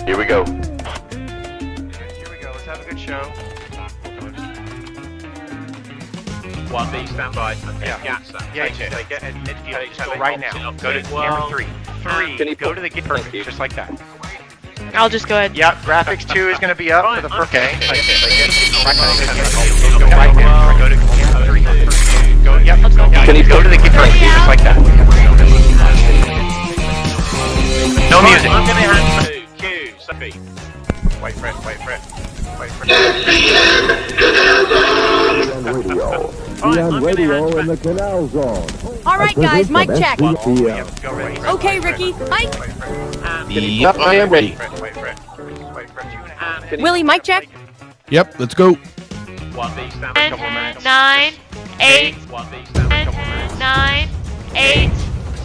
Here we go. Here we go. Let's have a good show. 1B, stand by. Yeah. Yacht, stand. Yeah, Take it. take it at midfield. Just go Take right it. now. Take Go to it. camera 3. Can 3. you Go pull- to the game. Thank you. Just like that. I'll just go ahead. Yeah, graphics 2 is going to be up for the first. Okay. Take it. Go right now. Go to camera 3. Go. Yep. Let's go. Yeah, Can you go to the camera 3 just like that. No music. I'm going to hand to Q. Sophie. Wait for it. Wait for it. Wait for it. On radio in the Canal Zone. All right, guys, mic check. SBPM. Go ready. Okay, Ricky, mic. Wait for it. Yep, I am ready. Wait for it. Wait for it. Wait for it. 2.5. Willie, mic check. Yep, let's go. 1B, stand. And Couple minutes. 9, 8, 1B, stand. 9, 8,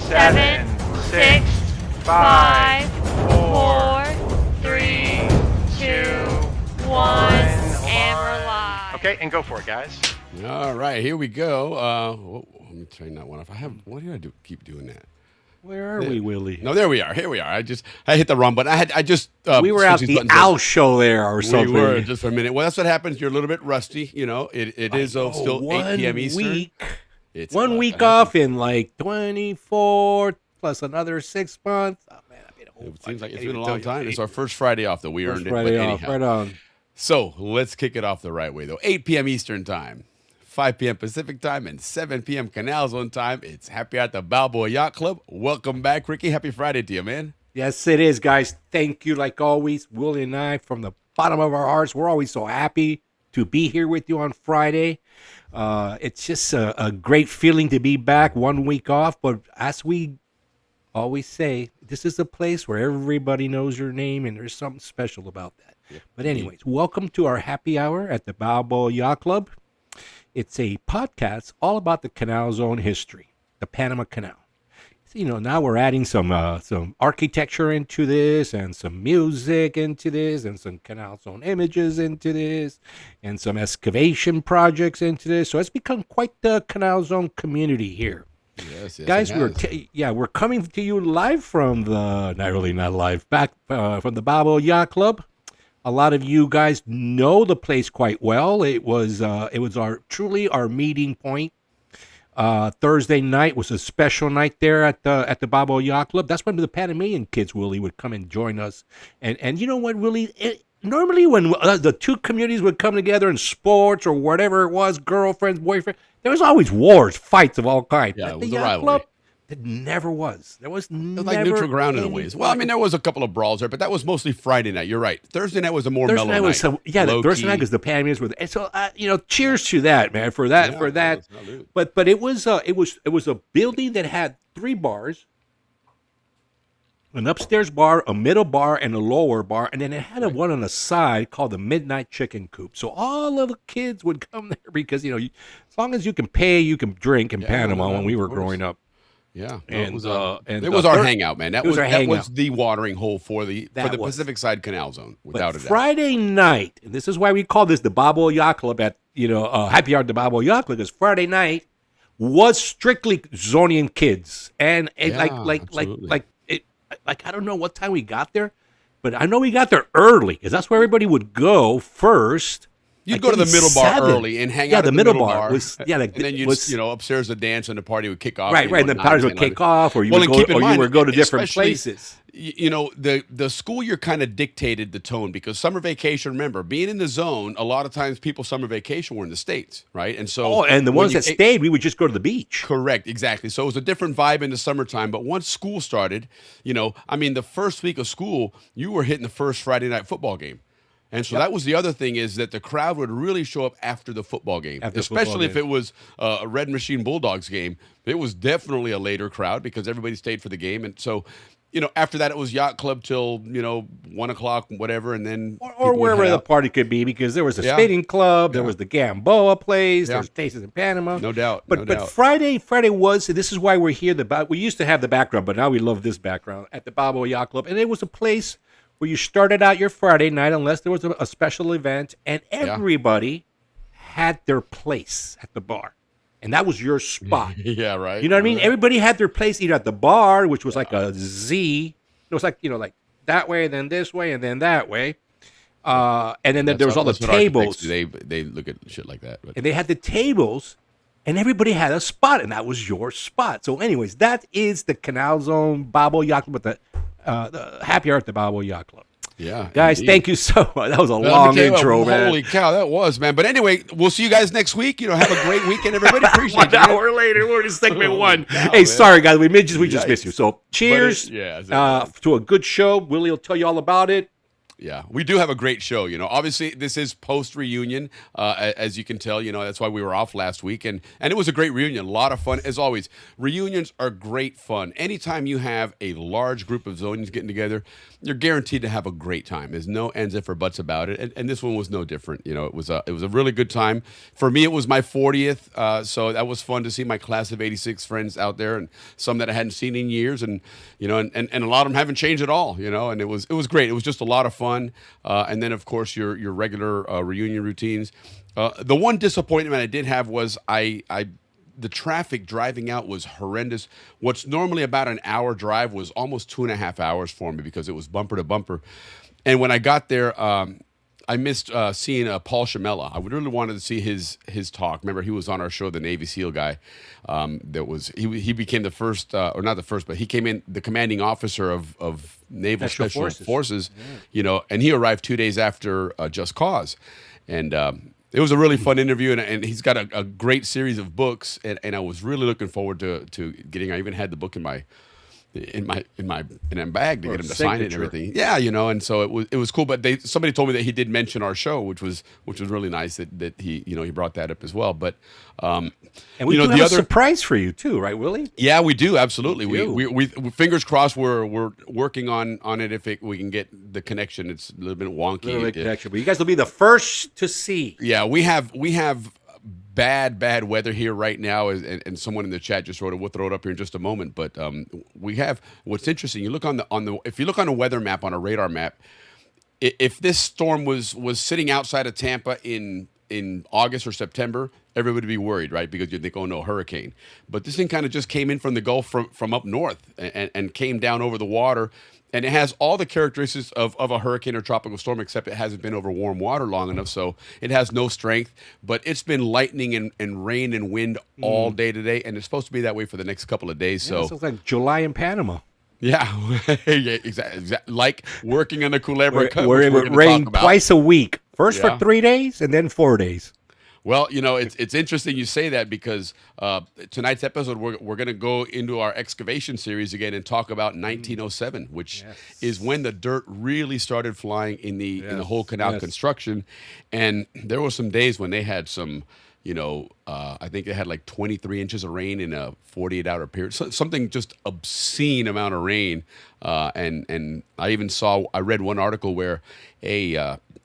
7, 6, 5, 4, 3, 2, 1, and we're live. Okay, and go for it, guys. All right, here we go. Let me turn that one off. What did I do? Keep doing that. Where are we, Willie? No, there we are. Here we are. I hit the wrong button. I just We were out switched these the buttons owl show there or We something. were just for a minute. Well, that's what happens. You're a little bit rusty. You know, it is still 8 p.m. Eastern. Week, It's one week off in like 24 plus another 6 months. Oh man, I made a whole. It seems like it's I been a can't long even tell time. you. It's our first Friday off that we First earned it. Friday but off, anyhow. right on. So let's kick it off the right way, though. 8 p.m. Eastern time, 5 p.m. Pacific time, and 7 p.m. Canal Zone time. It's Happy at the Balboa Yacht Club. Welcome back, Ricky. Happy Friday to you, man. Yes, it is, guys. Thank you, like always, Willie and I, from the bottom of our hearts. We're always so happy to be here with you on Friday. It's just a great feeling to be back, 1 week off. But as we always say, this is a place where everybody knows your name, and there's something special about that. Yeah. But anyways, welcome to our happy hour at the Balboa Yacht Club. It's a podcast all about the Canal Zone history, the Panama Canal. So, now we're adding some architecture into this, and some music into this, and some Canal Zone images into this, and some excavation projects into this. So it's become quite the Canal Zone community here. Yes, Guys, we're coming to you live from the back from the Balboa Yacht Club. A lot of you guys know the place quite well. It was our meeting point. Thursday night was a special night there at the Balboa Yacht Club. That's when the Panamanian kids, Willie, would come and join us. And you know what, Willie? Normally when the two communities would come together in sports or whatever it was, girlfriends, boyfriends, there was always wars, fights of all kinds. Yeah, At it was the a Yacht rivalry. Club, it never was. There was It was never like neutral ground in a any ways. Well, I mean, there was a couple of brawls there, but that was mostly Friday night. You're right. Thursday night was a more Thursday mellow night was night. the Thursday night because the Panamanians were. And so cheers to that, man, for that. Salute. But it was a building that had 3 bars, an upstairs bar, a middle bar, and a lower bar, and then it had a one on the side called the Midnight Chicken Coop. So all of the kids would come there because as long as you can pay, you can drink in Panama when we were growing up. Yeah, And, it was our hangout, man. That was our hangout. was the watering hole for the That was. Pacific Side Canal Zone, without a doubt. Friday night, and this is why we call this the Balboa Yacht Club at Happy Hour at the Balboa Yacht Club, because Friday night was strictly Zonian kids, and it, absolutely. I don't know what time we got there, but I know we got there early because that's where everybody would go first. You'd go to the middle bar early and hang out at the middle bar. And then you'd, upstairs the dance and the party would kick off. Right, and the parties would kick off, or you would go to different places. The school year kind of dictated the tone because summer vacation, remember, being in the zone, a lot of times people's summer vacation were in the States, right? And so, and the ones that stayed, we would just go to the beach. Correct, exactly. So it was a different vibe in the summertime. But once school started, the first week of school, you were hitting the first Friday night football game. And so that was the other thing, is that the crowd would really show up after the football game, especially if it was a Red Machine Bulldogs game. It was definitely a later crowd because everybody stayed for the game. And so, after that, it was Yacht Club till, 1 o'clock, whatever, and then... Or wherever the party could be, because there was a skating club, there was the Gamboa place, there was places in Panama. No doubt, But Friday was, this is why we're here, we used to have the background, but now we love this background, at the Balboa Yacht Club. And it was a place where you started out your Friday night, unless there was a special event, and everybody had their place at the bar. And that was your spot. Yeah, right. You know what I mean? Everybody had their place either at the bar, which was like a Z. It was like, that way, then this way, and then that way. And then there was all the That's what architects tables. do. They look at shit like that. But. And they had the tables, and everybody had a spot, and that was your spot. So, anyways, that is the Canal Zone Balboa Yacht Club with the Happy Hour at the Balboa Yacht Club. Yeah, Guys, indeed. thank you so much. That was a Well, long let me tell you intro, what, man. Holy cow, that was, man. But anyway, we'll see you guys next week. Have a great weekend, everybody. Appreciate 1 you. man. hour later, we're in segment Holy one. cow, Hey, man. sorry, guys. We just Yikes. missed you. So, cheers yeah, to a good show. Willie will tell you all about it. Yeah, we do have a great show. Obviously this is post reunion, as you can tell. That's why we were off last week, and it was a great reunion. A lot of fun, as always. Reunions are great fun. Anytime you have a large group of Zonians getting together, you're guaranteed to have a great time. There's no ands if or buts about it, and this one was no different. It was a really good time. For me, it was my 40th, so that was fun to see my class of '86 friends out there, and some that I hadn't seen in years, and and a lot of them haven't changed at all. And it was great. It was just a lot of fun. And then, of course, your regular reunion routines. The one disappointment I did have was the traffic driving out was horrendous. What's normally about an hour drive was almost 2.5 hours for me because it was bumper to bumper. And when I got there, I missed seeing Paul Shamella. I really wanted to see his talk. Remember, he was on our show, the Navy SEAL guy. He became the first, or not the first, but he came in the commanding officer of Naval Special Forces. Yeah. And he arrived 2 days after Just Cause, and it was a really fun interview. And he's got a great series of books, and I was really looking forward to getting. I even had the book in my bag to get him to sign it and everything. Yeah, and so it was cool. But somebody told me that he did mention our show, which was really nice that he he brought that up as well. But and we do have a surprise for you too, right, Willie? Yeah, we do absolutely. We fingers crossed. We're working on it. If we can get the connection, it's a little bit wonky. Connection, but you guys will be the first to see. Yeah, we have bad weather here right now, and someone in the chat just wrote it. We'll throw it up here in just a moment. But we have what's interesting. You look on the if you look on a weather map, on a radar map, if this storm was sitting outside of Tampa in August or September, everybody would be worried, right? Because you'd think, oh no, hurricane. But this thing kind of just came in from the Gulf from up north and came down over the water. And it has all the characteristics of a hurricane or tropical storm, except it hasn't been over warm water long enough, so it has no strength. But it's been lightning and rain and wind all day today, and it's supposed to be that way for the next couple of days. Yeah, So sounds like July in Panama. yeah, yeah, exactly. Like working on the Culebra Cut, Where which it we're would gonna rain talk about. twice a week. First Yeah. for 3 days, and then 4 days. Well, it's interesting you say that because tonight's episode, we're going to go into our excavation series again and talk about 1907, which is when the dirt really started flying in the whole canal construction. And there were some days when they had some, I think they had like 23 inches of rain in a 48-hour period, something just obscene amount of rain. And I read one article where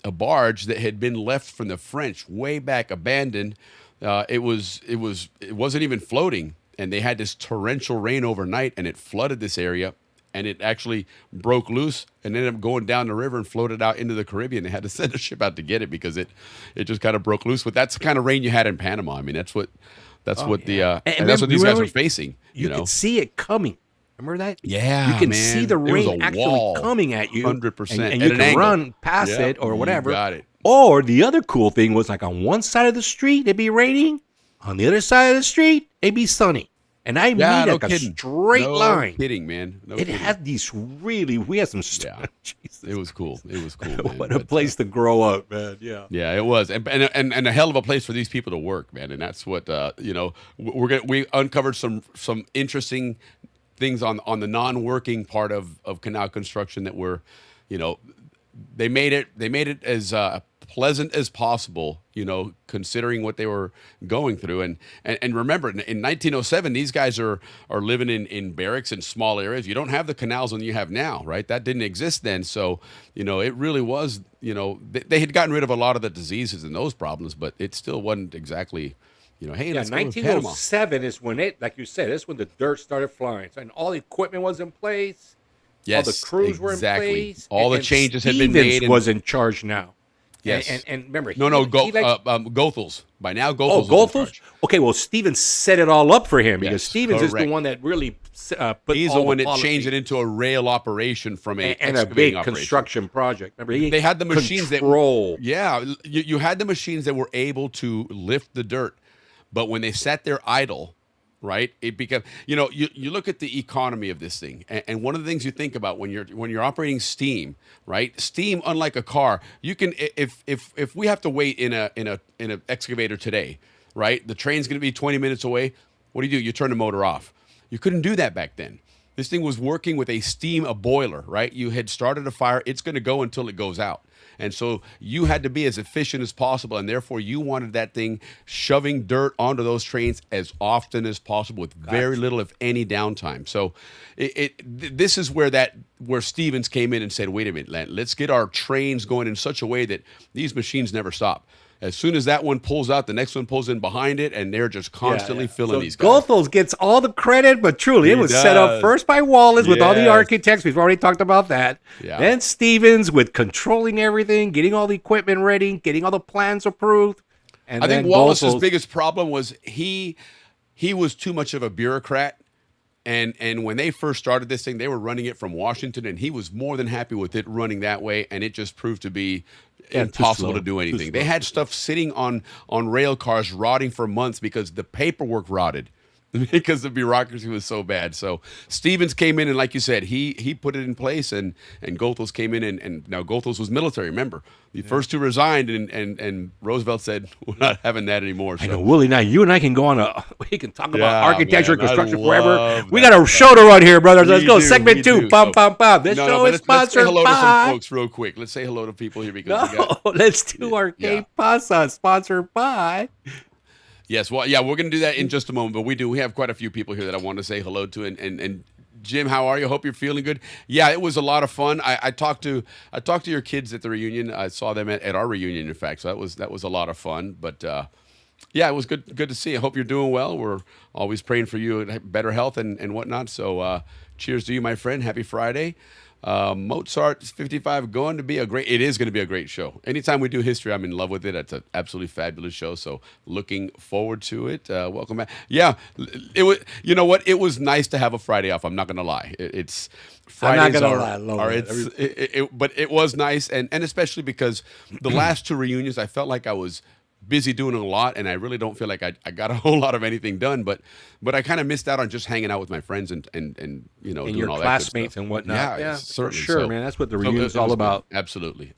a barge that had been left from the French way back, abandoned. It wasn't even floating, and they had this torrential rain overnight, and it flooded this area, and it actually broke loose and ended up going down the river and floated out into the Caribbean. They had to send a ship out to get it because it just kind of broke loose. But that's the kind of rain you had in Panama. I mean, that's what these guys are facing. You could see it coming. Remember that? Yeah, you can man. see the It was rain a actually wall, coming at you, 100%, and at you an can angle. run past Yeah, it or you whatever. got it. Or the other cool thing was like on one side of the street it'd be raining, on the other side of the street it'd be sunny, and I mean like a straight line. Kidding, man. No it kidding. had these we had some. Yeah. Jesus. It was cool. Man. What a place to grow up, man. Yeah. Yeah, it was, and a hell of a place for these people to work, man. And that's what we uncovered some interesting things on the non-working part of canal construction that were, they made it as pleasant as possible, considering what they were going through. And remember, in 1907, these guys are living in barracks in small areas. You don't have the canals that you have now, right? That didn't exist then. So, it really was, they had gotten rid of a lot of the diseases and those problems, but it still wasn't exactly, hey, let's go to Panama. 1907 is when like you said, that's when the dirt started flying. And all the equipment was in place. Yes, all the crews were in place. All the changes had been made. Stevens was in charge now. Yes. And remember, Goethals. By now, Goethals. Goethals? Okay, well, Stevens set it all up for him because Yes, Stevens is the correct. one that really put He's all the one that policy. changed it into a rail operation from a And a excavating big operation. construction project. Remember, They had the machines control. you had the machines that were able to lift the dirt, but when they sat there idle, right, it became, you look at the economy of this thing, and one of the things you think about when you're operating steam, right? Steam, unlike a car, you can, if we have to wait in a excavator today, right? The train's going to be 20 minutes away. What do? You turn the motor off. You couldn't do that back then. This thing was working with a boiler, right? You had started a fire. It's going to go until it goes out. And so you had to be as efficient as possible. And therefore, you wanted that thing shoving dirt onto those trains as often as possible with very little, if any, downtime. So this is where Stevens came in and said, wait a minute, let's get our trains going in such a way that these machines never stop. As soon as that one pulls out, the next one pulls in behind it, and they're just constantly filling these guys. Goethals gets all the credit, but truly, it was set up first by Wallace with all the architects. We've already talked about that. Yeah. Then Stevens with controlling everything, getting all the equipment ready, getting all the plans approved. And I think then Wallace's Goethals- biggest problem was he was too much of a bureaucrat. And when they first started this thing, they were running it from Washington, and he was more than happy with it running that way, and it just proved to be impossible slow, to do anything. too They slow. had stuff sitting on rail cars rotting for months because the paperwork rotted. Because the bureaucracy was so bad. So Stevens came in, and like you said, he put it in place, and Goethals came in, and now Goethals was military, remember? The first two resigned, and Roosevelt said, we're not having that anymore. So. I know, Willie, now you and I can go on we can talk about Yeah, architecture, man, I construction forever. love We that got a show to run here, brothers. Let's We go. do, Segment we 2. do. Pum, So- pum, pum. This No, show but is let's say sponsored hello to some by... folks real quick. Let's say hello to people here because we No, got... let's do Arcade Pasa, sponsored by... Yes, well, yeah, we're going to do that in just a moment, but we have quite a few people here that I want to say hello to, and Jim, how are you? Hope you're feeling good. Yeah, it was a lot of fun. I talked to your kids at the reunion. I saw them at our reunion, in fact, so that was a lot of fun. But yeah, it was good to see you. I hope you're doing well. We're always praying for you, better health and whatnot. So cheers to you, my friend. Happy Friday. Mozart 55 it is going to be a great show. Anytime we do history, I'm in love with it. It's an absolutely fabulous show. So looking forward to it. Welcome back. Yeah, it was. You know what? It was nice to have a Friday off. I'm not going to lie. It's I'm not Fridays gonna are, lie, I love are it. but it was nice, and especially because the last two reunions, I felt like I was busy doing a lot, and I really don't feel like I got a whole lot of anything done. But I kind of missed out on just hanging out with my friends and And doing your all classmates that good stuff. and whatnot. Yeah, for certainly. sure, So- man. That's what the so reunion's it all was about. good.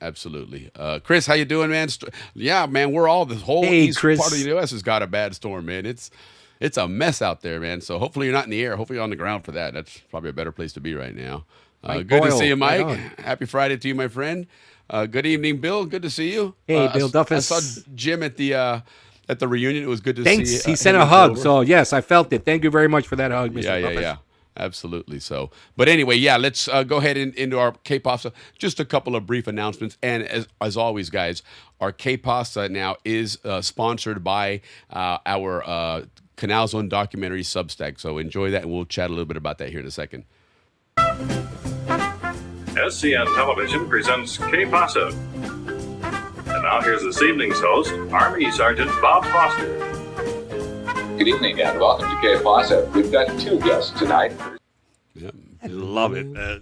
Absolutely. Chris, how you doing, man? Yeah, man. We're all the whole Hey, east Chris. part of the U.S. has got a bad storm, man. It's a mess out there, man. So hopefully you're not in the air. Hopefully you're on the ground for that. That's probably a better place to be right now. Mike Good to Boyle, see you, right Mike. on. Happy Friday to you, my friend. Good evening, Bill. Good to see you. Hey, Bill I Duffus. saw Jim at the reunion. It was good to Thanks. see. He sent him a and hug. Silver. So, yes, I felt it. Thank you very much for that hug, Mr. Duffus. Yeah. Absolutely. So, but anyway, yeah, let's go ahead into our K-Pasta. Just a couple of brief announcements. And as always, guys, our K-Pasta now is sponsored by our Canal Zone documentary Substack. So enjoy that, and we'll chat a little bit about that here in a second. SCN Television presents K-Pasa. And now here's this evening's host, Army Sergeant Bob Foster. Good evening and welcome to K Plaza. We've got two guests tonight. Yeah. I love it, man.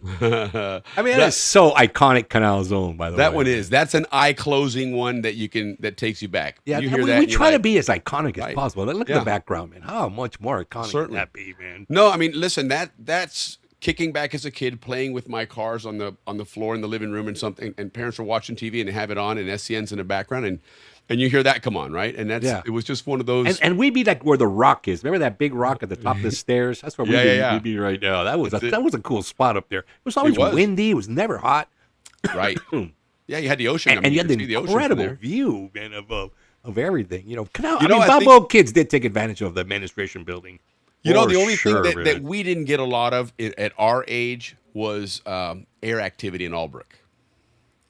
I mean, that is so iconic, Canal Zone, by the way. That one is. That's an eye-closing one that takes you back. Yeah, you hear we that, and you're try to like, be as iconic as Right. possible. Look at Yeah. the background, man. How much more iconic Certainly. can that be, man? No, I mean, listen, that's kicking back as a kid, playing with my cars on the floor in the living room and something, and parents are watching TV and they have it on, and SCN's in the background, and you hear that come on, right? And it was just one of those. And we'd be like where the rock is. Remember that big rock at the top of the stairs? That's where we'd be right now. That was a cool spot up there. It was always windy. It was never hot. Right. Yeah, you had the ocean. And you had could the see ocean from incredible there. view, man, of everything. You know, Canal. You know, I think- Balboa kids did take advantage of the administration building. You know, For the only sure, thing that man. we didn't get a lot of at our age was air activity in Albrook.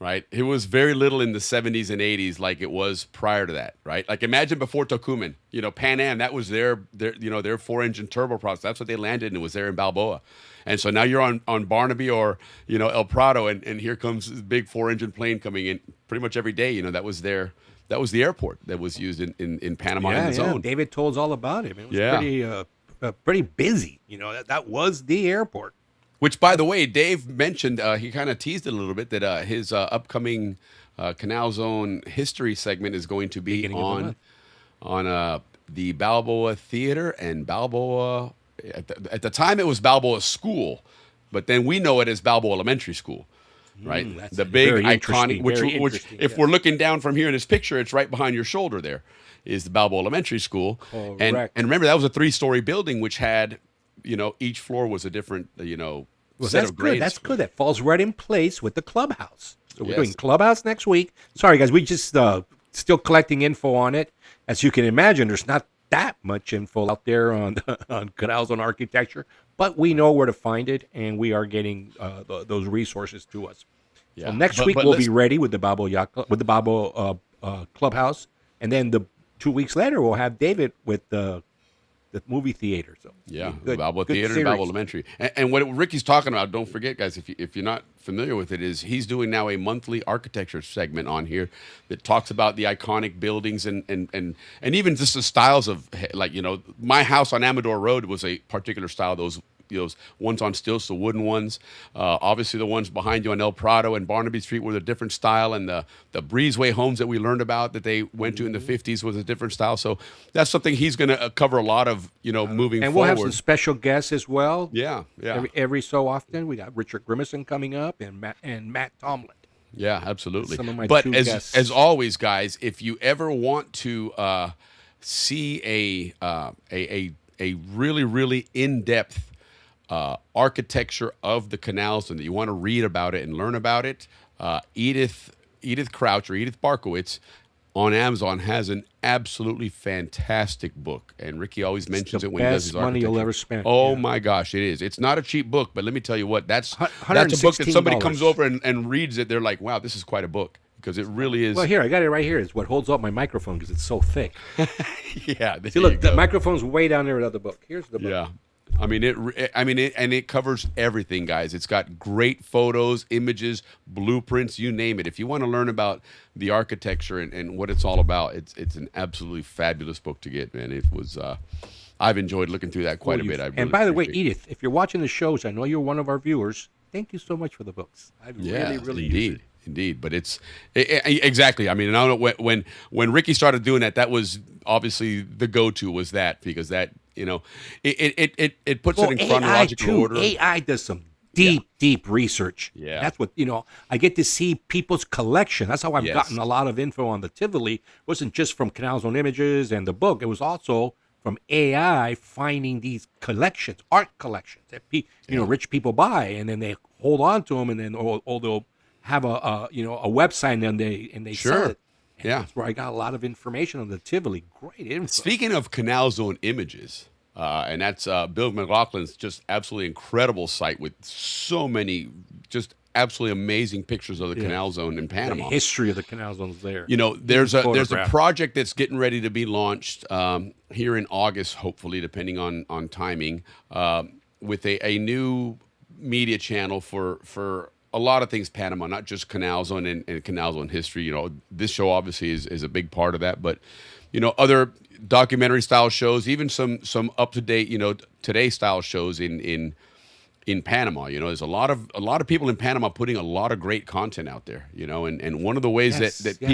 Right? It was very little in the 70s and 80s like it was prior to that, right? Like imagine before Tocumen, Pan Am, that was their 4-engine turboprops. That's what they landed and it was there in Balboa. And so now you're on Barnaby or, El Prado and here comes this big 4-engine plane coming in pretty much every day. That was the airport that was used in Panama in the zone. David told us all about it. Man. It was Yeah. pretty busy. That was the airport. Which, by the way, Dave mentioned, he kind of teased it a little bit, that his upcoming Canal Zone history segment is going to be Beginning of the month. on the Balboa Theater and Balboa. At the time, it was Balboa School, but then we know it as Balboa Elementary School, right? That's The big very iconic, interesting, which very if interesting, we're looking down from here in this picture, it's right behind your shoulder. There is the Balboa Elementary School, and Correct. remember that was a 3-story building, which had, each floor was a different, Well, set that's of grades. good. That's good. That falls right in place with the clubhouse. So we're Yes. doing clubhouse next week. Sorry, guys. We just still collecting info on it. As you can imagine, there's not that much info out there on on Canals on architecture, but we know where to find it, and we are getting those resources to us. Yeah. So next But- week but we'll be let's- ready with the Balboa Yacht Club, with the Balboa clubhouse, and then 2 weeks later we'll have David with the movie theater. So Yeah, good, Balboa good Theater and series. Balboa Elementary. And what Ricky's talking about, don't forget, guys, if you're not familiar with it, is he's doing now a monthly architecture segment on here that talks about the iconic buildings and even just the styles of, like, my house on Amador Road was a particular style. Those ones on stilts, the wooden ones. Obviously, the ones behind you on El Prado and Barnaby Street were a different style, and the breezeway homes that we learned about that they went to in the 50s was a different style. So that's something he's going to cover a lot of, moving And forward. we'll have some special guests as well. Yeah. Every so often, we got Richard Grimison coming up and Matt Tomlin. Yeah, absolutely. Some of my But two as guests. as always, guys, if you ever want to see a really really in depth architecture of the canals, and that you want to read about it and learn about it, Edith Crouch or Edith Barkowitz on Amazon has an absolutely fantastic book, and Ricky always mentions the it when he does best his money architecture. you'll ever spend. Oh Yeah. my gosh, it is. It's not a cheap book, but let me tell you what, that's a book that somebody comes $116. over and reads it. They're like, wow, this is quite a book, because it really is. Well, here, I got it right here. It's what holds up my microphone because it's so thick. Yeah, there See, you look, the go. microphone's way down there with the book. Here's the book. Yeah. I mean, it covers everything, guys. It's got great photos, images, blueprints, you name it. If you want to learn about the architecture and what it's all about, it's an absolutely fabulous book to get, man. It was, I've enjoyed looking through that quite a bit. I really And by the way, appreciate it. Edith, if you're watching the shows, I know you're one of our viewers. Thank you so much for the books. I really use it. Indeed, but it's exactly. I mean, and I don't know when Ricky started doing that, that was obviously the go-to was that, because that it puts it in chronological AI too. order. AI does some deep research. Yeah. That's what I get to see people's collection. That's how I've Yes. gotten a lot of info on the Tivoli. It wasn't just from Canals on Images and the book. It was also from AI finding these collections, art collections that rich people buy, and then they hold on to them, and then or they'll have a website, and they sell Sure. it. And Yeah. that's where I got a lot of information on the Tivoli. Great info. Speaking of Canal Zone Images, and that's Bill McLaughlin's just absolutely incredible site with so many just absolutely amazing pictures of the Canal Zone in The Panama. history of the Canal Zone's there. There's a Photograph. project that's getting ready to be launched here in August, hopefully, depending on timing, with a new media channel for a lot of things Panama, not just Canal Zone and Canal Zone history. This show obviously is a big part of that, but other documentary style shows, even some up to date today style shows in Panama. There's a lot of people in Panama putting a lot of great content out there. And one of the ways Yes, that yes.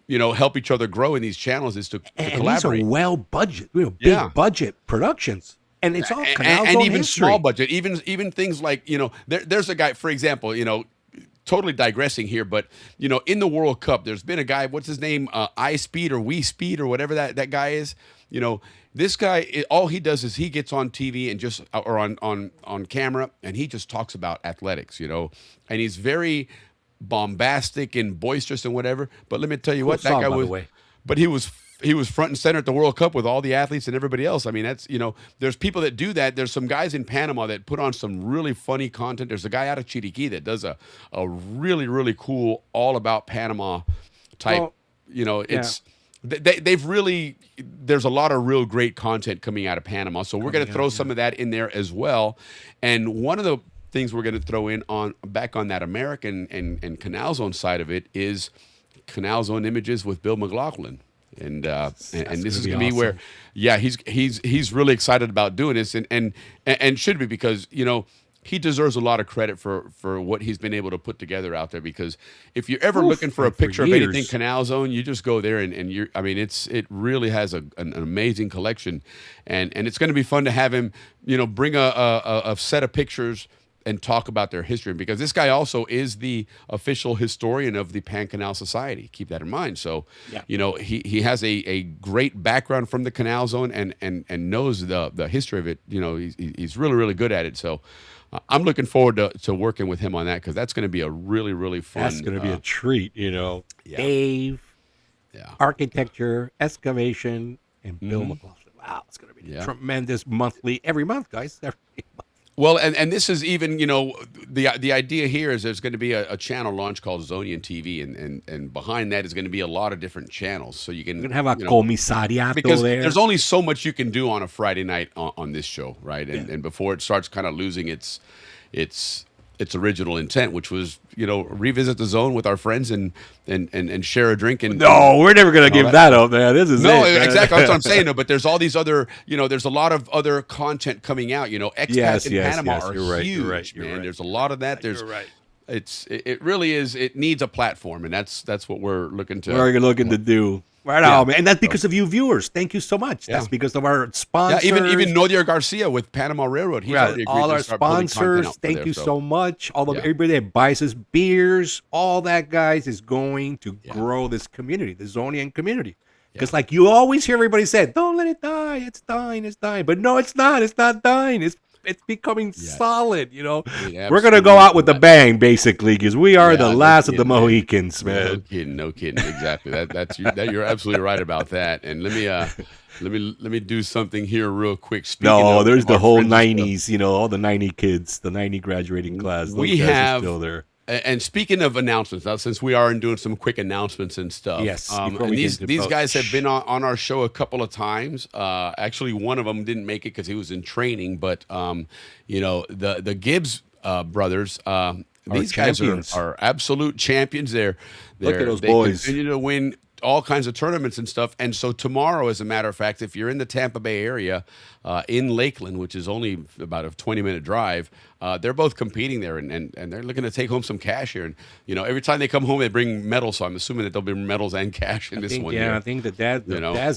people help each other grow in these channels is to And collaborate. these are well budget, big Yeah. budget productions, and it's all Canal and Zone even history. small budget, even things like there's a guy, for example, totally digressing here, but in the World Cup, there's been a guy, what's his name, I Speed or We Speed or whatever that guy is. This guy, all he does is he gets on TV and just or on camera, and he just talks about athletics, and he's very bombastic and boisterous and whatever. But let me tell you what, that song, guy by the was. way. But he was front and center at the World Cup with all the athletes and everybody else. I mean, that's, there's people that do that. There's some guys in Panama that put on some really funny content. There's a guy out of Chiriquí that does a really, really cool all about Panama type, it's, they've really, there's a lot of real great content coming out of Panama. So we're going to throw some of that in there as well. And one of the things we're going to throw in back on that American and Canal Zone side of it is Canal Zone Images with Bill McLaughlin. and this is gonna gonna be be where, yeah, he's really excited about doing this, and should be, because he deserves a lot of credit for what he's been able to put together out there. Because if you're ever looking for a picture of anything years. Canal Zone, you just go there and you're. I mean, it really has an amazing collection, and it's going to be fun to have him, bring a set of pictures and talk about their history, because this guy also is the official historian of the Pan Canal Society. Keep that in mind. So, he has a great background from the Canal Zone and knows the history of it. He's really, really good at it. So, I'm looking forward to working with him on that, because that's going to be a really, really fun. That's going to be a treat, Yeah. Dave, architecture, excavation, and Bill Mm-hmm. McLaughlin. Wow, it's going to be tremendous monthly, every month, guys. Every month. Well, and this is even, the idea here is there's going to be a channel launch called Zonian TV, and behind that is going to be a lot of different channels. So you can We're going to have a comisariato because there. there's only so much you can do on a Friday night on this show, right? And before it starts kind of losing its original intent, which was revisit the zone with our friends and share a drink. And No, we're never going to give that up, man. This is no, it, man. exactly. That's what I'm saying. No, but there's all these other, there's a lot of other content coming out. Expats in Panama are you're right, huge, you're right, you're man. right. There's a lot of that. There's, You're right. it really is. It needs a platform, and that's what we're looking to. We're looking to do. Right on, man. And that's because of you viewers. Thank you so much. That's because of our Yeah, sponsors. even Nodia Garcia with Panama Railroad. He's already agreed all to our start putting content sponsors. out for Thank there, you so. so much. All of everybody that buys us beers, all that, guys, is going to grow this community, the Zonian community. Because like you always hear everybody say, don't let it die. It's dying. It's dying. But no, it's not. It's not dying. It's becoming solid, We're going to go out with a bang, basically, because we are the last of the Mohicans, man. No kidding. Exactly. You're absolutely right about that. And let me do something here real quick. There's the our whole friends and 90s, all the 90 kids, the 90 graduating class. Those We guys are have still there. And speaking of announcements, now since we are doing some quick announcements and stuff, Yes, before and we these get into guys have been on our show a couple of times. Actually, one of them didn't make it because he was in training, but the Gibbs brothers, these guys are absolute champions. Look at those boys. Continue to win all kinds of tournaments and stuff. And so tomorrow, as a matter of fact, if you're in the Tampa Bay area, in Lakeland, which is only about a 20-minute drive, they're both competing there, and they're looking to take home some cash here. And every time they come home, they bring medals. So I'm assuming that they'll bring medals and cash in this one. Yeah, I think that dad's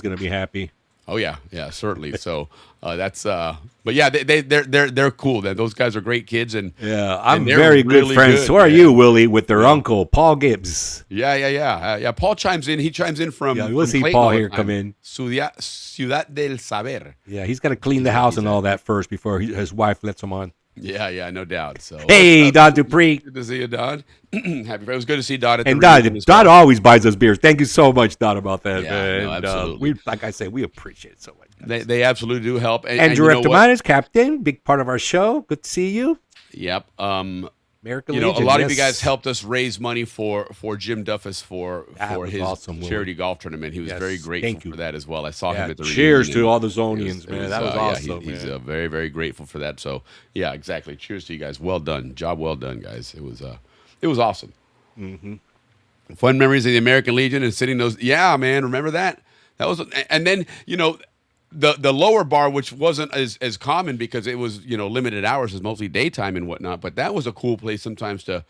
going to be happy. Oh yeah, certainly. So that's but yeah, they're cool. Those guys are great kids, and I'm and they're very good really friends. good, So are man. you, Willie, with their uncle Paul Gibbs? Yeah. Paul chimes in. He chimes in from. Yeah, we'll from see Clayton Paul all the here time. come in. Ciudad del Saber. Yeah, he's got to clean the house and all that first before his wife lets him on. Yeah, no doubt. So Hey, Don Dupree. good to see you, Don. Happy. It was good to see Don at And the reunion as Don well. always buys us beers. Thank you so much, Don, about that, Yeah, man. no, And, absolutely. like I said, we appreciate it so much. They absolutely do help. And Andrew you know what? Reptimanis, captain, big part of our show. Good to see you. Yep. American A Legion, lot of you yes. guys helped us raise money for Jim Duffus for was his awesome, Will. charity golf tournament. He was Yes, very thank grateful you. for that as well. I saw him at the cheers reunion. to all the It Zonians, man. That was awesome, He's man. very, very grateful for that. So yeah, exactly. Cheers to you guys. Well done. Job well done, guys. It was awesome. Mm-hmm. Fun memories of the American Legion and sitting those. Yeah, man. Remember that? That was, and then the lower bar, which wasn't as common because it was limited hours, is mostly daytime and whatnot. But that was a cool place sometimes to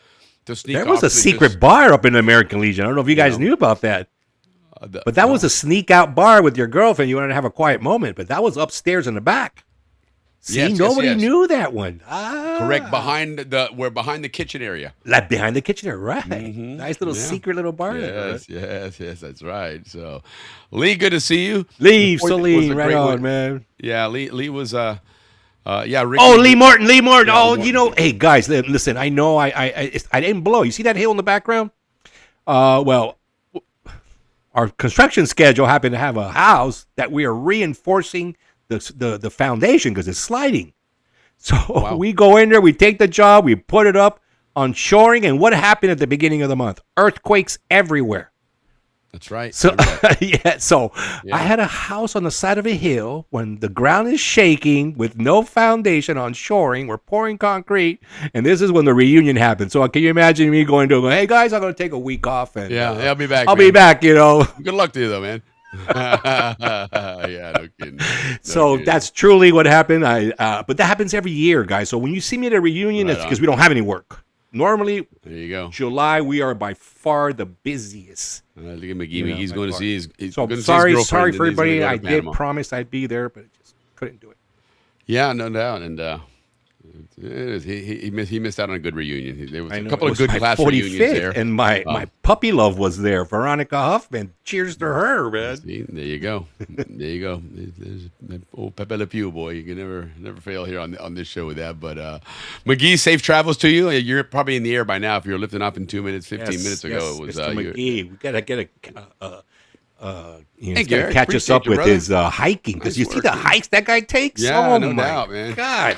sneak. There was off a and secret just- bar up in the American Legion. I don't know if you guys knew about that. But that was a sneak out bar with your girlfriend. You wanted to have a quiet moment, but that was upstairs in the back. See, Yes, nobody yes. knew that one. Correct, behind the kitchen area. Like behind the kitchen area, right? Nice little secret little bar. there, right? Yes, that's right. So, Lee, good to see you. Lee, Was a Celine, right great on, one. man. Yeah, Lee was Ricky. Oh, Lee Morton. Yeah, Oh, Morton. hey guys, listen. I know I didn't blow. You see that hill in the background? Well, our construction schedule happened to have a house that we are reinforcing the foundation because it's sliding. So we go in there, we take the job, we put it up on shoring, and what happened at the beginning of the month? Earthquakes everywhere. That's right. So I had a house on the side of a hill when the ground is shaking with no foundation on shoring. We're pouring concrete, and this is when the reunion happened. So can you imagine me going to go, hey guys, I'm going to take a week off and I'll be back. I'll man. be back. Good luck to you though, man. Yeah, no kidding. No So kidding. that's truly what happened. But that happens every year, guys. So when you see me at a reunion, Right it's because on. we don't have any work. Normally, There you go. July we are by far the busiest. Look at McGee. You know, McGee's by going to far. see his. He's So going to sorry, see his sorry girlfriend, for and he's gonna everybody. go to I did Panama. promise I'd be there, but I just couldn't do it. Yeah, no doubt. And he missed out on a good reunion. There was I a know, couple it of was good my class reunions 45th, there. and my puppy love was there. Veronica Huffman. Cheers to her, man. See, there you go. There you go. There's that old Pepe Le Pew boy. You can never fail here on this show with that. But McGee, safe travels to you. You're probably in the air by now. If you were lifting up in 2 minutes, 15 minutes ago, it was Mr. McGee. We gotta get Hey, Garrett, catch us up appreciate you, with brother. his hiking because Nice you see work, the dude. hikes that guy takes. Yeah, oh no my doubt, man. God.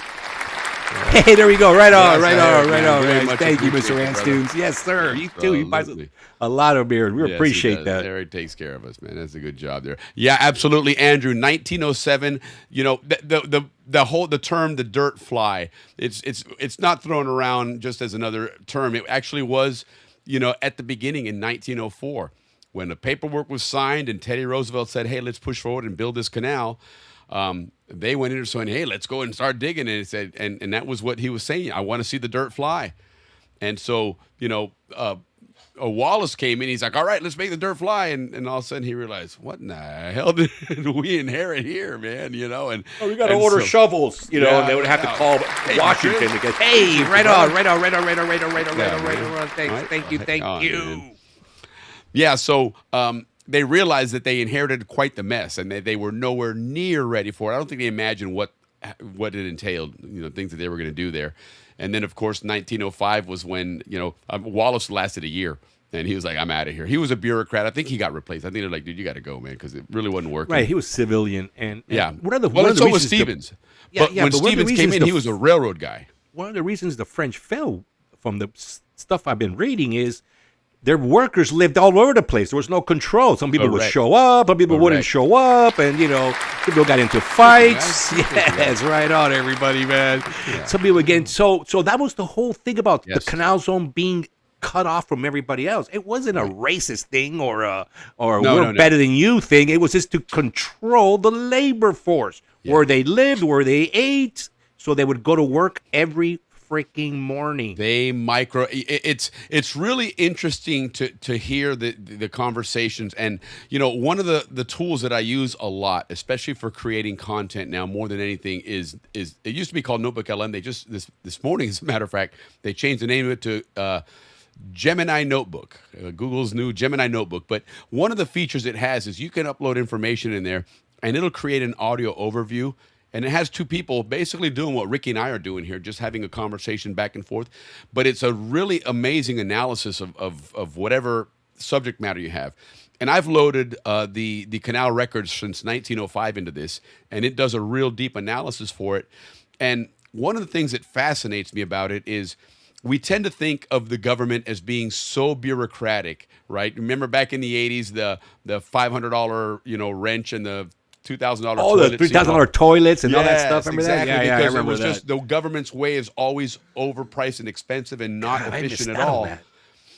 Hey, there we go. Right on, Yes, right I on, heard, right man. on. Very man. much Thank you, appreciate Mr. it, brother. Anstunes. Yes, sir. You too. You buys Absolutely. a lot of beer. We Yes, he appreciate does. that. Eric takes care of us, man. That's a good job there. Yeah, absolutely, Andrew. 1907. You know, the term the dirt fly. It's not thrown around just as another term. It actually was, you know, at the beginning in 1904 when the paperwork was signed and Teddy Roosevelt said, "Hey, let's push forward and build this canal." They went in saying, "Hey, let's go and start digging." And it said, and that was what he was saying. I want to see the dirt fly. And so, you know, Wallace came in. He's like, "All right, let's make the dirt fly." And all of a sudden he realized, what in the hell did we inherit here, man? You know, and Oh, we got to and order so- shovels, you know, Yeah, and they would have to no call doubt. Hey, Washington Chris. to get, hey, right on. Yeah, man. Thank you, thank Oh, you. man. Yeah, so they realized that they inherited quite the mess, and they were nowhere near ready for it. I don't think they imagined what it entailed, you know, things that they were going to do there. And then, of course, 1905 was when, you know, Wallace lasted a year, and he was like, "I'm out of here." He was a bureaucrat. I think he got replaced. I think they're like, "Dude, you got to go, man," because it really wasn't working. Right, he was civilian, and Yeah. One of the well, one and of the so was reasons the- Stevens. Yeah, But yeah, when but one of the Stevens came reasons in, the he was a railroad guy. one of the reasons the French fell from the stuff I've been reading is their workers lived all over the place. There was no control. Some people would Correct. show up, some people wouldn't Correct. show up, and you know, people got into fights. Yeah, Yes, right on, everybody, man. Some people again. So that was the whole thing about Yes. the canal zone being cut off from everybody else. It wasn't a racist thing or No, we're no. better than you thing. It was just to control the labor force, where they lived, where they ate, so they would go to work every freaking morning. It's really interesting to hear the conversations. And you know, one of the tools that I use a lot, especially for creating content now more than anything, is it used to be called Notebook LM. They just this morning, as a matter of fact, they changed the name of it to Gemini Notebook, Google's new Gemini Notebook. But one of the features it has is you can upload information in there and it'll create an audio overview. And it has two people basically doing what Ricky and I are doing here, just having a conversation back and forth. But it's a really amazing analysis of whatever subject matter you have. And I've loaded the Canal records since 1905 into this, and it does a real deep analysis for it. And one of the things that fascinates me about it is we tend to think of the government as being so bureaucratic, right? Remember back in the 80s, the $500 wrench and the $2,000 Oh, the $3,000 toilets and all that stuff. Remember exactly, that? Yeah, I because remember it was that. just the government's way is always overpriced and expensive and not God, I efficient missed at out on all. that.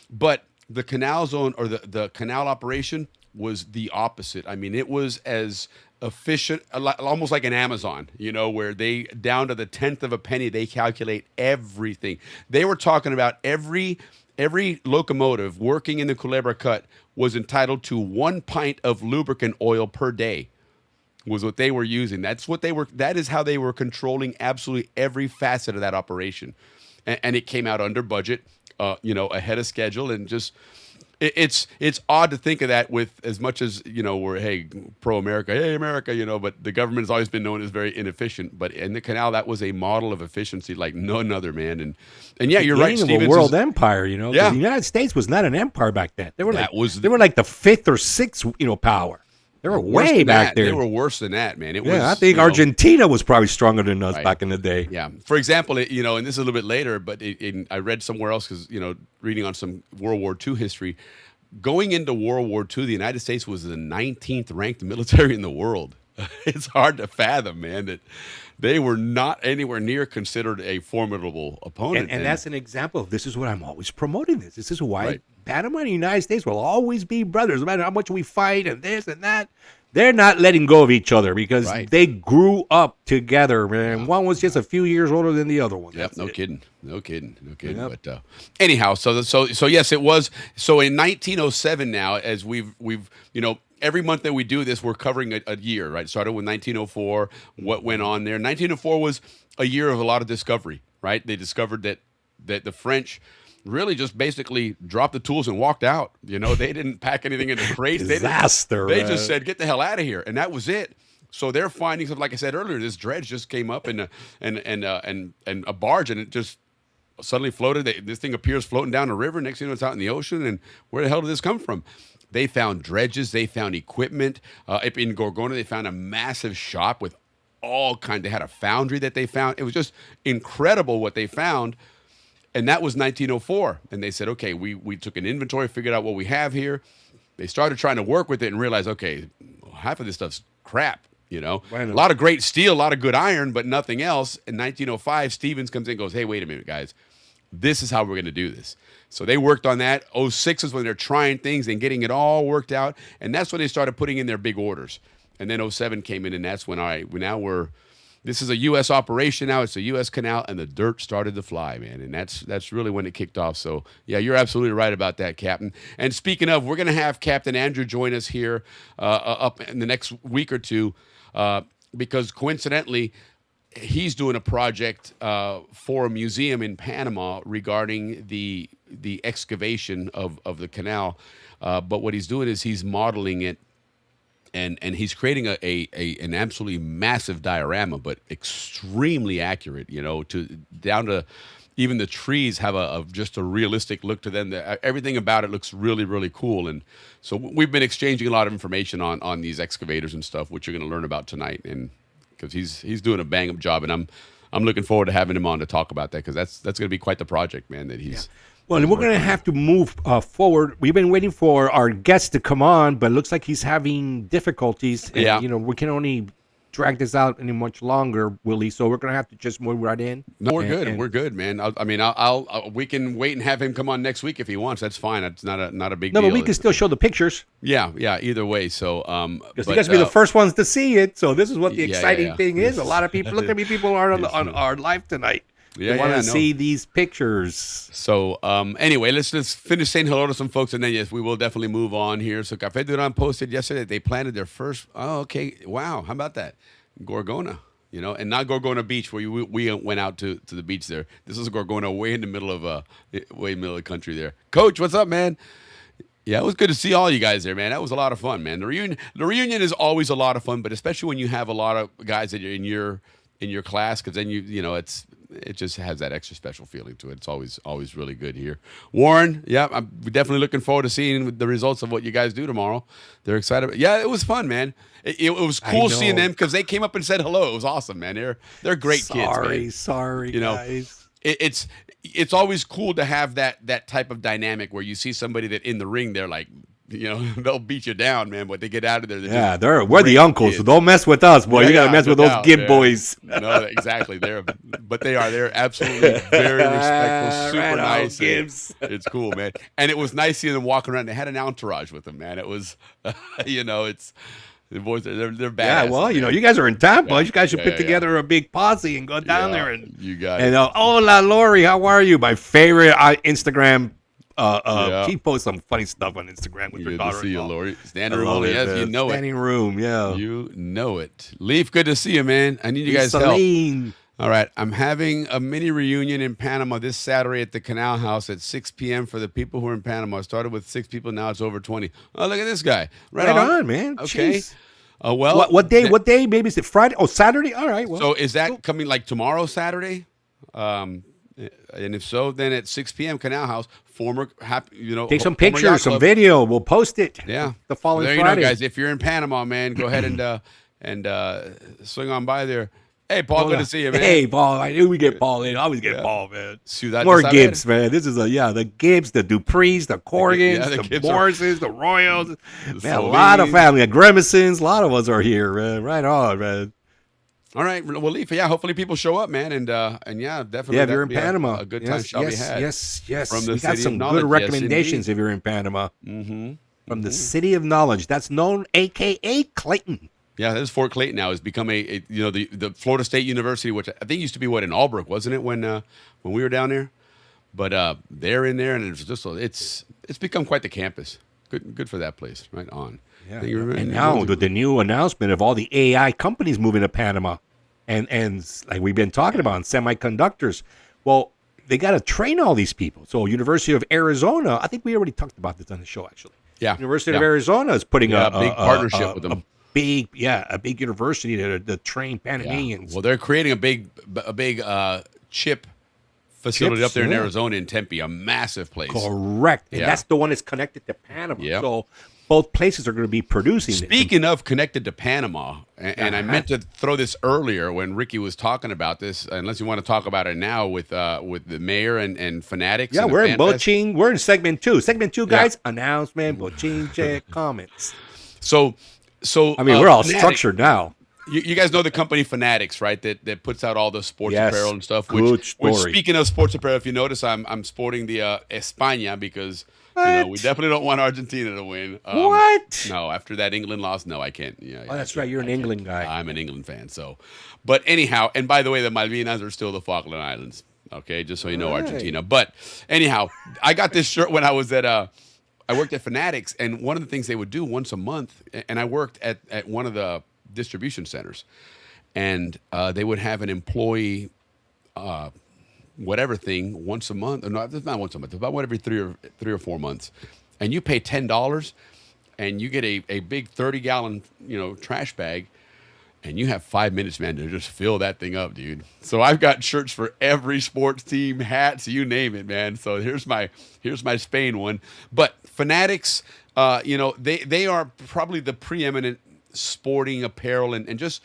But the canal zone or the canal operation was the opposite. I mean, it was as efficient, almost like an Amazon, where they, down to the 10th of a penny, they calculate everything. They were talking about every locomotive working in the Culebra Cut was entitled to 1 pint of lubricant oil per day. Was what they were using. That is how they were controlling absolutely every facet of that operation. And it came out under budget, ahead of schedule. And just, it's odd to think of that with as much as, we're, hey, pro-America, hey, America, but the government has always been known as very inefficient. But in the canal, that was a model of efficiency like none other, man. And yeah, you're right, Beginning of Stevens. a world empire, 'cause Yeah. the United States was not an empire back then. They were That was they were like the 5th or 6th, power. They were Worse way than back that. there. They were worse than that, man. It was, I think Argentina was probably stronger than us Right. back in the day. Yeah. For example, and this is a little bit later, but I read somewhere else because, reading on some World War II history, going into World War II, the United States was the 19th ranked military in the world. it's hard to fathom, man, that they were not anywhere near considered a formidable opponent. And that's an example of this is what I'm always promoting this. This is why Right. Panama and the United States will always be brothers, no matter how much we fight and this and that. They're not letting go of each other because Right. they grew up together, man. One was just a few years older than the other one. Yep, That's no it. kidding. Yep. But anyhow, so yes, it was. So in 1907 now, as we've every month that we do this, we're covering a year, right? Started with 1904, what went on there. 1904 was a year of a lot of discovery, right? They discovered that the French really just basically dropped the tools and walked out. They didn't pack anything into crates. Disaster. They just said, "Get the hell out of here," and that was it. So their findings of, like I said earlier, this dredge just came up and a barge, and it just suddenly floated. This thing appears floating down the river. Next thing you know, it's out in the ocean. And where the hell did this come from? They found dredges. They found equipment. In Gorgona, they found a massive shop with all kinds. They had a foundry that they found. It was just incredible what they found. And that was 1904. And they said, okay, we took an inventory, figured out what we have here. They started trying to work with it and realized, okay, half of this stuff's crap. A lot of great steel, a lot of good iron, but nothing else. In 1905, Stevens comes in and goes, hey, wait a minute, guys. This is how we're going to do this. So they worked on that. 06 is when they're trying things and getting it all worked out. And that's when they started putting in their big orders. And then 07 came in, and that's when, all right, this is a U.S. operation now. It's a U.S. canal, and the dirt started to fly, man. And that's really when it kicked off. So, yeah, you're absolutely right about that, Captain. And speaking of, we're going to have Captain Andrew join us here up in the next week or two because coincidentally, he's doing a project for a museum in Panama regarding the excavation of the canal. But what he's doing is he's modeling it. And he's creating an absolutely massive diorama, but extremely accurate. Down to even the trees have just a realistic look to them. Everything about it looks really, really cool. And so we've been exchanging a lot of information on these excavators and stuff, which you're going to learn about tonight. And because he's doing a bang up job, and I'm looking forward to having him on to talk about that because that's going to be quite the project, man. That he's. Yeah. Well, we're going to have to move forward. We've been waiting for our guest to come on, but it looks like he's having difficulties. And, yeah. We can only drag this out any much longer, Willie. So we're going to have to just move right in. No, we're good. We're good, man. We can wait and have him come on next week if he wants. That's fine. It's not a big deal. No, but we can still show the pictures. Yeah. Either way. So, because you guys will be the first ones to see it. So this is what the exciting thing is. A lot of people, look at me, people are on our live tonight. They want to see these pictures. So anyway, let's finish saying hello to some folks, and then yes, we will definitely move on here. So Café Duran posted yesterday they planted their first. Oh, okay, wow, how about that? Gorgona, and not Gorgona Beach where we went out to the beach there. This is Gorgona way in the middle of the country there. Coach, what's up, man? Yeah, it was good to see all you guys there, man. That was a lot of fun, man. The reunion is always a lot of fun, but especially when you have a lot of guys that are in your class, because then it just has that extra special feeling to it. It's always really good here. Warren, yeah, I'm definitely looking forward to seeing the results of what you guys do tomorrow. They're excited. Yeah, it was fun, man. It was cool seeing them because they came up and said hello. It was awesome, man. They're great kids, man. Sorry, guys. It's always cool to have that type of dynamic where you see somebody that in the ring, they're like, they'll beat you down, man. But they get out of there. We're the uncles, so don't mess with us, boy. You gotta mess with those Gib boys. No, exactly. They're absolutely very respectful, super nice. Gibbs. It's cool, man. And it was nice seeing them walking around. They had an entourage with them, man. It was, it's the boys. They're badass. Yeah, well, you guys are in Tampa. You guys should put together a big posse and go down there and you got it. And hola, Lori, how are you? My favorite Instagram. She posts some funny stuff on Instagram with her daughter. Good to see you, Lori. Standing room, yes, you know it. Standing room, yeah. You know it. Leaf, good to see you, man. I need you guys' help. All right, I'm having a mini reunion in Panama this Saturday at the Canal House at 6 p.m. for the people who are in Panama. I started with 6 people, now it's over 20. Oh, look at this guy. Right on, man. Okay. Jeez. Well, what day? What day? Maybe is it Friday? Oh, Saturday. All right. Well, so is that coming like tomorrow, Saturday? And if so, then at 6 p.m. Canal House, take some pictures, some video. We'll post it. Yeah, the following there Friday. You know, guys. If you're in Panama, man, go ahead and swing on by there. Hey, Paul, good to see you, man. Hey, Paul, I knew we get Paul in. I always get Yeah. Paul, man. Ciudad More de Saber. Gibbs, man. This is the Gibbs, the Duprees, the Corrigans, the the Gibbs are- Morrises, the Royals. The Man, a lot of Solis. family. The Gremisons, a lot of us are here, man. Right on, man. All right, well, Leaf, yeah, hopefully people show up, man, and yeah, definitely. Yeah, if you're that'd in be Panama. a good time shall be had. Yes. From the We got City of some Knowledge. good Yes, recommendations indeed. if you're in Panama. Mm-hmm. From the City of Knowledge. That's known, a.k.a. Clayton. Yeah, this Fort Clayton now has become a the Florida State University, which I think used to be in Albrook, wasn't it when we were down there? But they're in there, and it's just it's become quite the campus. Good for that place. Right on. Yeah. Thank you very And much. now with the new announcement of all the AI companies moving to Panama, and like we've been talking about, semiconductors. Well, they got to train all these people. So University of Arizona, I think we already talked about this on the show, actually. Yeah. University of Yeah. Arizona is putting Yeah, a big partnership with them. A big university to train Panamanians. Well, they're creating a big chip facility Chips, up there in yeah. Arizona in Tempe, a massive place. Correct. And Yeah. that's the one that's connected to Panama. Yep. So both places are going to be producing it. Speaking of connected to Panama, and I meant to throw this earlier when Ricky was talking about this, unless you want to talk about it now with the mayor and Fanatics. Yeah, and the we're in Fan Fest. Bochin. We're in segment 2. Segment 2, Yeah. guys. Announcement, Bochin, check, comments. So I mean, we're all Fanatics- structured now. You guys know the company Fanatics, right? That puts out all the sports Yes. apparel and stuff. Good Which story. speaking of sports apparel, if you notice, I'm sporting the España because What? we definitely don't want Argentina to win. What? No, after that England loss, no, I can't. Yeah, Oh, that's right. You're an England guy. I'm an England fan. So, but anyhow, and by the way, the Malvinas are still the Falkland Islands. Okay, just so you know, Right. Argentina. But anyhow, I got this shirt when I was at I worked at Fanatics, and one of the things they would do once a month, and I worked at one of the distribution centers, and they would have an employee whatever thing once a month. No, it's not once a month. About every three or 4 months, and you pay $10, and you get a big 30-gallon trash bag, and you have 5 minutes, man, to just fill that thing up, dude. So I've got shirts for every sports team, hats, you name it, man. So here's my Spain one. But Fanatics, they are probably the preeminent sporting apparel and just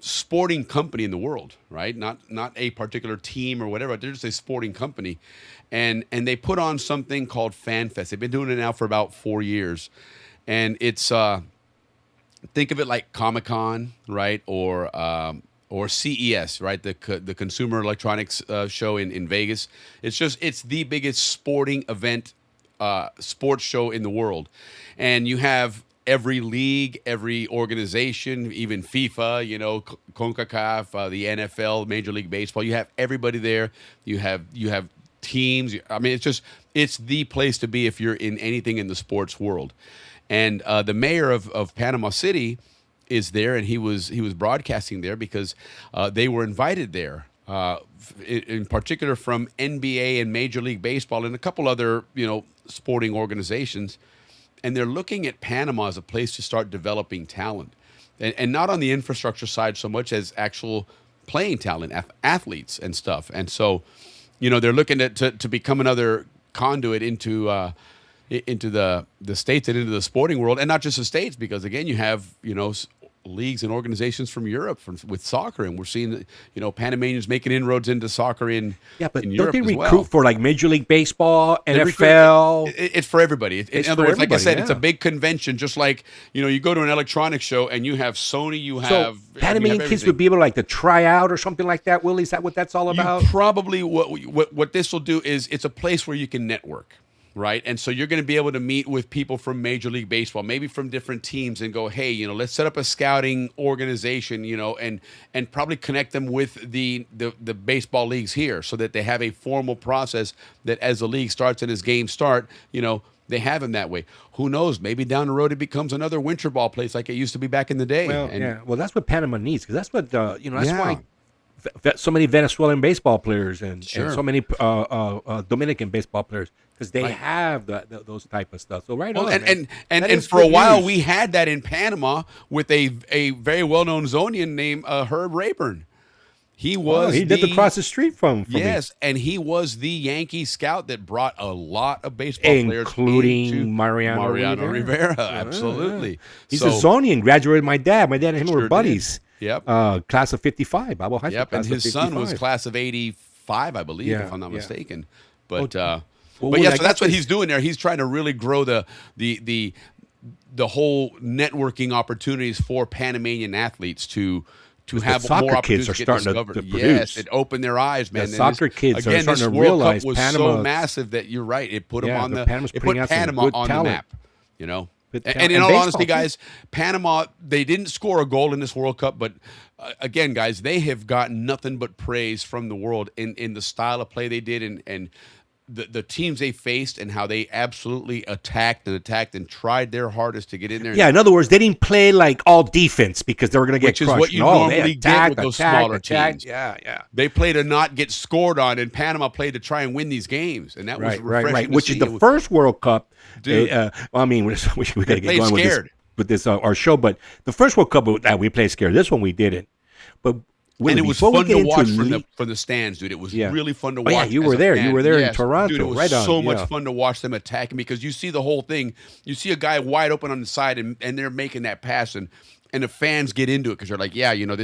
sporting company in the world, right? Not a particular team or whatever. They're just a sporting company, and they put on something called Fan Fest. They've been doing it now for about 4 years, and it's think of it like Comic-Con, right, or CES, right, the Consumer Electronics show in Vegas. It's the biggest sporting event, sports show in the world, and you have every league, every organization, even FIFA, CONCACAF, the NFL, Major League Baseball. You have everybody there. You have teams. I mean, it's the place to be if you're in anything in the sports world. And the mayor of Panama City is there, and he was broadcasting there because they were invited there, in particular from NBA and Major League Baseball and a couple other sporting organizations. And they're looking at Panama as a place to start developing talent, and not on the infrastructure side so much as actual playing talent, athletes and stuff. And so, they're looking to become another conduit into the states and into the sporting world, and not just the states, because again, you have leagues and organizations from Europe with soccer, and we're seeing Panamanians making inroads into soccer in But in don't Europe they as recruit well. for like Major League Baseball, They recruit- NFL? It's for everybody. In It's other for words, like I everybody, said, it's a yeah. big convention. Just like you go to an electronics show and you have Sony, you So have Panamanian kids would be able to try out or something like that. Willie, is that what that's all about? You probably what this will do is it's a place where you can network, right? And so you're going to be able to meet with people from Major League Baseball, maybe from different teams, and go, hey, let's set up a scouting organization, and probably connect them with the baseball leagues here, so that they have a formal process that as the league starts and as games start, they have them that way. Who knows? Maybe down the road it becomes another winter ball place like it used to be back in the day. Well, And- yeah. Well, that's what Panama needs, because that's what that's Yeah. why so many Venezuelan baseball players and Sure. so many Dominican baseball players, because they Right. have those type of stuff. So right Well, on, and man. and That and is for a good while news. we had that in Panama with a very well-known Zonian named Herb Rayburn. He was he lived across the street from me. yes, and he was the Yankee scout that brought a lot of baseball players, Including into Mariano Rivera. Rivera. Absolutely. He's So- a Zonian, graduated my dad. My dad and him Sure were did. buddies. Yep. Class of 55, Balboa High School. Yep. And class of his son was 55. class of 85, I believe, Yeah, if I'm not yeah. mistaken. But well, but when yeah, I so got that's what this- he's doing there. He's trying to really grow the whole networking opportunities for Panamanian athletes to have soccer more kids opportunities are to get starting to discovered. produce. Yes, it opened their eyes, man. The And soccer kids are again, starting this to World realize Cup was Panama- so massive that you're right. It put them Yeah, on the the. Panama's It putting put out some Panama good on talent. the map. You know. Good And talent. in And all baseball, honesty, too. guys, Panama, they didn't score a goal in this World Cup, but again, guys, they have gotten nothing but praise from the world in the style of play they did and the teams they faced and how they absolutely attacked and tried their hardest to get in there. Yeah, in other words, they didn't play like all defense because they were going to get Which is crushed. what you No, they normally get attacked, with those attacked, smaller attacked. teams. Yeah. They play to not get scored on, and Panama played to try and win these games, and that was refreshing. Which is the first World Cup. Dude. Well, I mean, we got to get played going scared. with this our show, but the first World Cup we played scared. This one we didn't. But And it was before we fun get to into watch league- from the stands, dude. It was Yeah. really fun to Oh, watch. yeah, you as were a there. fan. You were there in Yes. Toronto. Dude, it was Right on, so much yeah. fun to watch them attacking because you see the whole thing. You see a guy wide open on the side, and they're making that pass, and the fans get into it because they're like, yeah, you know,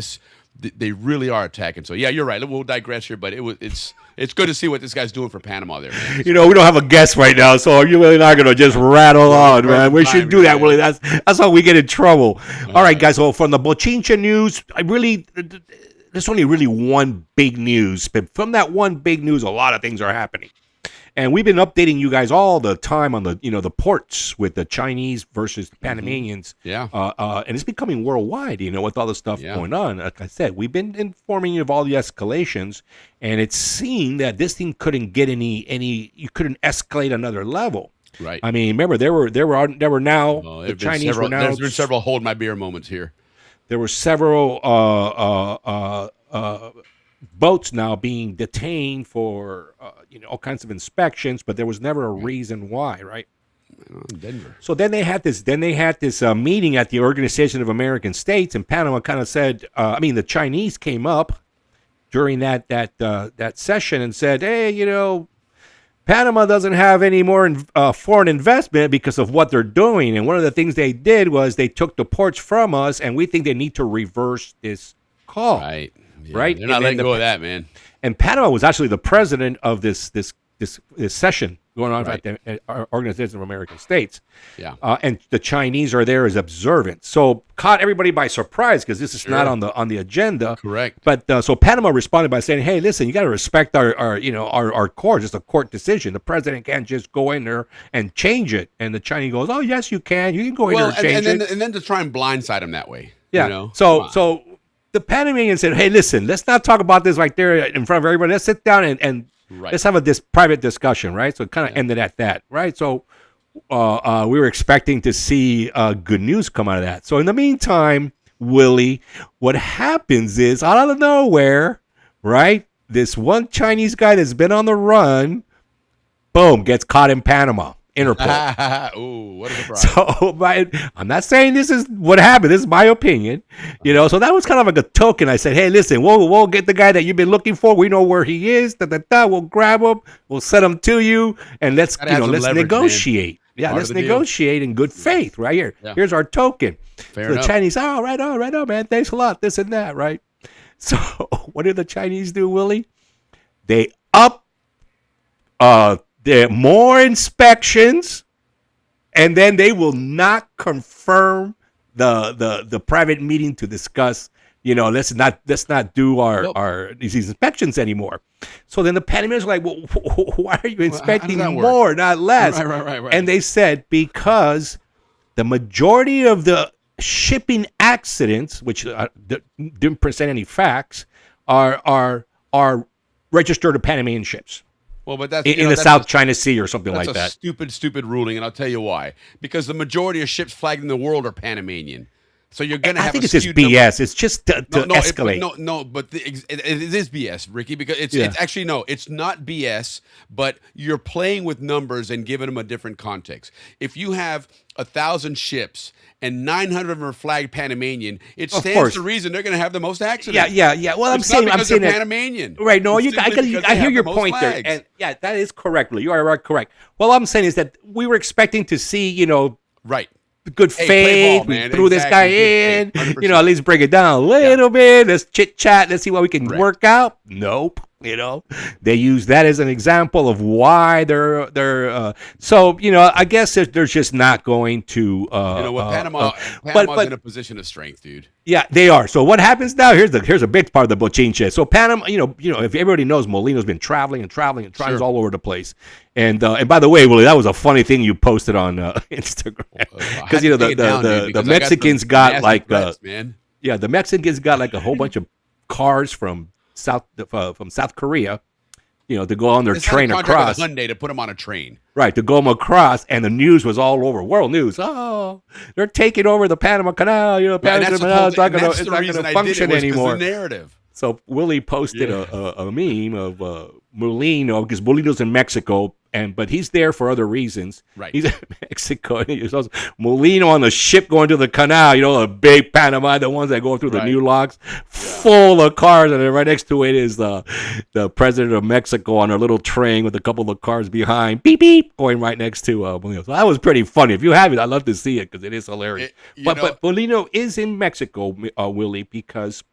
they really are attacking. So yeah, you're right. We'll digress here, but it's good to see what this guy's doing for Panama there, man. You know, we don't have a guest right now, so you're really not going to just rattle on, man. We should do that, right. Willie. That's how we get in trouble. All right, guys. Well, from the Bochincha news, there's only really one big news. But from that one big news, a lot of things are happening. And we've been updating you guys all the time on the ports with the Chinese versus the Panamanians. Yeah. And it's becoming worldwide, with all the stuff going on. Like I said, we've been informing you of all the escalations, and it's seen that this thing couldn't get you couldn't escalate another level. Right. I mean, remember there were now Well, the Chinese were now There's been several hold my beer moments here. there were several boats now being detained for all kinds of inspections, but there was never a reason why, right? Denver. So then they had this meeting at the Organization of American States, and Panama kind of said, the Chinese came up during that session and said, hey, Panama doesn't have any more foreign investment because of what they're doing. And one of the things they did was they took the ports from us, and we think they need to reverse this call. Right. Yeah, Right? They're not And letting then go of that, man. And Panama was actually the president of this session going on Right. at the Organization of American States. Yeah. And the Chinese are there as observants. So caught everybody by surprise because this is not on the agenda. Correct. But so Panama responded by saying, "Hey, listen, you got to respect our court. It's a court decision. The president can't just go in there and change it." And the Chinese goes, "Oh, yes, you can. You can go in there and change it." And then to try and blindside him that way. Yeah. You know? So the Panamanians said, "Hey, listen, let's not talk about this right there in front of everybody. Let's sit down and Right. let's have a private discussion," right? So it kind of ended at that, right? So we were expecting to see good news come out of that. So in the meantime, Willie, what happens is out of nowhere, right? This one Chinese guy that's been on the run, boom, gets caught in Panama. Interpol. Ooh, what a surprise. So I'm not saying this is what happened. This is my opinion. So that was kind of like a token. I said, hey, listen, we'll get the guy that you've been looking for. We know where he is. We'll grab him. We'll send him to you, and let's Gotta have some let's leverage, negotiate. man. Yeah, Part let's of the deal. negotiate in good faith. Right here. Yeah. Here's our token. Fair So the enough. Chinese, right on, man. Thanks a lot. This and that, right? So what did the Chinese do, Willie? They up more inspections. And then they will not confirm the private meeting to discuss, let's not do our these inspections anymore. So then the Panamanians are like, well, why are you inspecting that work? more, not less? Right. And they said because the majority of the shipping accidents, which didn't present any facts, are registered to Panamanian ships. Well, but that's In the South China Sea or something like That's a that. stupid ruling, and I'll tell you why. Because the majority of ships flagged in the world are Panamanian. So you're going to have I think a it's just skewed number. BS. It's just to escalate. But it is BS, Ricky, because it's actually, no, it's not BS, but you're playing with numbers and giving them a different context. If you have 1,000 ships and 900 of them are flagged Panamanian, it stands to reason they're going to have the most accidents. Yeah. Well, I'm It's not saying because they're they're Panamanian. Right? No, It's simply because I they hear have your the most point there, flags. and yeah, that is correctly. You are correct. Well, I'm saying is that we were expecting to see, Right. good Hey, play faith. ball, man. We threw this guy Exactly. in. Good faith, You know, at least break it down a little bit. Let's chit chat. Let's see what we can Correct. work out. Nope. You know, they use that as an example of why they're. So you know, I guess they're just not going to. You know what? Panama's but in a position of strength, dude. yeah, they are. So what happens now? Here's a big part of the bochinche. So Panama, you know, if everybody knows, Molino's been traveling Sure. all over the place. And by the way, Willie, that was a funny thing you posted on Instagram because you know the Mexicans got like man. yeah, the Mexicans got like a whole bunch of cars from South Korea, you know, to go on their train across. Hyundai to put them on a train. Right, to go across, and the news was all over, world news. Oh, they're taking over the Panama Canal. You know, Panama Canal is not going to function anymore. The narrative. So Willie posted a meme of Molino, because Molino's in Mexico, but he's there for other reasons. Right. He's in Mexico. And he shows Molino on the ship going to the canal, you know, the big Panama, the ones that go through the new locks, full of cars. And then right next to it is the president of Mexico on a little train with a couple of cars behind, beep, beep, going right next to Molino. So that was pretty funny. If you have it, I'd love to see it because it is hilarious. But Molino is in Mexico, Willie, because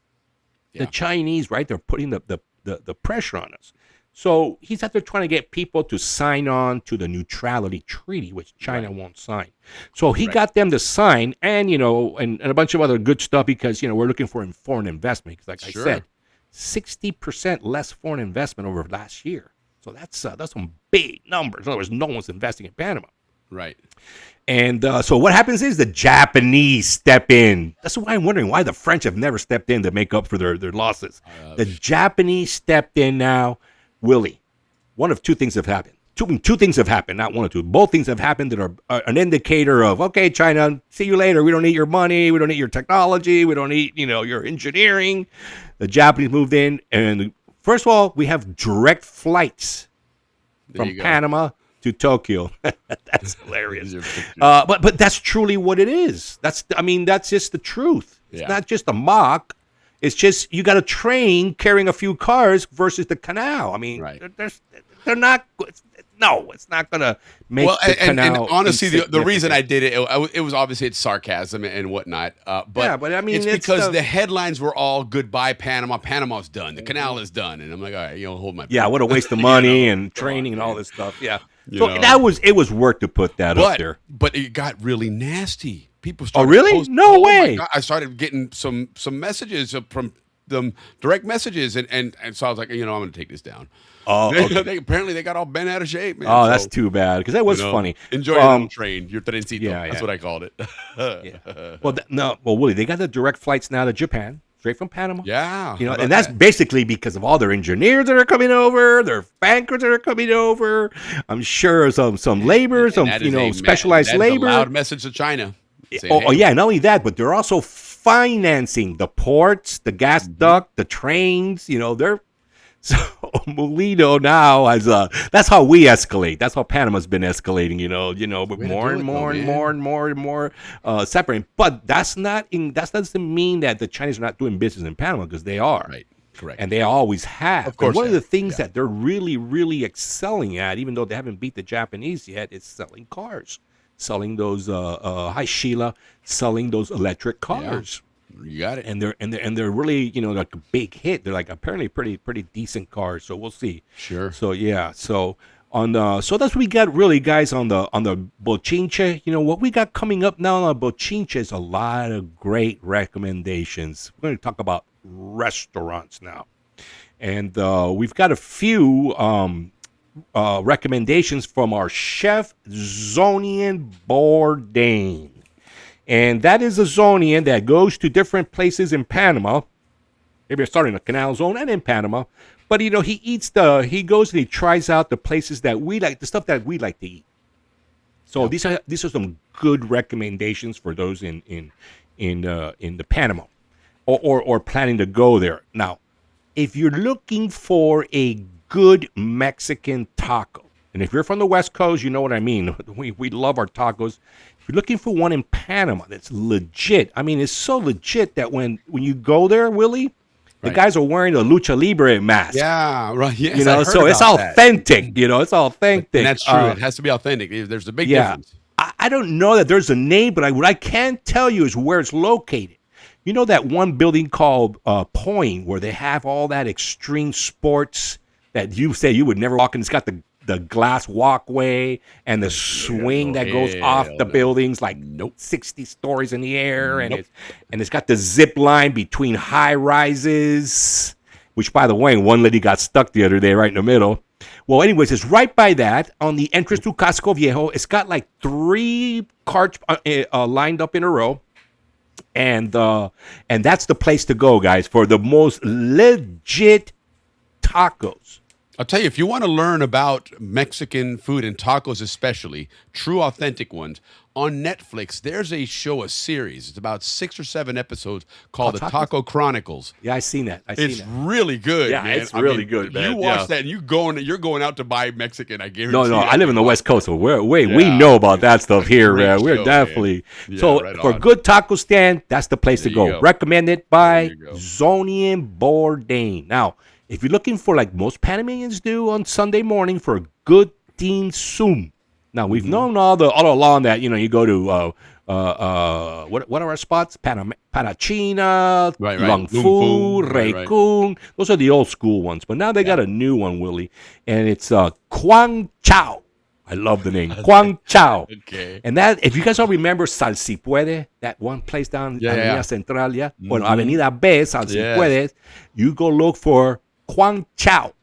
the Chinese, right, they're putting the pressure on us. So he's out there trying to get people to sign on to the neutrality treaty, which China won't sign. So he got them to sign, and you know, and a bunch of other good stuff because you know we're looking for foreign investment. Because like I said, 60% less foreign investment over last year. So that's some big numbers. In other words, no one's investing in Panama. Right. And so what happens is the Japanese step in. That's why I'm wondering why the French have never stepped in to make up for their losses. The Japanese stepped in now. Willie, one of two things have happened. Two things have happened, not one or two. Both things have happened that are an indicator of, okay, China, see you later. We don't need your money. We don't need your technology. We don't need, you know, your engineering. The Japanese moved in. And first of all, we have direct flights from Panama to Tokyo. That's hilarious. But that's truly what it is. That's just the truth. It's not just a mock. It's just you got a train carrying a few cars versus the canal. I mean, they're not. No, it's not going to make the canal. And honestly, the reason I did it was obviously it's sarcasm and whatnot. But I mean, it's because the headlines were all goodbye Panama. Panama's done. The canal is done. And I'm like, all right, hold my. Yeah, what a waste of money and training and all this stuff. Yeah. So it was work to put that up there. But it got really nasty. People started. Oh, really? No way. I started getting some messages from them, direct messages, and so I was like, I'm going to take this down. Oh, okay. Apparently they got all bent out of shape, man. Oh, that's too bad because that was funny. Enjoy your little train, your trencito. Yeah, that's what I called it. Well, Willie, they got the direct flights now to Japan, straight from Panama. Yeah, and that's basically because of all their engineers that are coming over, their bankers that are coming over. I'm sure some labor, specialized labor. A loud message to China. Yeah, not only that, but they're also financing the ports, the gas duct, the trains. They're so Molino now has that's how we escalate. That's how Panama's been escalating. But more and more separating. But that doesn't mean that the Chinese are not doing business in Panama, because they are. Right. Correct. And they always have. Of course. And one of the things that they're really, really excelling at, even though they haven't beat the Japanese yet, is selling cars. Selling those high Sheila, selling those electric cars. Yeah, you got it. And they're really, like a big hit. They're like apparently pretty decent cars. So we'll see. Sure. So yeah. So so that's what we got really, guys, on the Bochinche. What we got coming up now on Bochinche is a lot of great recommendations. We're going to talk about restaurants now, and we've got a few recommendations from our chef Zonian Bourdain, and that is a Zonian that goes to different places in Panama. Maybe starting in the Canal Zone and in Panama, but he goes and he tries out the places that we like, the stuff that we like to eat. So these are some good recommendations for those in the Panama or planning to go there. Now, if you're looking for a good Mexican taco, and if you're from the West Coast, you know what I mean. We love our tacos. If you're looking for one in Panama that's legit, I mean, it's so legit that when you go there, Willie, the guys are wearing a lucha libre mask. Yeah, right. Yes, so it's authentic. It's authentic. And that's true. It has to be authentic. There's a big difference. I I don't know that there's a name, but what I can tell you is where it's located. You know that one building called Point, where they have all that extreme sports that you say you would never walk in. It's got the glass walkway and the swing that goes off the buildings like 60 stories in the air, and it's got the zip line between high rises, which, by the way, one lady got stuck the other day right in the middle. Well, anyways, it's right by that on the entrance to Casco Viejo. It's got like 3 carts lined up in a row. And that's the place to go, guys, for the most legit tacos. I'll tell you, if you want to learn about Mexican food and tacos especially, true authentic ones, on Netflix, there's a series. It's about 6 or 7 episodes called The Taco Chronicles. Yeah, I seen that. It's really good, yeah, man. It's really good, man. You watch that and you're going out to buy Mexican, I guarantee. No, you. I live in the West Coast, so we know about that stuff here, man. We're definitely. Yeah, so right for on. good taco stand, that's the place to go. go. Recommended by Zonian Bourdain. Now, if you're looking for, like most Panamanians do on Sunday morning, for a good teen sum. Now, we've known all along that, you go to, what are our spots? Panachina, Right. Lung Fu, Rey Kung. Those are the old school ones. But now they got a new one, Willie, and it's Quang Chao. I love the name. Quang Chao. Okay. And that, if you guys all remember Sal Si Puede, that one place down Avenida Central, Bueno, Avenida B, Sal Si Puede, you go look for Quang Chao.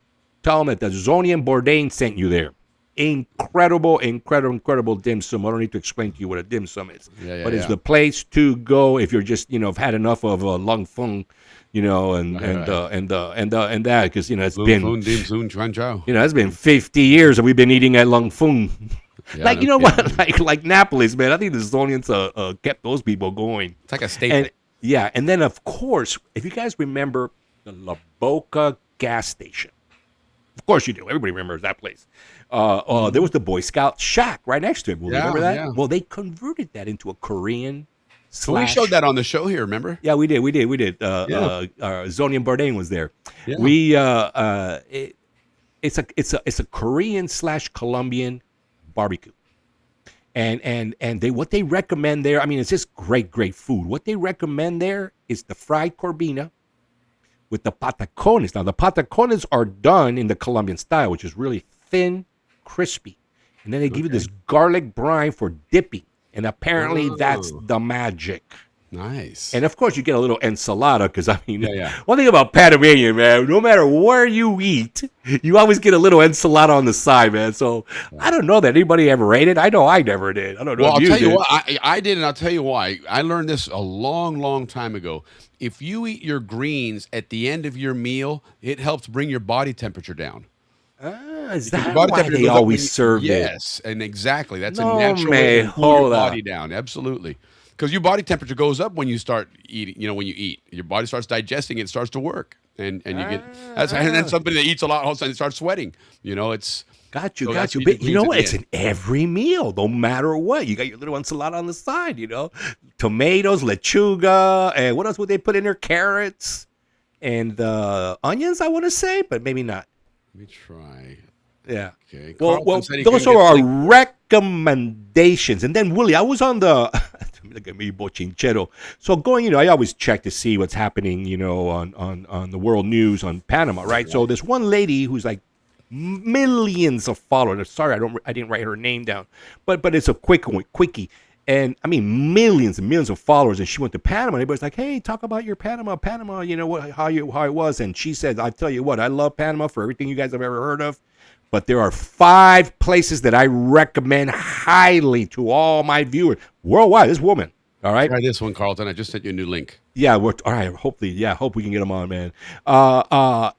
Tell them that the Zonian Bourdain sent you there. Incredible dim sum. I don't need to explain to you what a dim sum is. But it's the place to go if you're just, have had enough of Lung Fung, and that, because, it's been, it's been 50 years that we've been eating at Lung Fung. Yeah, what? Like Napolis, man. I think the Zonians kept those people going. It's like a staple. And then, of course, if you guys remember the La Boca gas station. Of course you do. Everybody remembers that place. There was the Boy Scout shack right next to it. Remember that? Yeah. Well, they converted that into a Korean So we showed that on the show here, remember? Yeah, we did. Zonian Bourdain was there. Yeah. It's a Korean / Colombian barbecue. And what they recommend there, I mean, it's just great food. What they recommend there is the fried corbina with the patacones. Now, the patacones are done in the Colombian style, which is really thin, crispy. And then they give you this garlic brine for dipping. And apparently that's the magic. Nice. And, of course, you get a little ensalada because, I mean, one thing about Panamanian, man, no matter where you eat, you always get a little ensalada on the side, man. So I don't know that anybody ever ate it. I know I never did. I don't know Well, if you I'll tell did. you what, I did, and I'll tell you why. I learned this a long time ago. If you eat your greens at the end of your meal, it helps bring your body temperature down. Is that why they always serve it? Yes, and exactly. That's a No, natural way man, to cool your hold up. body down. Absolutely. Because your body temperature goes up when you start eating, when you eat. Your body starts digesting, it starts to work. And you get, and then somebody that eats a lot, all of a sudden they start sweating. It's. Got you. So But you you know what? at It's the in every meal, no matter what. You got your little enchilada on the side, tomatoes, lechuga, and what else would they put in there? Carrots and onions, I want to say, but maybe not. Let me try. Yeah. Okay. Well, Carlton said he those couldn't are get our recommendations. And then, Willie, I was on the look at me, bochinchero. So going, I always check to see what's happening, on the world news on Panama, right? So there's one lady who's like millions of followers. Sorry, I didn't write her name down, but it's a quickie. And I mean, millions and millions of followers. And she went to Panama. And everybody's like, "Hey, talk about your Panama, how it was." And she said, "I tell you what, I love Panama for everything you guys have ever heard of. But there are 5 places that I recommend highly to all my viewers worldwide." This woman, all right. Try this one, Carlton. I just sent you a new link. Yeah, all right. Hopefully, hope we can get them on, man.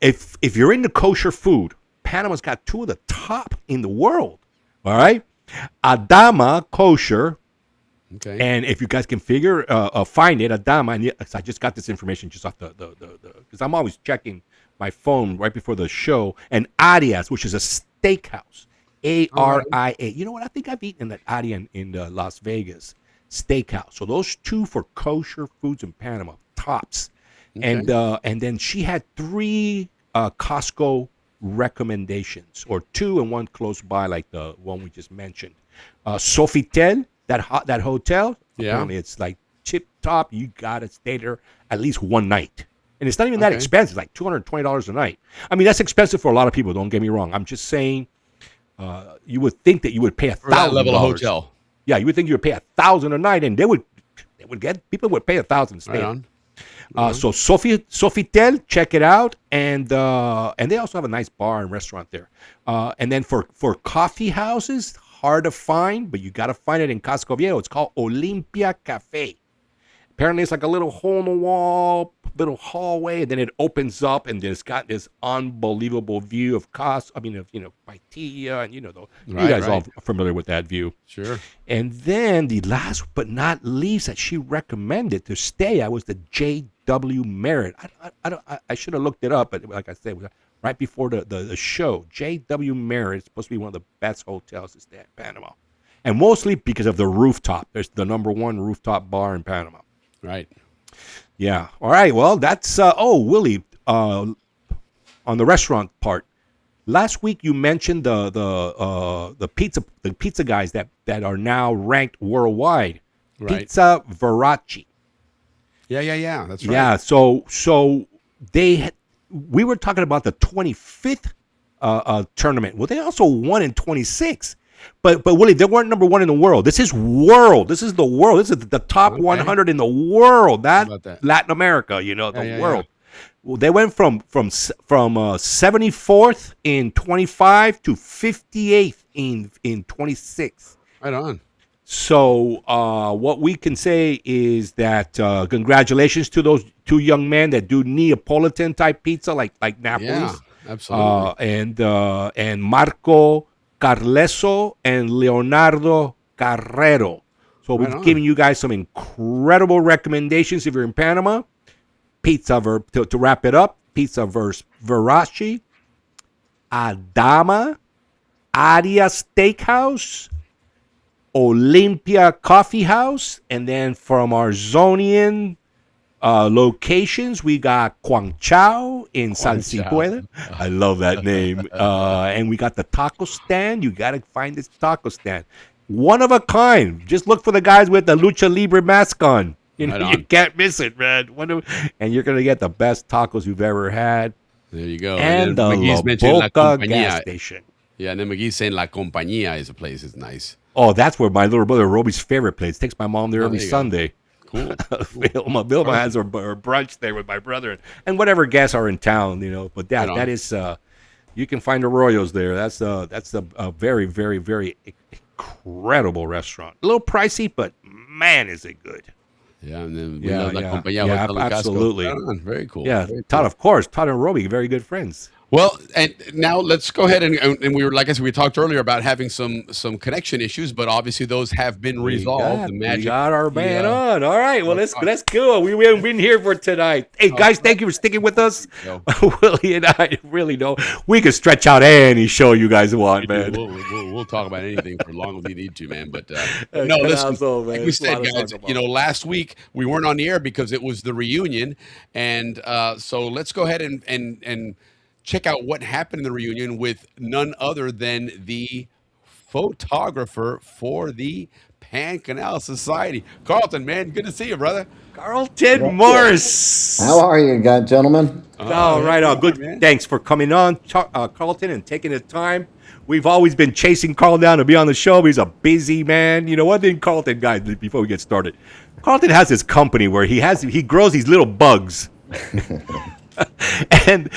If you're into kosher food, Panama's got 2 of the top in the world. All right, Adama Kosher. Okay. And if you guys can find it, Adama, and I just got this information just off the because I'm always checking my phone right before the show. And Arias, which is a steakhouse, Aria. You know what? I think I've eaten at Aria in Las Vegas steakhouse. So those 2 for kosher foods in Panama, tops. Okay. And then she had 3 Costco recommendations, or 2 and 1 close by, like the one we just mentioned. Sofitel, that hotel. Yeah. Apparently, it's like tip top. You gotta stay there at least one night, and it's not even that Okay. expensive. Like $220 a night. I mean, that's expensive for a lot of people. Don't get me wrong. I'm just saying. You would think that you would pay For that $1,000 level of hotel. Yeah, you would think you would pay $1,000 a night, and they would get people would pay $1,000 to stay. Right on. So Sofitel, check it out, and they also have a nice bar and restaurant there. And then for coffee houses, hard to find, but you got to find it in Casco Viejo. It's called Olympia Cafe. Apparently, it's like a little hole in the wall, little hallway, and then it opens up, and it's got this unbelievable view of Paitilla, and you guys all familiar with that view. Sure. And then the last but not least that she recommended to stay at was the J.W. Merritt. I should have looked it up, but like I said, it was right before the show. J.W. Merritt is supposed to be one of the best hotels to stay at in Panama, and mostly because of the rooftop. There's the #1 rooftop bar in Panama. Right. Yeah. All right. Well, that's Willie. On the restaurant part, last week you mentioned the pizza guys that are now ranked worldwide. Right. Pizza Veracci. Yeah. That's right. Yeah. So we were talking about the 25th tournament. Well, they also won in 26. But Willie, they weren't #1 in the world. This is world. This is the world. This is the top 100 in the world. Not Latin America. The world. Well, they went from 74th in 25 to 58th in 26. Right on. So what we can say is that congratulations to those two young men that do Neapolitan type pizza like Napoli's. Yeah, absolutely. And Marco Carleso and Leonardo Carrero. So we've given you guys some incredible recommendations if you're in Panama. To wrap it up, Pizza Veracci, Adama, Aria Steakhouse, Olympia Coffee House, and then from our Zonian locations, we got Quang Chao in Salsipueda. I love that name. And we got the taco stand. You got to find this taco stand. One of a kind. Just look for the guys with the Lucha Libre mask on. You can't miss it, man. And you're going to get the best tacos you've ever had. There you go. And the McGee's La Boca gas station. Yeah, and then McGee's saying La Compañía is a place. It's nice. Oh, that's where my little brother Roby's favorite place. Takes my mom there every Sunday. Cool. Vilma has her brunch there with my brother and whatever guests are in town, But that is, you can find Arroyos there. That's a very, very, very incredible restaurant. A little pricey, but man, is it good. Yeah, and then we love La Compañía. Absolutely. Very cool. Yeah, very Todd, cool. of course. Todd and Roby, very good friends. Well, and now let's go ahead and we were, like I said, we talked earlier about having some connection issues, but obviously those have been resolved. We got our man on. All right, well let's go. We haven't been here for tonight. Hey guys, thank you for sticking with us. Willie and I really know we can stretch out any show you guys want, man. We'll talk about anything for as long as we need to, man. But no, listen, like we said, guys, last week we weren't on the air because it was the reunion, and so let's go ahead and check out what happened in the reunion with none other than the photographer for the Pan Canal Society. Carlton, man, good to see you, brother. Carlton Morris. How are you, gentlemen? Right on. Good. Man. Thanks for coming on, Carlton, and taking the time. We've always been chasing Carl down to be on the show. He's a busy man. One thing, Carlton, guys, before we get started, Carlton has his company where he grows these little bugs, and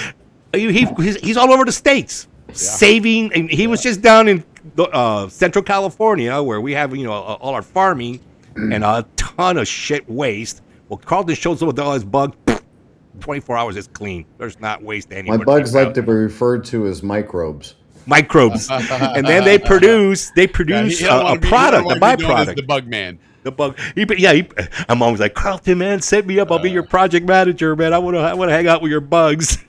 he's all over the states saving. And he was just down in Central California where we have all our farming and a ton of shit waste. Well, Carlton shows up with all his bugs. 24 hours is clean. There's not waste anywhere. My bugs like to be referred to as microbes. And then they produce a product, a byproduct. The bug man. The bug. I'm always like, Carlton, man, set me up. I'll be your project manager, man. I want to hang out with your bugs.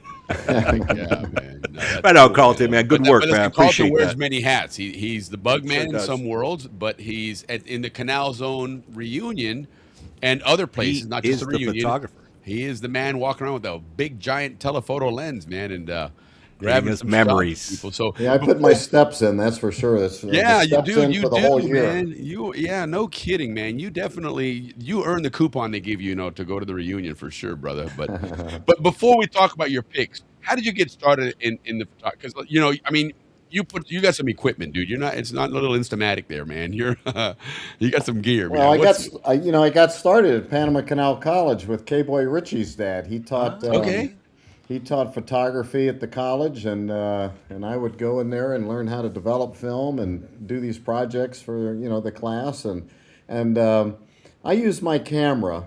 Yeah, man. No, right on, Carlton, man. Good work, man. I appreciate Carlton wears that. many hats. He's the bug man in some worlds, but he's in the Canal Zone reunion and other places, not just the reunion. Photographer. He is the man walking around with a big, giant telephoto lens, man. And grabbing us some memories. shots, people. So Yeah, I put my steps in. That's for sure. That's yeah, the you steps do, in for the whole year. man. No kidding, man. You definitely earn the coupon they give you, to go to the reunion for sure, brother. But before we talk about your picks, how did you get started in the photography? Because I mean, you got some equipment, dude. It's not a little Instamatic there, man. You got some gear, Well, man. I got started at Panama Canal College with K-Boy Richie's dad. Okay. He taught photography at the college, and I would go in there and learn how to develop film and do these projects for the class, and I use my camera.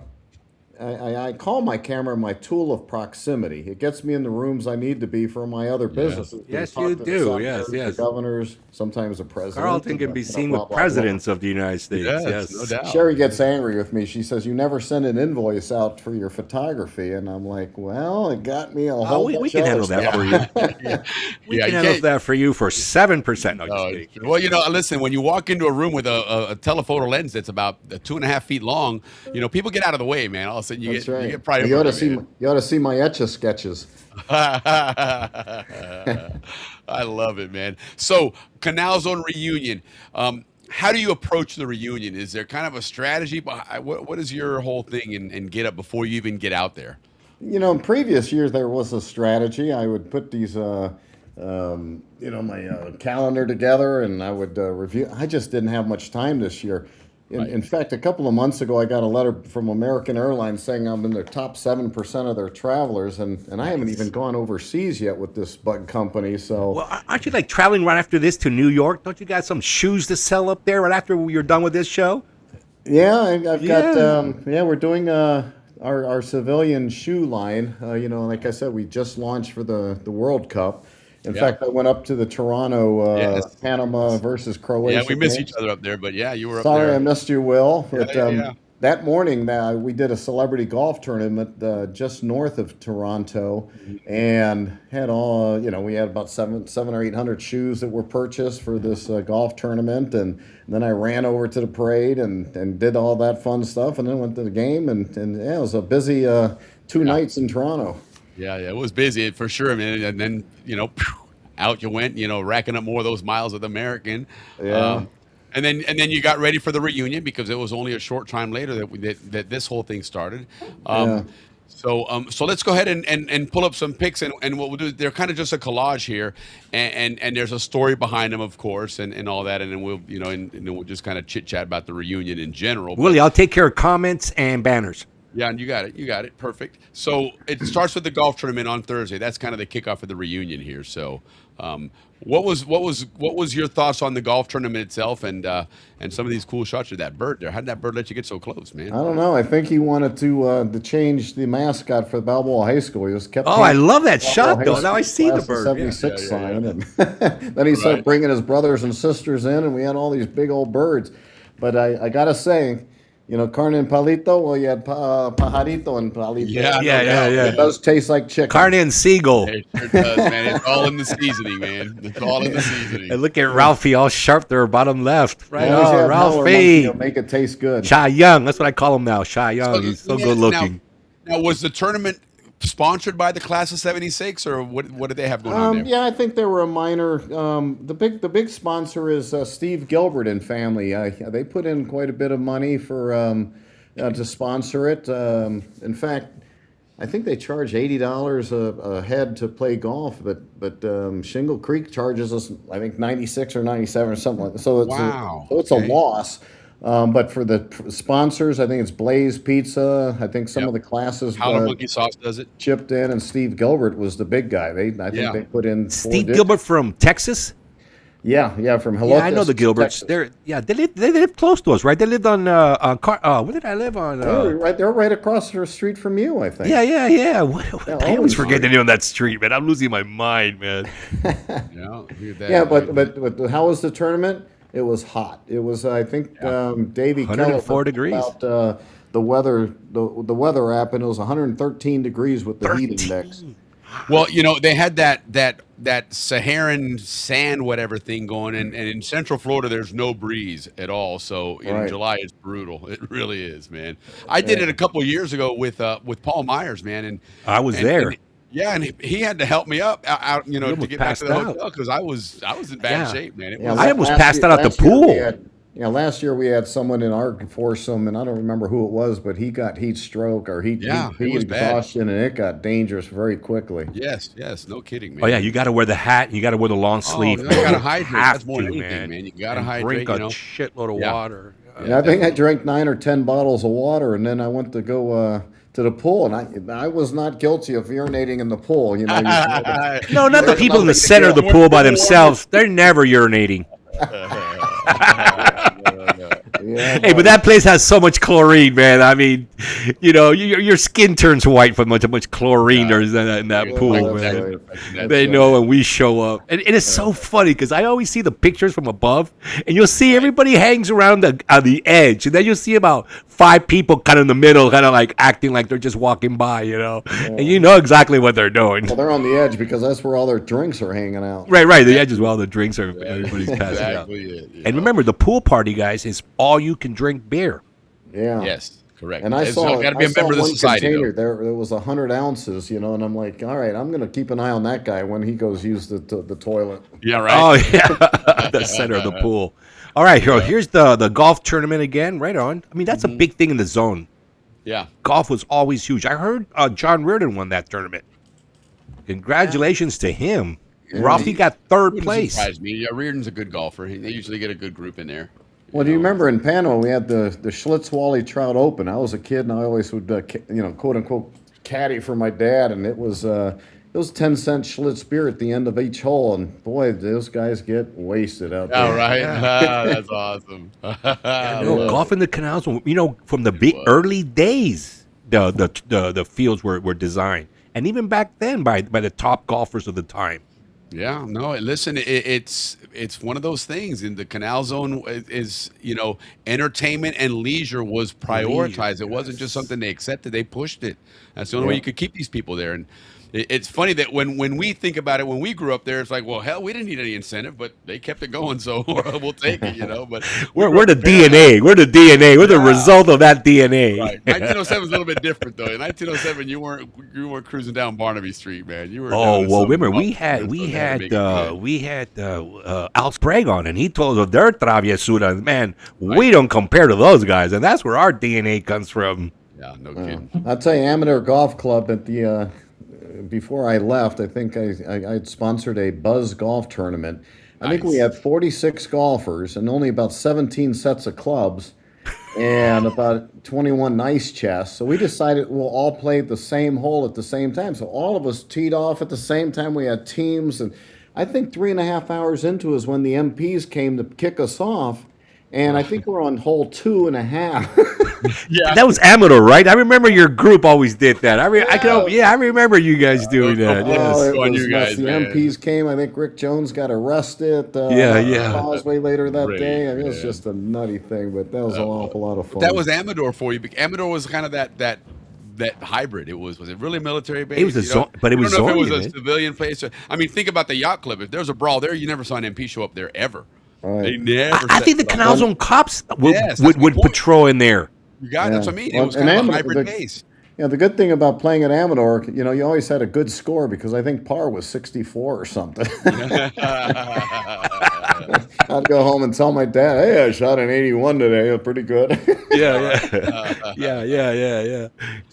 I call my camera my tool of proximity. It gets me in the rooms I need to be for my other businesses. Yes, Talk you to the do. senators, Yes. the governors, sometimes the president. Carlton can be seen blah, with blah, blah. presidents of the United States. Yes, Yes. no doubt. Sherry gets angry with me. She says, "You never send an invoice out for your photography," and I'm like, "Well, it got me a whole we bunch can of handle other that stuff." for you. We Yeah, can you handle can't- that for you for 7%. No, just Oh, kidding. well, listen, when you walk into a room with a telephoto lens that's about 2.5 feet long, people get out of the way, man. All of a sudden, you That's get right. priority. You ought to see. man. You ought to see my etch sketches. I love it, man. So, Canal Zone reunion. How do you approach the reunion? Is there kind of a strategy? What is your whole thing and get up before you even get out there? In previous years there was a strategy. I would put these, my calendar together, and I would review. I just didn't have much time this year. In fact, a couple of months ago, I got a letter from American Airlines saying I'm in the top 7% of their travelers, and I haven't even gone overseas yet with this bug company. So, Well, aren't you like traveling right after this to New York? Don't you got some shoes to sell up there right after you're done with this show? yeah, I've got we're doing our civilian shoe line. Like I said, we just launched for the World Cup. In fact, I went up to the Toronto Panama versus Croatia. Yeah, we miss game. each other up there, but yeah, you were up Sorry, there. I missed you, Will. But Yeah. that morning, we did a celebrity golf tournament just north of Toronto, and had all we had about seven or 800 shoes that were purchased for this golf tournament, and then I ran over to the parade and did all that fun stuff, and then went to the game, and it was a busy 2 nights in Toronto. Yeah, it was busy for sure, man. And then out you went, racking up more of those miles of the American. Yeah. And then you got ready for the reunion because it was only a short time later that this whole thing started. So let's go ahead and pull up some pics, and what we'll do, they're kind of just a collage here, and there's a story behind them, of course, and all that, and then we'll and then we'll just kind of chit chat about the reunion in general. Willie, I'll take care of comments and banners. Yeah, and you got it. Perfect. So it starts with the golf tournament on Thursday. That's kind of the kickoff of the reunion here. So, what was your thoughts on the golf tournament itself and some of these cool shots of that bird there? How did that bird let you get so close, man? I don't know. I think he wanted to change the mascot for Balboa High School. He was kept. Oh, I love that shot, High though. School Now I see the class of bird. 76 sign, and then he started bringing his brothers and sisters in, and we had all these big old birds. But I gotta say, carne and palito. Well, you had pajarito and palito. Yeah. It does taste like chicken. Carne and seagull. It sure does, man. It's all in the seasoning, man. It's all in the seasoning. And look at Ralphie, all sharp there, bottom left. Right You always on, have Miller Monkey Ralphie. to make it taste good. Shy Young. That's what I call him now. Shy Young. He's so good looking. Now, was the tournament sponsored by the class of '76, or what did they have going on there? Yeah, I think there were a minor. The big sponsor is Steve Gilbert and family. They put in quite a bit of money for to sponsor it. In fact, I think they charge $80 a head to play golf, but Shingle Creek charges us, I think, 96 or 97 or something like that. So it's a loss. But for the sponsors, I think it's Blaze Pizza. I think some of the classes Howler Monkey Sauce does it. chipped in, and Steve Gilbert was the big guy. I think they put in Steve Gilbert from Texas? Yeah, from Hello. Yeah, I know the Gilberts. They live close to us, right? They lived on where did I live on? They're right across the street from you, I think. Yeah. I always always forget the name of that street, man. I'm losing my mind, man. Look at that. Yeah, but how was the tournament? It was hot. It was, I think, Davey 104 degrees. About the weather app, and it was 113 degrees with the heat index. Well, they had that Saharan sand whatever thing going, and in Central Florida there's no breeze at all. So in July it's brutal. It really is, man. I did it a couple of years ago with Paul Myers, man, and I was there. Yeah, and he had to help me up out, You to almost get back to the passed out. hotel because I was in bad Yeah. shape, man. It Yeah, was, I almost last passed year- out at the last year we pool. had- last year we had someone in our foursome, and I don't remember who it was, but he got heat stroke or heat it was bad. exhaustion, and it got dangerous very quickly. yes, no kidding, man. Oh yeah, you got to wear the hat. You got to wear the long sleeve. you gotta You hydrate. have That's more than to, anything, man. You gotta And hydrate. Drink a shitload of Yeah. water. Yeah, I think I drank 9 or 10 bottles of water, and then I went to go to the pool, and I was not guilty of urinating in the pool. You know, No, not the people in the center of the pool by themselves. They're never urinating. yeah, Hey, but that place has so much chlorine, man. I mean, your skin turns white from much chlorine there's in that pool, that's man. right. They know when we show up. And it's so funny because I always see the pictures from above, and you'll see everybody hangs around on the edge, and then you'll see about 5 people kind of in the middle, kind of like acting like they're just walking by, and you know exactly what they're doing. Well, they're on the edge because that's where all their drinks are hanging out. Right. The edge is where all the drinks are. Everybody's passing out. Exactly it. And remember, the pool party, guys, is all you can drink beer. Yeah. Yes, correct. And I It's saw, got to be I a saw member of the one society. container Though. there was 100 ounces, and I'm like, all right, I'm going to keep an eye on that guy when he goes use the toilet. Yeah, right. Oh yeah, the center of the pool. All right, here's the golf tournament again. Right on. I mean, that's a big thing in the zone. Yeah. Golf was always huge. I heard John Reardon won that tournament. Congratulations to him. Ralphie got third Wouldn't place. surprise me. Yeah, Reardon's a good golfer. They usually get a good group in there. Well, do you remember in Panama we had the Schlitz Wally Trout Open? I was a kid, and I always would, quote unquote, caddy for my dad, and it was 10-cent Schlitz beer at the end of each hole, and boy, those guys get wasted out there. All right. That's awesome. Golf in the canals. From the big early days, the fields were designed, and even back then by the top golfers of the time. Yeah, no. Listen, it's one of those things. In the Canal Zone is entertainment and leisure was prioritized. It wasn't just something they accepted; they pushed it. That's the only way you could keep these people there. And it's funny that when we think about it, when we grew up there, it's like, well, hell, we didn't need any incentive, but they kept it going, so we'll take it, But we're the DNA. We're the DNA. We're the result of that DNA. Right. 1907 is a little bit different though. In 1907, you weren't cruising down Barnaby Street, man. You were. Remember we had Al Sprague on, and he told us their travesuras. Man, we don't compare to those guys, and that's where our DNA comes from. Yeah, no kidding. I'll tell you, Amateur Golf Club at the before I left, I think I sponsored a Buzz Golf tournament. I think we had 46 golfers and only about 17 sets of clubs and about 21 ice chests. So we decided we'll all play the same hole at the same time. So all of us teed off at the same time. We had teams, and I think 3.5 hours into it is when the MPs came to kick us off. And I think we're on hole 2.5. Yeah, That was Amador, right? I remember your group always did that. I remember you guys doing that. Yes. Oh, it on was you nuts. guys, The man. MPs came. I think Rick Jones got arrested. Yeah. Causeway later that Great, day. I mean, it was man. just a nutty thing, but that was an awful lot of fun. That was Amador for you. Amador was kind of that hybrid. Was it really military based? It was but it was I don't know if it Zonian, was a civilian place. I mean, think about the yacht club. If there's a brawl there, you never saw an MP show up there ever. Right. They never. I think the set foot Canal on- Zone cops Yes, that's would my point. patrol in there. You got that's Yeah. what I mean. Well, It was and kind of a Amador- hybrid the- base. Yeah, the good thing about playing at Amador, you always had a good score because I think par was 64 or something. I'd go home and tell my dad, "Hey, I shot an 81 today. It was pretty good." Yeah.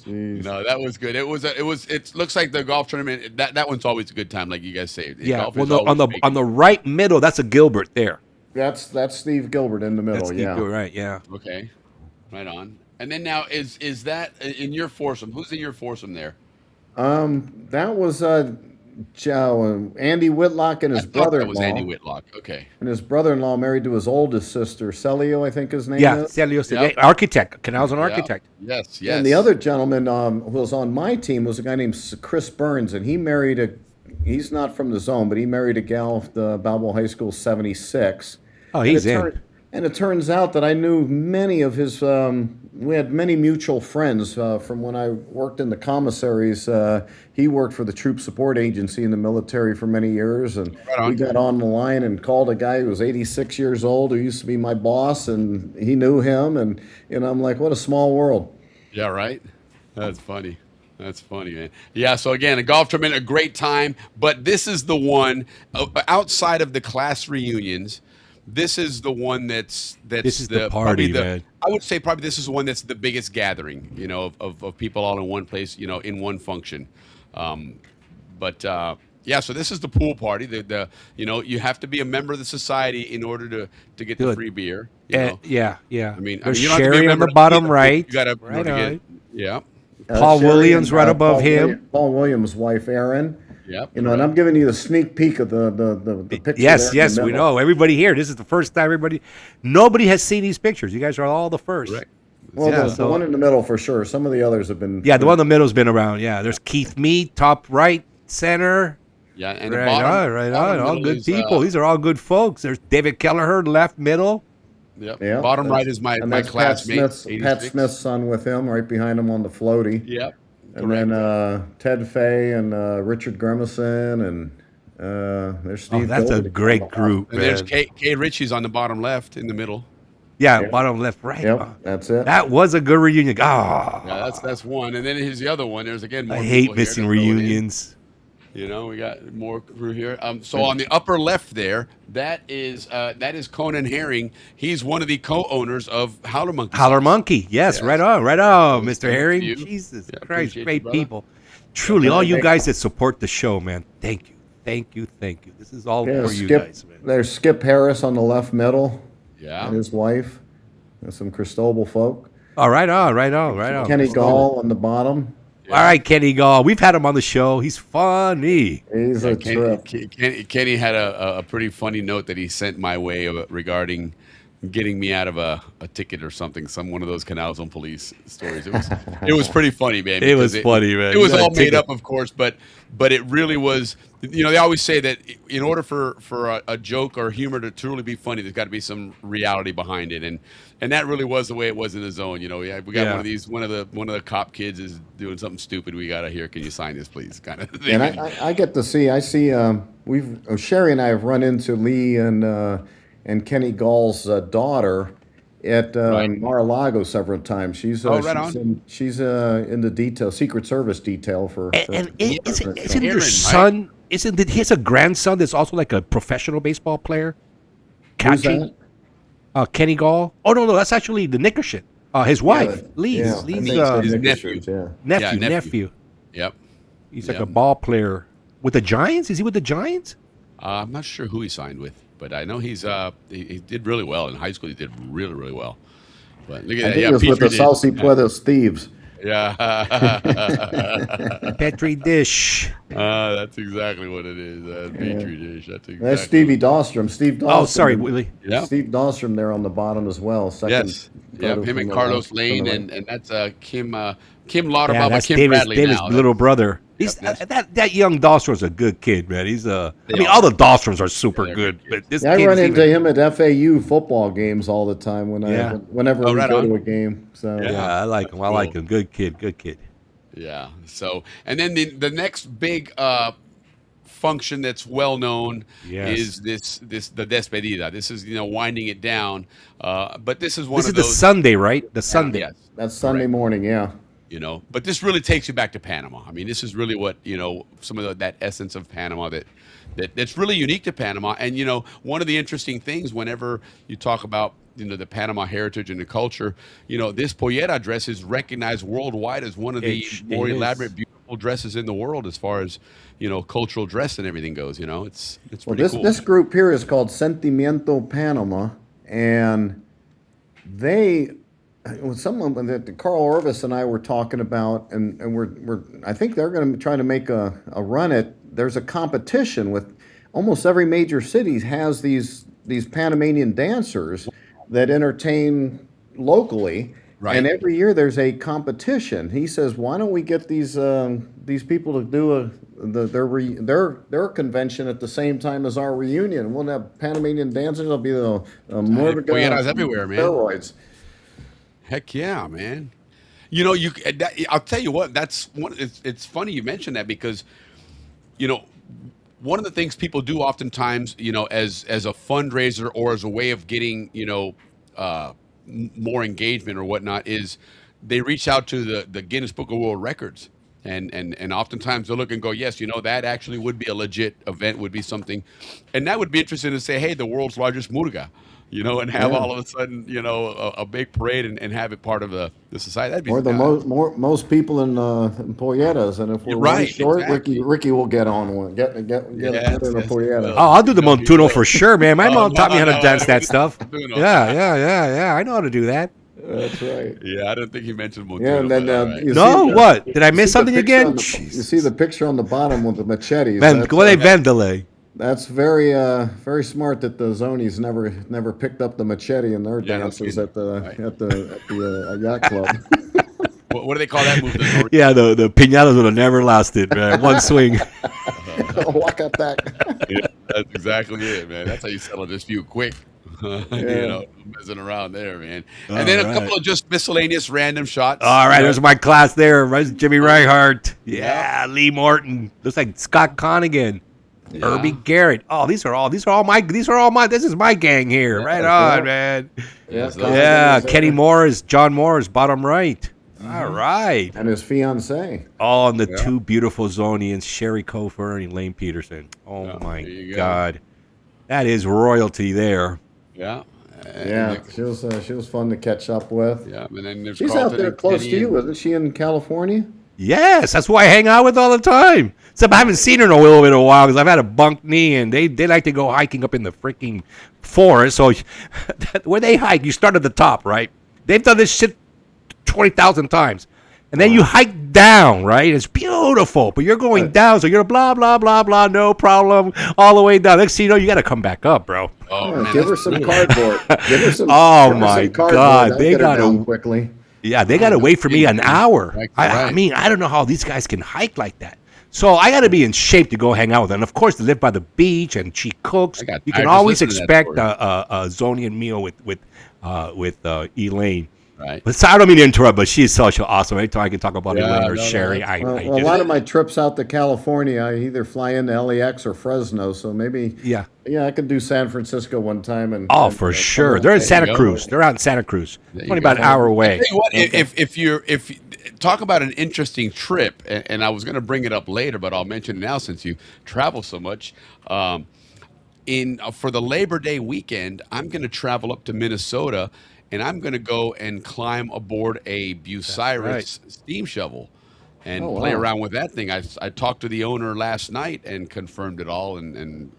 Jeez. No, that was good. It looks like the golf tournament. That one's always a good time, like you guys say. Yeah. Golf Well, is on always the big. on the right middle, that's a Gilbert there. That's Steve Gilbert in the middle. That's Yeah. right. Yeah. Okay, right on. And then now is that in your foursome? Who's in your foursome there? That was Andy Whitlock and his I thought that brother-in-law. was Andy Whitlock. Okay. And his brother-in-law married to his oldest sister, Celio, I think his name Yeah. is. Celio, Yep. architect. Canal's an architect. Yes. And the other gentleman who was on my team was a guy named Chris Burns, and he married he's not from the zone, but he married a gal at the Balboa High School 76. Oh, he's And in. And it turns out that I knew many of his, we had many mutual friends from when I worked in the commissaries. He worked for the Troop Support Agency in the military for many years. And we got on the line and called a guy who was 86 years old who used to be my boss, and he knew him. And I'm like, what a small world. Yeah, right. That's funny. That's funny, man. Yeah. So again, a golf tournament, a great time. But this is the one outside of the class reunions. This is the one that's This is the probably party, man. I would say probably this is the one that's the biggest gathering, of people all in one place, in one function. But yeah, so this is the pool party. You have to be a member of the society in order to get the Good. free beer. Yeah. I mean, There's you don't have to be a Sherry on member the of bottom either. right. You got to Right get. on. Yeah. Paul Sherry Williams and, right above him. Paul Williams' wife, Erin. Yep. And I'm giving you the sneak peek of the picture. Yes, there in the we middle. know. Everybody here. This is the first time nobody has seen these pictures. You guys are all the first. Correct. Well, Yeah, the one in the middle for sure. Some of the others have been. Yeah, the one in the middle's been around. Yeah, there's Keith Mead, top right, center. Yeah, and the Right bottom, on, right on. bottom All middle good is, people. These are all good folks. There's David Kelleher, left middle. Yep. Yeah, Bottom right that's- is my and that's classmate. Pat 86. Smith's son with him, right behind him on the floaty. Yep. And then Ted Fay and Richard Grimison and there's Steve. Oh, that's a Gilbert. great group, And there's man. Kay Ritchie's on the bottom left in the middle. Yeah, Yeah. bottom left, right. Yep, that's it. That was a good reunion. Ah, Yeah, that's one. And then here's the other one. There's again more I people hate here missing to throw it in. reunions. We got more crew here. So on the upper left there, that is Conan Herring. He's one of the co-owners of Howler Monkey. Holler Monkey. Yes, Yes. right on, Mr. Thank Herring. you. Jesus Yeah, Christ, appreciate great you, brother. people. Truly, all you guys that support the show, man. Thank you. Thank you. Thank you. This is all Yeah, for you Skip. guys, man. There's Skip Harris on the left middle. Yeah. And his wife. And some Cristobal folk. All right on. Kenny Gall on the bottom. All right, Kenny Gall. We've had him on the show. He's funny. He's a trip. Kenny had a pretty funny note that he sent my way regarding getting me out of a ticket or something. One of those Canal Zone police stories. It was pretty funny, man. It was because funny, man. It was You got a all made ticket. up, of course, but it really was. They always say that in order for a joke or humor to truly be funny, there's got to be some reality behind it, and that really was the way it was in the zone. We got one of the cop kids is doing something stupid. We got to hear. Can you sign this, please? Kind of thing. And I get to see. I see. Sherry and I have run into Lee and Kenny Gall's daughter at Mar-a-Lago several times. She's she's in the detail, Secret Service detail for. And isn't Aaron, your right? son? He has a grandson that's also like a professional baseball player? Who's Catching? that? Kenny Gall. Oh no, that's actually the Nickershit. His wife, Lee's Yeah, I Lee's think so. his Nickersons, nephew. yeah. nephew. Yep. He's like Yep. a ball player with the Giants. Is he with the Giants? I'm not sure who he signed with, but I know he did really well in high school. He did really, really well. But look at I that. think Yeah, it was with the Petrie did. Saucy Puedos Thieves. Yeah. Petri dish. That's exactly what it is. Petri dish. That's exactly. That's Stevie Dahlstrom. Steve Dahlstrom. Oh, sorry, Willie. Yeah. Steve Dahlstrom there on the bottom as well. Second. Yes. photo Yeah. Him from and the Carlos left, Lane, from the and that's Kim Lauterbach, Yeah, that's Kim David's, Bradley David's now. little brother. He's that's- that young Dahlstrom's a good kid, man. He's I mean, are. all the Dahlstroms are super they're good, good but this Yeah, I kid run is into even- him at FAU football games all the time whenever Oh, we right go on. to a game. So Yeah, I like him. I like him. Good kid. Good kid. Yeah. So, and then the next big function that's well known Yes. is the despedida. This is winding it down. But this is one This of is those the Sunday, right? The Sunday. Yes. that's Sunday morning. Yeah. But this really takes you back to Panama. I mean, this is really what some of that essence of Panama that's really unique to Panama. And one of the interesting things whenever you talk about the Panama heritage and the culture, this pollera dress is recognized worldwide as one of the more it is. elaborate, beautiful dresses in the world as far as cultural dress and everything goes. It's Well, pretty cool. this group here is called Sentimiento Panama, and they. Someone that Carl Orvis and I were talking about, and we're I think they're going to try to make a run at. There's a competition with almost every major city has these Panamanian dancers that entertain locally, Right. and every year there's a competition. He says, why don't we get these people to do their convention at the same time as our reunion? We'll have Panamanian dancers. There'll be the polleras everywhere, man. steroids. Heck yeah, man. I'll tell you what, that's one. It's funny you mentioned that because, one of the things people do oftentimes, as a fundraiser or as a way of getting, more engagement or whatnot, is they reach out to the Guinness Book of World Records And oftentimes they'll look and go, yes, that actually would be a legit event, would be something, and that would be interesting to say, hey, the world's largest murga, and have all of a sudden, a big parade and have it part of the society. That'd be Or the most people in Polletas, and if we're running short, exactly. Ricky will get on one. Get in a Polleta. Oh, I'll do the Montuno for sure, man. My mom taught me how to dance that stuff. Yeah. I know how to do that. That's right. Yeah, I don't think he mentioned Montuno. Yeah, and then what? Did I miss something again? You see the picture on the bottom with the machetes. Vendele. That's very smart that the Zonians never picked up the machete in their dances at the yacht club. What do they call that move? The piñatas would have never lasted, man. One swing. Walk at that. Yeah, that's exactly it, man. That's how you settle a dispute quick. Messing around there, man. And then a couple of just miscellaneous random shots. All right, there's my class there. Jimmy Reinhardt. Yeah, Lee Morton. Looks like Scott Connigan. Yeah. Herbie Garrett. Oh, these are all my. This is my gang here. Right on, man. Yeah. Kenny Morris, John Morris, bottom right. All right. And his fiancée. Oh, and the two beautiful Zonians, Sherry Cofer and Elaine Peterson. Oh my God, that is royalty there. Yeah. She was fun to catch up with. Yeah, and then there's she's Carlton out there close to you, isn't she? In California. Yes, that's who I hang out with all the time. Except I haven't seen her in a while because I've had a bunk knee, and they like to go hiking up in the freaking forest. So where they hike, you start at the top, right? They've done this shit 20,000 times. And then you hike down, right? It's beautiful, but you're going down, so you're blah, blah, blah, blah, no problem, all the way down. Next thing you know, you got to come back up, bro. Give her some cardboard. My God. They got to quickly. Yeah, they got to wait for me an hour. I mean, I don't know how these guys can hike like that. So I got to be in shape to go hang out with them. And of course, they live by the beach, and she cooks. You can always expect a Zonian meal with Elaine. Right. But I don't mean to interrupt, but she's so awesome. Anytime I can talk about Elaine or Sherry, a lot of my trips out to California, I either fly into LAX or Fresno. So maybe, I could do San Francisco one time. And for sure, they're in Santa Cruz. They're out in Santa Cruz, only about an hour away. I'll tell you what, if you talk about an interesting trip, and I was going to bring it up later, but I'll mention it now since you travel so much. For the Labor Day weekend, I'm going to travel up to Minnesota. And I'm going to go and climb aboard a Bucyrus steam shovel and play around with that thing. I talked to the owner last night and confirmed it all. And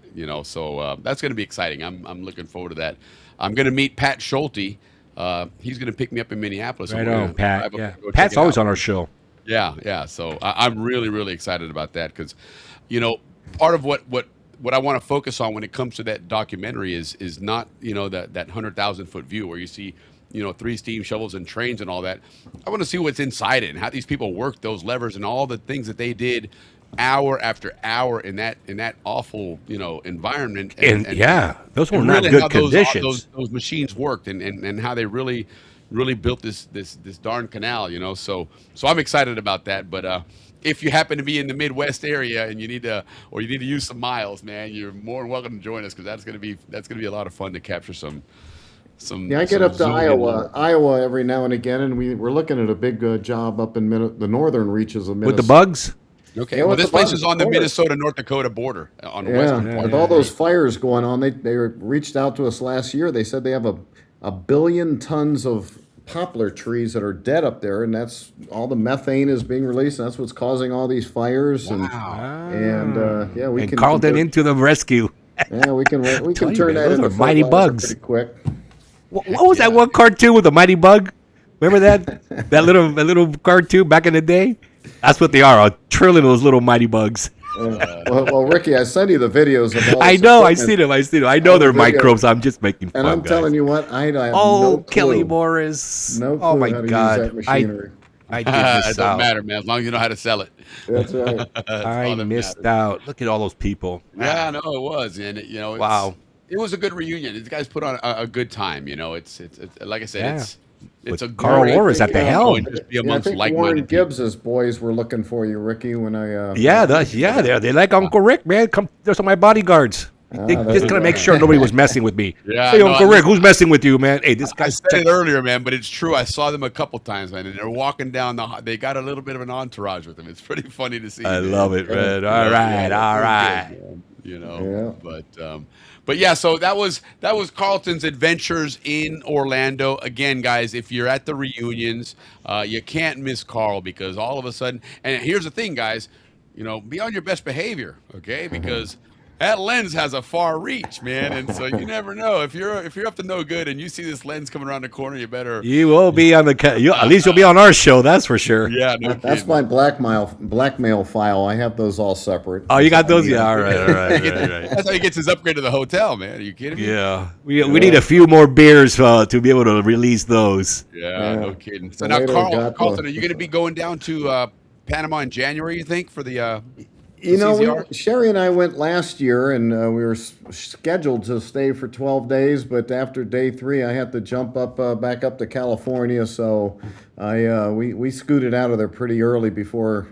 so that's going to be exciting. I'm looking forward to that. I'm going to meet Pat Schulte. He's going to pick me up in Minneapolis. Right on, Pat. Yeah. Pat's always on our show. Yeah. So I'm really, really excited about that because, part of what I want to focus on when it comes to that documentary is not, that 100,000-foot view where you see, 3 steam shovels and trains and all that. I want to see what's inside it and how these people work those levers and all the things that they did hour after hour in that awful, environment. And those were not good conditions. Those machines worked and how they really built this darn canal, So I'm excited about that. But if you happen to be in the Midwest area and you need to use some miles, man, you're more than welcome to join us because that's gonna be a lot of fun to capture some. I get up to Iowa every now and again, and we're looking at a big job up in the northern reaches of Minnesota. With the bugs? Okay, well, this place is on the Minnesota-North Dakota border on the western part. With all those fires going on, they reached out to us last year. They said they have a billion tons of poplar trees that are dead up there, and that's all the methane is being released, and that's what's causing all these fires. Wow. We can Carlton into the rescue. Yeah, we can turn that into mighty bugs pretty quick. What was that one cartoon with the mighty bug? Remember that little cartoon back in the day? That's what they are, a trillion of those little mighty bugs. Well, Ricky, I sent you the videos of all I know, I see them. I know they're microbes. I'm just making fun, and I'm guys. telling you what, I have no clue. Kelly Morris. No clue oh my how to God. use that machinery. I did miss it doesn't matter, man, as long as you know how to sell it. That's right. I missed out. Look at all those people. Yeah, I know it was, and wow. It was a good reunion. These guys put on a good time. It's like I said, it's a Carl Morris at the helm. I think Warren Gibbs's boys were looking for you, Ricky. When I they like Uncle Rick, man. Come, they're some of my bodyguards. Just gonna make sure nobody was messing with me. Yeah, Hey, no, Uncle I- Rick, who's messing with you, man? Hey, this I guy's said it earlier, man, but it's true. I saw them a couple times, man, and they're walking down they got a little bit of an entourage with them. It's pretty funny to see. I man. love it, man. Yeah, All right, yeah, all it's right. good, man, you know, but yeah, so that was Carlton's adventures in Orlando. Again, guys, if you're at the reunions, you can't miss Carl because all of a sudden, and here's the thing, guys, you know, be on your best behavior, okay? Because that lens has a far reach, man, and so you never know if you're up to no good and you see this lens coming around the corner, you better. You will be on at least you'll be on our show, that's for sure. Yeah, no That's kidding. my blackmail file. I have those all separate. Oh, you got those? Yeah, all right. That's how he gets his upgrade to the hotel, man. Are you kidding me? Yeah, we need a few more beers to be able to release those. Yeah, no kidding. So The now, later Carlton, got are you going to be going down to Panama in January? You think for the? You know, CZR? Sherry and I went last year, and we were scheduled to stay for 12 days. But after day 3, I had to jump back up to California. So we scooted out of there pretty early before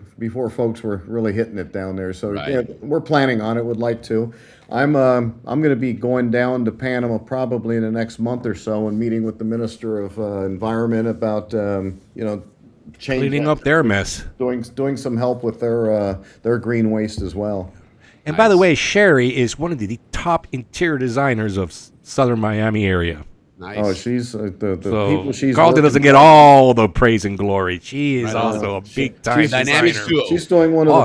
folks were really hitting it down there. So Right. yeah, we're planning on it. Would like to. I'm going to be going down to Panama probably in the next month or so, and meeting with the Minister of Environment about Cleaning up their mess. doing some help with their green waste as well. And by the way, Sherry is one of the top interior designers of Southern Miami area. Nice. Oh, she's the So people she's Carlton working doesn't get with. all the praise and glory. She is also a big time she's Dynamic designer. duo. She's doing one of Oh,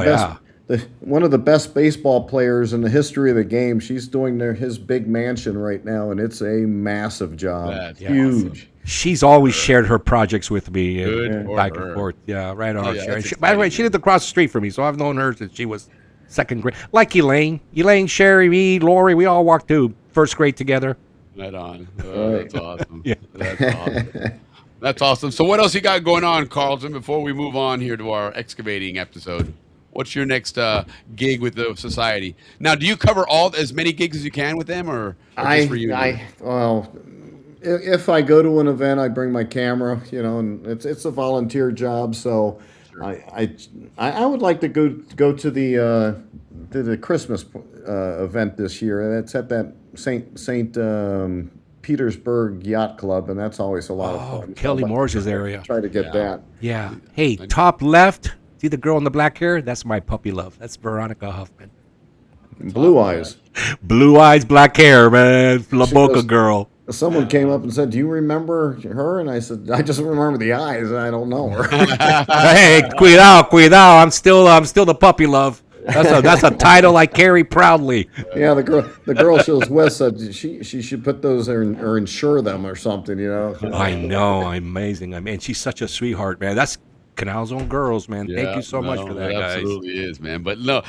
the best, one of the best baseball players in the history of the game. She's doing his big mansion right now, and it's a massive job. That's Huge. She's always shared her projects with me Good and for back her. and forth. Yeah, right on. Oh, yeah, Sherry. that's By the way, exciting, she lived across the street from me, so I've known her since she was second grade. Like Elaine, Sherry, me, Lori, we all walked to first grade together. Right on. Oh, that's awesome. Yeah. That's awesome. That's awesome. So what else you got going on, Carlton, before we move on here to our excavating episode? What's your next gig with the society? Now, do you cover as many gigs as you can with them, or just reunion? If I go to an event, I bring my camera, and it's a volunteer job. So I would like to go to the Christmas event this year. That's at that Saint Petersburg Yacht Club, and that's always a lot of fun. So Kelly I'd like to Moore's area. Try to get that. Yeah. Hey, top left. See the girl in the black hair? That's my puppy love. That's Veronica Huffman. Blue eyes. Blue eyes, black hair, man. La Boca does. girl. Someone came up and said, "Do you remember her?" And I said, "I just remember the eyes. I don't know her." Hey, cuidado. I'm still the puppy love. That's a title I carry proudly. Yeah, the girl she was with said she should put those or insure them or something. I know, amazing. I mean, she's such a sweetheart, man. That's Canal's own girls, man. Thank you so much for that, it guys. absolutely is, man. But no,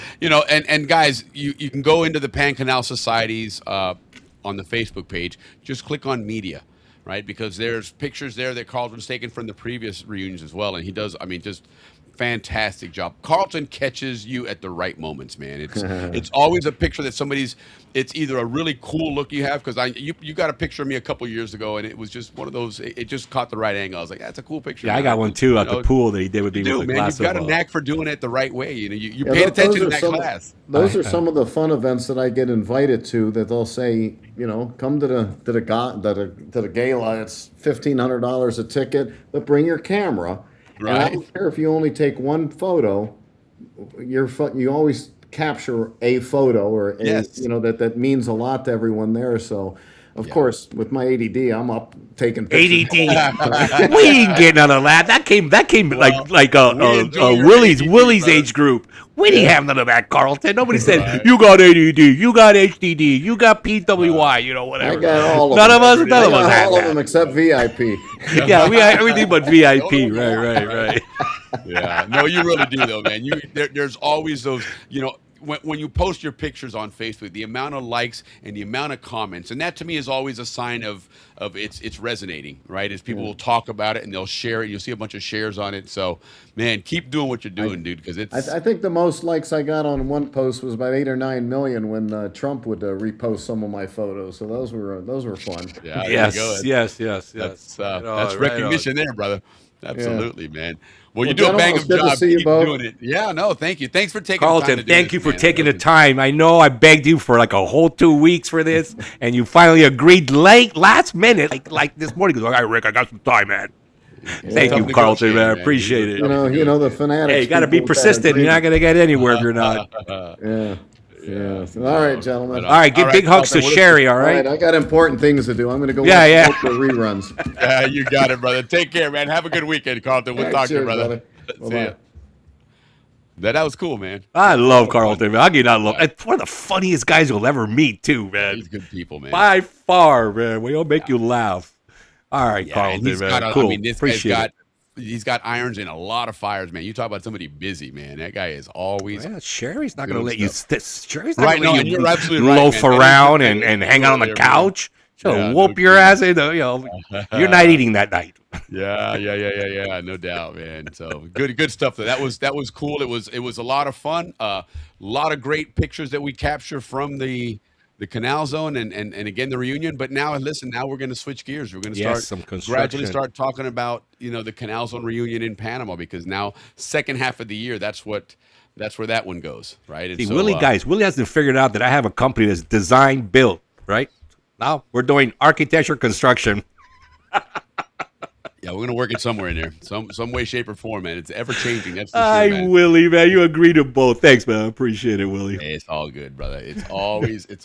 and guys, you can go into the Pan Canal Societies on the Facebook page. Just click on media, right? Because there's pictures there that Carlton's taken from the previous reunions as well, and he does. I mean, just fantastic job. Carlton catches you at the right moments, man. It's always a picture that it's either a really cool look you have, because you got a picture of me a couple years ago, and it was just one of those, it just caught the right angle. I was like, that's a cool picture. Yeah, man. I got one too at the pool that he did with me with the man, glass you've got of a knack for doing it the right way. You Yeah, paid those attention are in that some- class. Those are some of the fun events that I get invited to. That they'll say, come to the gala. It's $1,500 a ticket, but bring your camera. And I Right. don't care if you only take one photo. You always capture a photo, or Yes. that means a lot to everyone there. So, of course, with my ADD, I'm up taking pictures. ADD. We ain't getting none of that. That came like didn't do your Willie's ADD, age group. We didn't have none of that, Carlton. Nobody said you got ADD, you got HDD, you got PWI, whatever. I got all of None them. of us I had got all of that. them except VIP. Yeah, we had everything but VIP. Right. Yeah, no, you really do though, man. There's always those, when you post your pictures on Facebook, the amount of likes and the amount of comments, and that to me is always a sign of it's resonating, right? As people will talk about it and they'll share it. You'll see a bunch of shares on it. So, man, keep doing what you're doing, dude, because it's. I think the most likes I got on one post was about 8 or 9 million when Trump would repost some of my photos. So those were fun. Yeah, there Yes, you go. yes. That's Right on, recognition there, brother. Absolutely, man. Well, you Well, do a gentlemen, bang it's of good to job. see you Keep both. doing it. Yeah, no, thank you. Thanks for taking the time to Carlton, do thank this, you for man. taking the time. I know I begged you for like a whole 2 weeks for this, and you finally agreed last minute, like this morning. Goes, all right, Rick, I got some time, man. Thank Tough you, Carlton, man. I negotiating, appreciate He's a it. tough The negotiator. fanatics. Hey, you got to be people with that persistent. You're not agreement. going to get anywhere if you're not. Yeah. Yeah. All right, gentlemen. Right All right, give All big right, hugs to Carlton, Sherry, all All right, right? I got important things to do. I'm going to go Yeah, watch yeah. the reruns. Yeah, you got it, brother. Take care, man. Have a good weekend, Carlton. We'll All right, talk to you, cheers, brother. brother. See Bye-bye. ya. That was cool, man. I love Carlton, man. I'll give you that love. It's one of the funniest guys you'll ever meet, too, man. He's good people, man. By far, man. We all make you laugh. All right, Yeah, and Carlton, he's man. got. Cool. I mean, this Appreciate guy's it. he's got irons in a lot of fires, man. You talk about somebody busy, man. That guy is always. Yeah, Sherry's not going to doing let you. stuff. Sherry's not Right, going no, to and let you're you absolutely right, loaf man. That is around the and, thing. and hang out on the There, man. couch. She'll Yeah, whoop no your ass. kidding. You're not eating that night. Yeah. No doubt, man. So good stuff. That was cool. It was a lot of fun. A lot of great pictures that we capture from the Canal Zone and again the reunion. But now, listen, now we're going to switch gears. We're going to Yes, start some construction. gradually start talking about the Canal Zone reunion in Panama, because now second half of the year, that's where that one goes, right? And See, so, Willie hasn't figured out that I have a company that's design built, right? Now we're doing architecture construction. yeah, we're going to work it somewhere in there, some way, shape, or form, man. It's ever changing. That's for sure, man. Willie, man. You agree to both. Thanks, man. I appreciate it, Willie. Hey, it's all good, brother. It's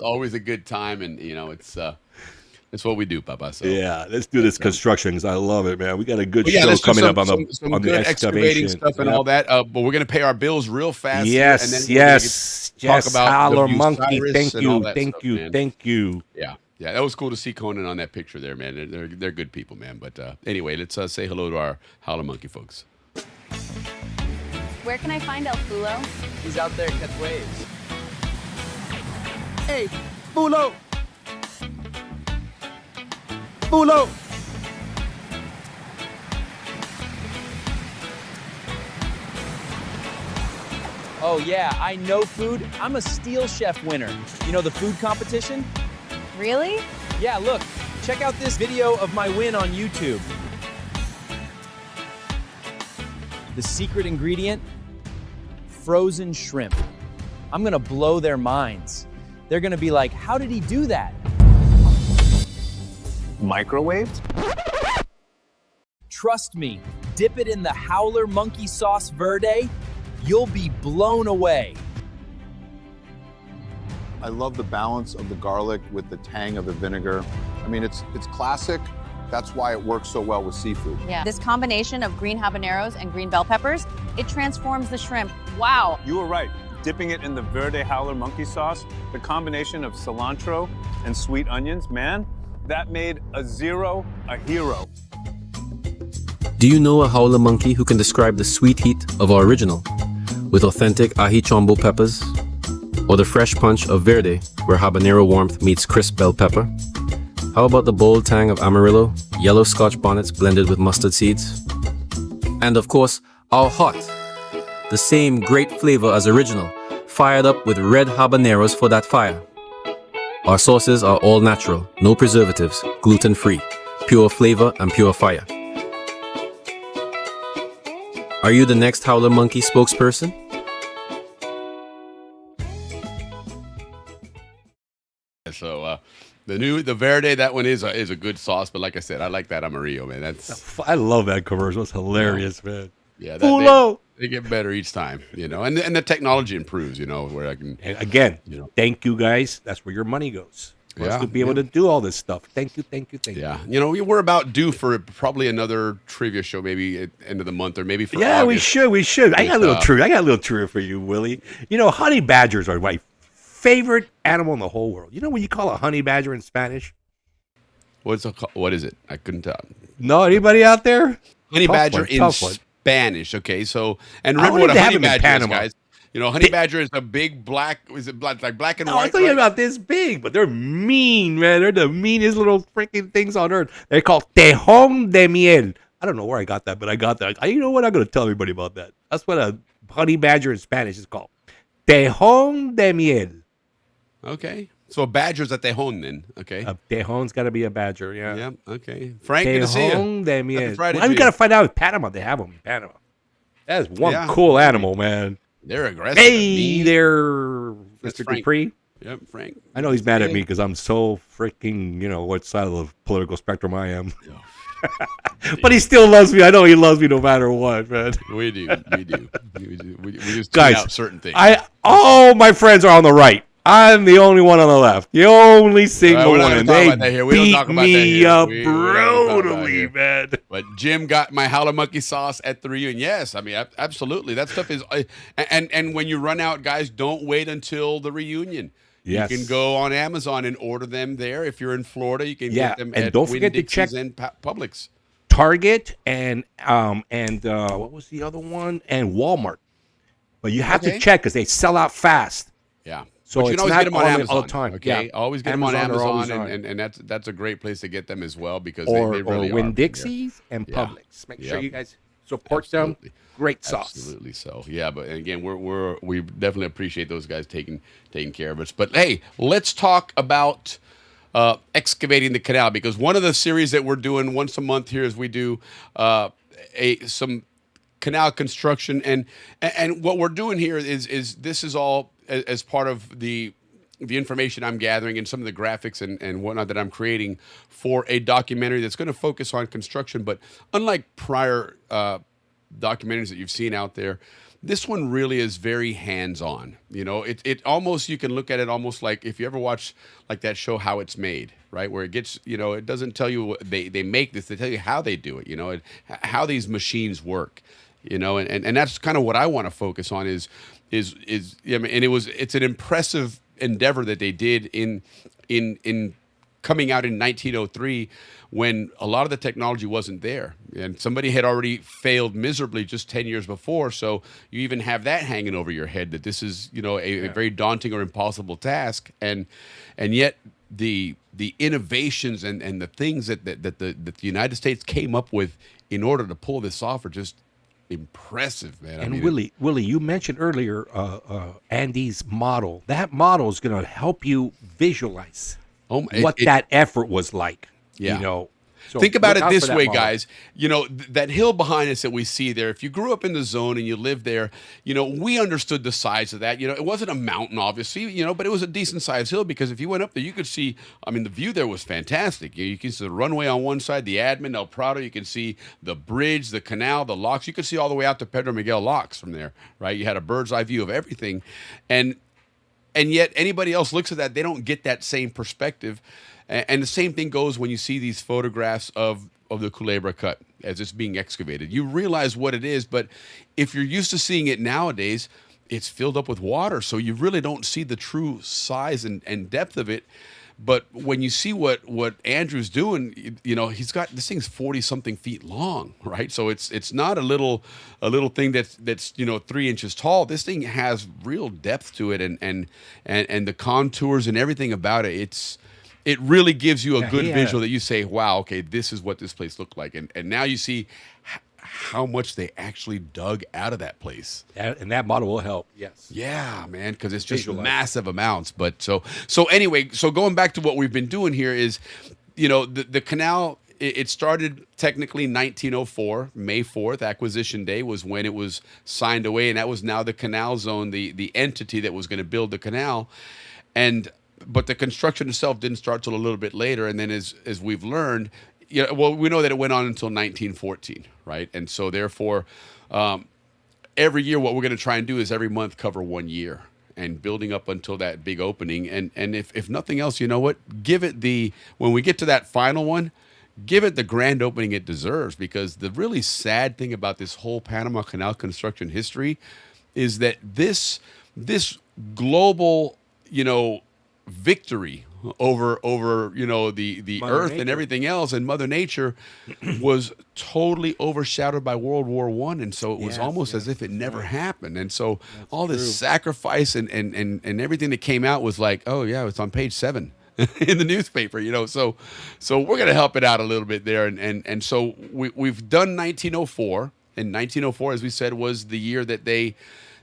always a good time, and it's what we do, Papa. So Yeah, let's do this construction because I love it, man. We got a good But yeah, show let's do coming up on some the good excavating excavation stuff and Yep. all that. But we're gonna pay our bills real fast. here, and then we're gonna Yes. talk about Howler the Monkey. Bucyrus Thank and all you, that thank stuff, you, man. thank you. Yeah, that was cool to see Conan on that picture there, man. They're good people, man. But anyway, let's say hello to our Howler Monkey folks. Where can I find El Fulo? He's out there catch waves. Hey, Fulo! Fulo! Oh yeah, I know food. I'm a Steel Chef winner. You know the food competition? Really? Yeah, look, check out this video of my win on YouTube. The secret ingredient? Frozen shrimp. I'm gonna blow their minds. They're gonna be like, how did he do that? Microwaved? Trust me, dip it in the Howler Monkey Sauce Verde, you'll be blown away. I love the balance of the garlic with the tang of the vinegar. I mean, it's classic. That's why it works so well with seafood. Yeah. This combination of green habaneros and green bell peppers, it transforms the shrimp. Wow. You were right. Dipping it in the Verde Howler monkey sauce, the combination of cilantro and sweet onions, man, that made a zero a hero. Do you know a howler monkey who can describe the sweet heat of our original with authentic ají chombo peppers, or the fresh punch of Verde where habanero warmth meets crisp bell pepper? How about the bold tang of Amarillo, yellow Scotch bonnets blended with mustard seeds? And of course, our hot, the same great flavor as original, fired up with red habaneros for that fire. Our sauces are all natural, no preservatives, gluten-free, pure flavor and pure fire. Are you the next Howler Monkey spokesperson? So the Verde, that one is a good sauce, but like I said, I like that Amarillo, man. I love that commercial. It's hilarious, man. Yeah, Fulo! They get better each time, and the technology improves, where I can. And again, thank you guys. That's where your money goes. For us to be able to do all this stuff. Thank you. Yeah, we're about due for probably another trivia show, maybe at the end of the month, or maybe for August. We should. I got a little trivia for you, Willie. Honey badgers are my favorite animal in the whole world. You know what you call a honey badger in Spanish? What is it? I couldn't tell. No, anybody out there? Honey badger in Spanish. Okay, so and remember what a honey badger is, guys. Honey badger is a big black. Is it black, like black and white? I was talking about this big, but they're mean, man. They're the meanest little freaking things on earth. They're called tejon de miel. I don't know where I got that, but I got that. You know what? I'm going to tell everybody about that. That's what a honey badger in Spanish is called. Tejon de miel. Okay. So a badger's a Tejon then, okay? A Tejon's got to be a badger, yeah. Yeah, okay. Frank, good to see you. Tejon de miel. Happy Friday Well, to we got to you. find out if Panama, they have them in Panama. That is one Yeah. cool animal, man. They're aggressive. Hey mean. there, That's Mr. Frank. Dupree. Yep, Frank. I know he's mad at me because I'm so freaking, what side of the political spectrum I am. But he still loves me. I know he loves me no matter what, man. We do. We just Guys, tune out certain things. All my friends are on the right. I'm the only one on the left. The only single we're not one. gonna And talk they about that here. We don't beat talk about that me here. up We don't talk about that brutally, here. man. But Jim got my howler monkey sauce at the reunion. Yes, I mean absolutely. That stuff is, and when you run out, guys, don't wait until the reunion. Yes. You can go on Amazon and order them there. If you're in Florida, you can Yeah, get them and at don't forget to Winn-Dixie's check- and Publix. Target and what was the other one? And Walmart. But you have to Okay. check because they sell out fast. Yeah. So But you it's can always not get them on all Amazon the time. Okay, Yeah. always get Amazon them are on always Amazon, on. and that's a great place to get them as well because Or they really are. Winn-Dixie's and Yeah. Publix. Make sure Yep. you guys support them. Great sauce. Absolutely so. Yeah, but again, we definitely appreciate those guys taking care of us. But hey, let's talk about excavating the canal, because one of the series that we're doing once a month here is we do some canal construction, and what we're doing here is this is all as part of the information I'm gathering and some of the graphics and whatnot that I'm creating for a documentary that's going to focus on construction. But unlike prior documentaries that you've seen out there, this one really is very hands-on. It almost, you can look at it almost like if you ever watch like that show How It's Made, right? Where it gets, it doesn't tell you what they make this, they tell you how they do it, how these machines work, and that's kind of what I want to focus on is I mean, and it's an impressive endeavor that they did in coming out in 1903 when a lot of the technology wasn't there, and somebody had already failed miserably just 10 years before. So you even have that hanging over your head that this is, a very daunting or impossible task. And yet the innovations and the things that the United States came up with in order to pull this off are just impressive, man. And Willie, you mentioned earlier Andy's model. That model is going to help you visualize what that effort was like. Yeah. So think about look it out this for that way, model. guys. That hill behind us that we see there, if you grew up in the zone and you lived there, we understood the size of that. It wasn't a mountain, obviously, but it was a decent sized hill, because if you went up there, you could see, I mean, the view there was fantastic. You can see the runway on one side, the admin, El Prado. You can see the bridge, the canal, the locks. You could see all the way out to Pedro Miguel locks from there, right? You had a bird's eye view of everything. And yet anybody else looks at that, they don't get that same perspective. And the same thing goes when you see these photographs of the Culebra Cut as it's being excavated. You realize what it is, but if you're used to seeing it nowadays, it's filled up with water, so you really don't see the true size and depth of it. But when you see what Andrew's doing, he's got, this thing's 40-something feet long, right? So it's not a little thing that's 3 inches tall. This thing has real depth to it, and the contours and everything about it. It really gives you a good visual that you say, wow, okay, this is what this place looked like. And now you see how much they actually dug out of that place. And that model will help, yes. Yeah, man, because it's just Visualize. massive amounts. But so anyway, so going back to what we've been doing here is, the canal, it started technically 1904, May 4th, acquisition day was when it was signed away. And that was now the Canal Zone, the entity that was going to build the canal. But the construction itself didn't start till a little bit later. And then as we've learned, we know that it went on until 1914, right? And so therefore, every year what we're going to try and do is every month cover 1 year and building up until that big opening. And if nothing else, you know what? Give it when we get to that final one, give it the grand opening it deserves, because the really sad thing about this whole Panama Canal construction history is that this global, victory over the Mother earth Nature. and everything else and Mother Nature was totally overshadowed by World War I, and so it was almost as if it never happened. And so all this sacrifice and everything that came out was like, oh yeah, it's on page 7 in the newspaper, so we're going to help it out a little bit there. And so we've done 1904, and 1904, as we said, was the year that they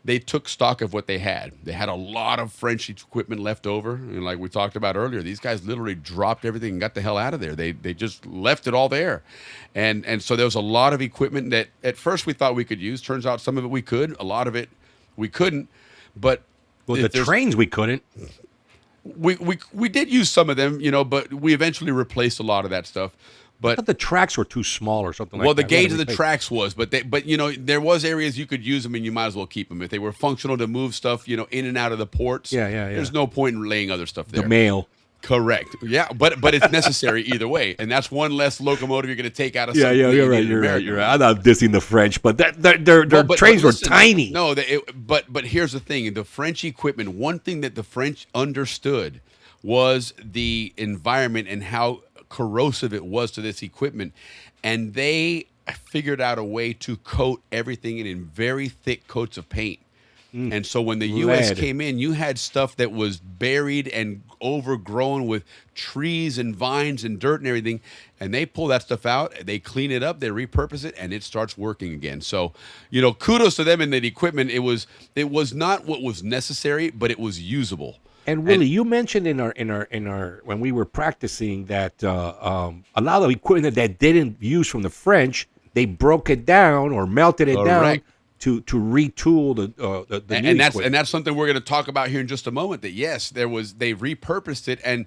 they took stock of what they had. They had a lot of French equipment left over, and like we talked about earlier, these guys literally dropped everything and got the hell out of there. They just left it all there, and so there was a lot of equipment that at first we thought we could use. Turns out some of it we could, a lot of it we couldn't. But the trains we couldn't. We did use some of them, but we eventually replaced a lot of that stuff. But I thought the tracks were too small or something like well, that. the gauge of the tracks was, but there was areas you could use them, and you might as well keep them if they were functional to move stuff, in and out of the ports. Yeah. There's no point in laying other stuff there. The mail. Correct. Yeah, but it's necessary either way, and that's one less locomotive you're going to take out of. Yeah, you're right. You're right. I'm not dissing the French, but their trains were tiny. No, but here's the thing: the French equipment. One thing that the French understood was the environment and how corrosive it was to this equipment, and they figured out a way to coat everything in very thick coats of paint. And so when the U.S. came in, you had stuff that was buried and overgrown with trees and vines and dirt and everything, and they pull that stuff out, they clean it up, they repurpose it, and it starts working again. So, kudos to them in that equipment. It was not what was necessary, but it was usable. And Willie, you mentioned in our when we were practicing that a lot of equipment that didn't use from the French, they broke it down or melted it down to retool the new equipment. And that's something we're going to talk about here in just a moment. That yes, they repurposed it, and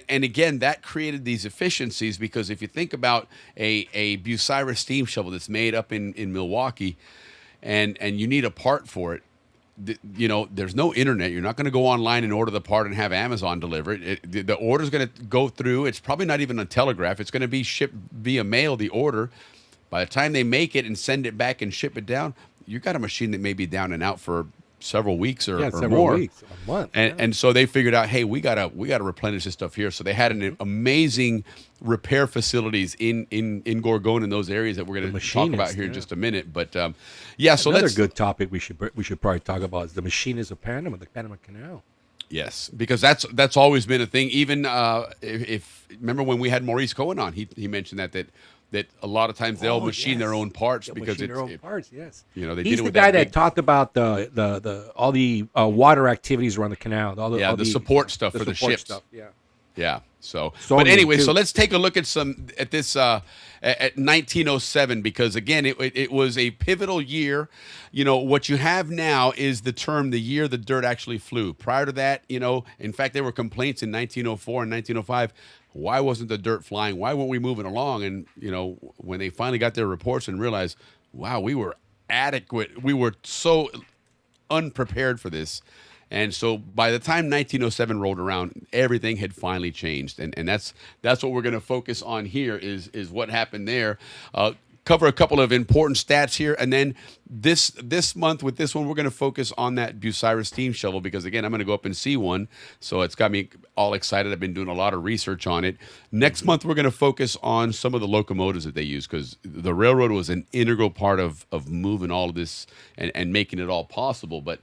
again that created these efficiencies, because if you think about a Bucyrus steam shovel that's made up in Milwaukee, and you need a part for it. There's no internet. You're not going to go online and order the part and have Amazon deliver it. The order's going to go through. It's probably not even a telegraph. It's going to be shipped via mail, the order. By the time they make it and send it back and ship it down, you've got a machine that may be down and out for several weeks or more. Weeks, a month. And so they figured out, hey, we gotta replenish this stuff here. So they had an amazing repair facilities in Gorgona in those areas that we're going to talk about here in just a minute. But so another good topic we should probably talk about is the machinists of Panama, the Panama Canal. Yes, because that's always been a thing. Even if remember when we had Maurice Cohen on, he mentioned that a lot of times they'll machine their own parts because their own parts. Yes, they he's did it the with guy that talked about the all the water activities around the canal. All the support stuff for the ships. Stuff, yeah. So, Zonians but anyway, too. So let's take a look at this at 1907, because again, it was a pivotal year. What you have now is the term the year the dirt actually flew. Prior to that, in fact, there were complaints in 1904 and 1905. Why wasn't the dirt flying? Why weren't we moving along? And when they finally got their reports and realized, wow, we were adequate. We were so unprepared for this. And so by the time 1907 rolled around, everything had finally changed. And that's what we're going to focus on here is what happened there. Cover a couple of important stats here. And then this month with this one, we're going to focus on that Bucyrus steam shovel, because, again, I'm going to go up and see one. So it's got me all excited. I've been doing a lot of research on it. Next month, we're going to focus on some of the locomotives that they use, because the railroad was an integral part of moving all of this and making it all possible. But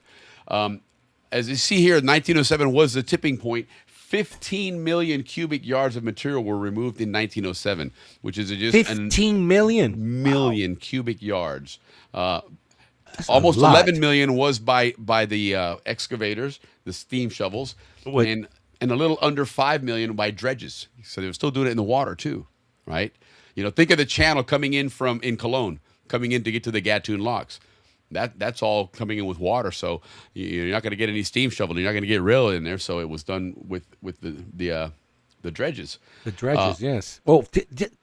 as you see here, 1907 was the tipping point. 15 million cubic yards of material were removed in 1907, which is just 15 million cubic yards. Almost 11 million was by the excavators, the steam shovels, and a little under 5 million by dredges. So they were still doing it in the water too, right? Think of the channel coming in in Cologne, coming in to get to the Gatun locks. That's all coming in with water, so you're not going to get any steam shovel. You're not going to get rail in there. So it was done with the dredges. The dredges, yes. Well,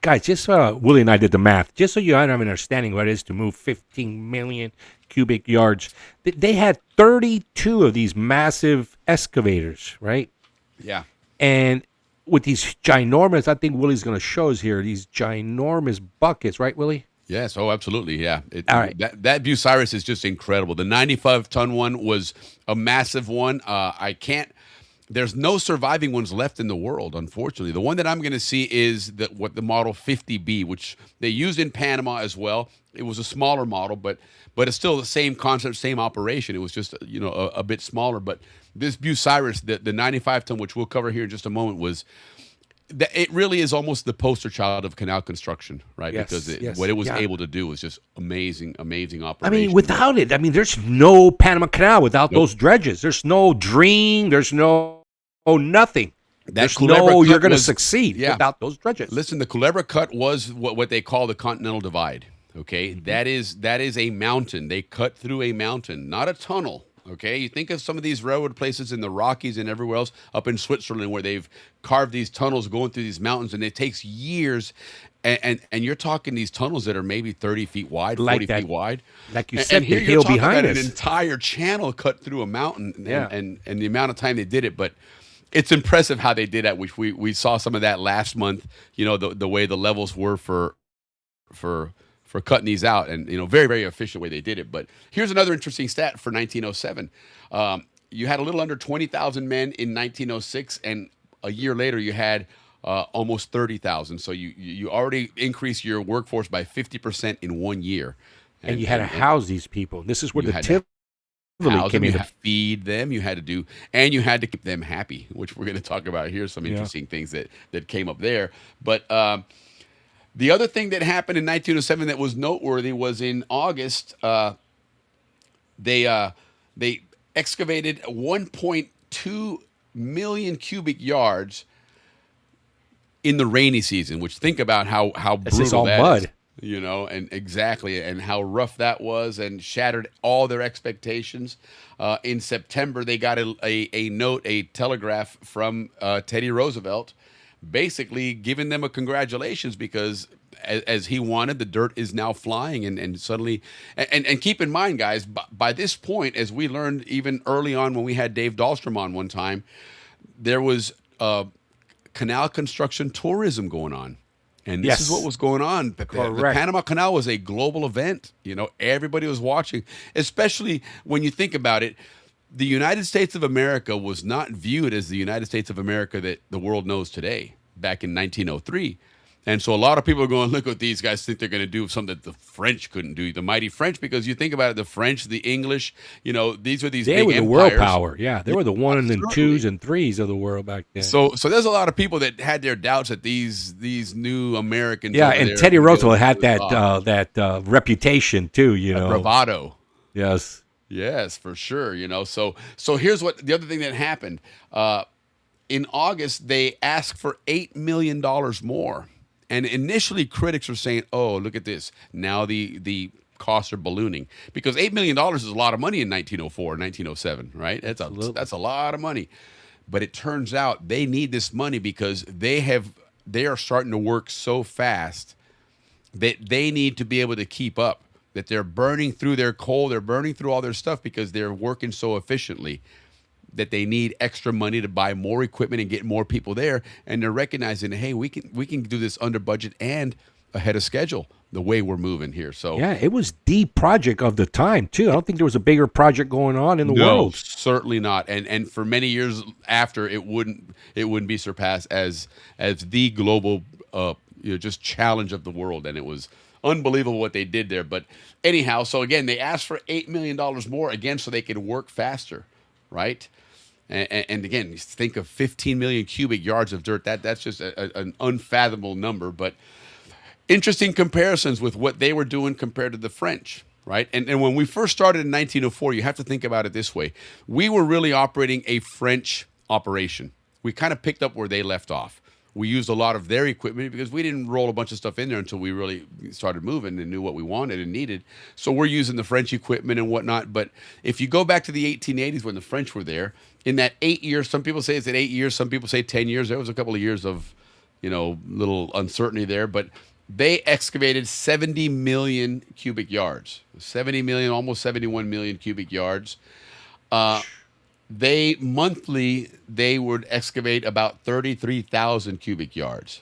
guys, just Willie and I did the math, just so you have an understanding what it is to move 15 million cubic yards. They had 32 of these massive excavators, right? Yeah. And with these ginormous, I think Willie's going to show us here, these ginormous buckets, right, Willie? Yes, absolutely, yeah. All right. That Bucyrus is just incredible. The 95-ton one was a massive one. There's no surviving ones left in the world, unfortunately. The one that I'm going to see is the model 50B, which they used in Panama as well. It was a smaller model, but it's still the same concept, same operation. It was just a bit smaller. But this Bucyrus, the 95-ton, which we'll cover here in just a moment, it really is almost the poster child of canal construction, right? Yes, Because what it was yeah. able to do was just amazing I operation. mean, without it, I mean, there's no Panama Canal without Nope. those dredges. There's no dream. There's no nothing. There's Culebra no Cut you're going to was- succeed yeah. without those dredges. Listen, the Culebra Cut was what they call the Continental Divide. Okay, Mm-hmm. that is a mountain. They cut through a mountain, not a tunnel. Okay, you think of some of these railroad places in the Rockies and everywhere else up in Switzerland where they've carved these tunnels going through these mountains, and it takes years. And you're talking these tunnels that are maybe 30 feet wide, 40 feet wide. Like you And said, here the you're hill talking behind about us. an entire channel cut through a mountain, Yeah. and the amount of time they did it, but. It's impressive how they did that. Which we saw some of that last month. You know, the way the levels were for cutting these out, and very, very efficient way they did it. But here's another interesting stat for 1907. You had a little under 20,000 men in 1906, and a year later you had almost 30,000. So you already increased your workforce by 50% in 1 year. And you had to house these people. This is where you the had to tip house came them, you in. had to feed them, you had to do, and you had to keep them happy, which we're going to talk about here. Some interesting things that came up there. But the other thing that happened in 1907 that was noteworthy was in August, they excavated 1.2 million cubic yards in the rainy season. Which, think about how This brutal is all that mud. is. And exactly, and how rough that was, and shattered all their expectations. In September, they got a note, a telegraph from Teddy Roosevelt, basically giving them a congratulations because, as he wanted, the dirt is now flying, and suddenly, and keep in mind, guys, by this point, as we learned even early on when we had Dave Dahlstrom on one time, there was canal construction tourism going on. And this is Yes. what was going on. The Panama Canal was a global event. Everybody was watching, especially when you think about it. The United States of America was not viewed as the United States of America that the world knows today back in 1903. And so a lot of people are going, look what these guys think they're going to do, something that the French couldn't do, the mighty French, because you think about it, the French, the English, these were these They big were the empires. world power. Yeah, they were the ones and twos and threes of the world back then. So there's a lot of people that had their doubts that these new Americans. Yeah, over and there Teddy would be Roosevelt able had to that reputation too. bravado. Yes. Yes, for sure. So here's what the other thing that happened. In August, they asked for $8 million more. And initially, critics were saying, oh, look at this. Now the costs are ballooning. Because $8 million is a lot of money in 1904, 1907, right? That's a lot of money. But it turns out they need this money because they are starting to work so fast that they need to be able to keep up, that they're burning through their coal, they're burning through all their stuff because they're working so efficiently that they need extra money to buy more equipment and get more people there. And they're recognizing, hey, we can do this under budget and ahead of schedule the way we're moving here. So Yeah, it was the project of the time too. I don't think there was a bigger project going on in the world. Certainly not. And for many years after, it wouldn't be surpassed as the global just challenge of the world. And it was unbelievable what they did there. But anyhow, so again, they asked for $8 million more again so they could work faster, right? And again, you think of 15 million cubic yards of dirt. That's just an unfathomable number. But interesting comparisons with what they were doing compared to the French, right? And when we first started in 1904, you have to think about it this way. We were really operating a French operation. We kind of picked up where they left off. We used a lot of their equipment because we didn't roll a bunch of stuff in there until we really started moving and knew what we wanted and needed. So we're using the French equipment and whatnot. But if you go back to the 1880s when the French were there, in that 8 years, some people say it's at 8 years, some people say 10 years. There was a couple of years of, little uncertainty there. But they excavated 70 million cubic yards, 70 million, almost 71 million cubic yards. They would excavate about 33,000 cubic yards.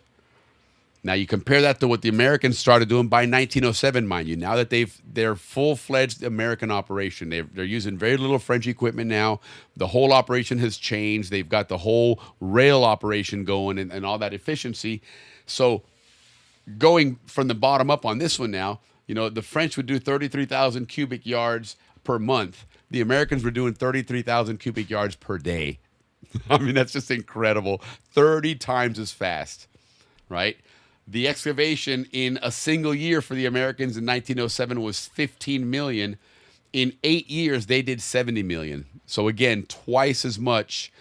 Now you compare that to what the Americans started doing by 1907, mind you. Now that they're full-fledged American operation, they're using very little French equipment now. The whole operation has changed. They've got the whole rail operation going and all that efficiency. So going from the bottom up on this one now, the French would do 33,000 cubic yards per month. The Americans were doing 33,000 cubic yards per day. I mean, that's just incredible. 30 times as fast, right? The excavation in a single year for the Americans in 1907 was 15 million. In 8 years, they did 70 million. So again, twice as much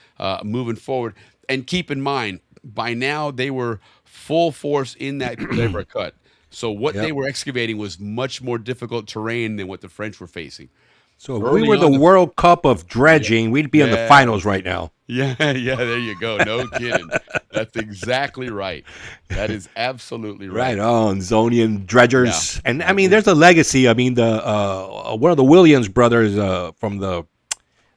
moving forward. And keep in mind, by now they were full force in that clever cut. So what they were excavating was much more difficult terrain than what the French were facing. So if we were the World Cup of dredging, we'd be in the finals right now. Yeah, there you go. No kidding. That's exactly right. That is absolutely right. Right on, Zonian dredgers. Yeah. And I mean, there's a legacy. I mean, the one of the Williams brothers from the,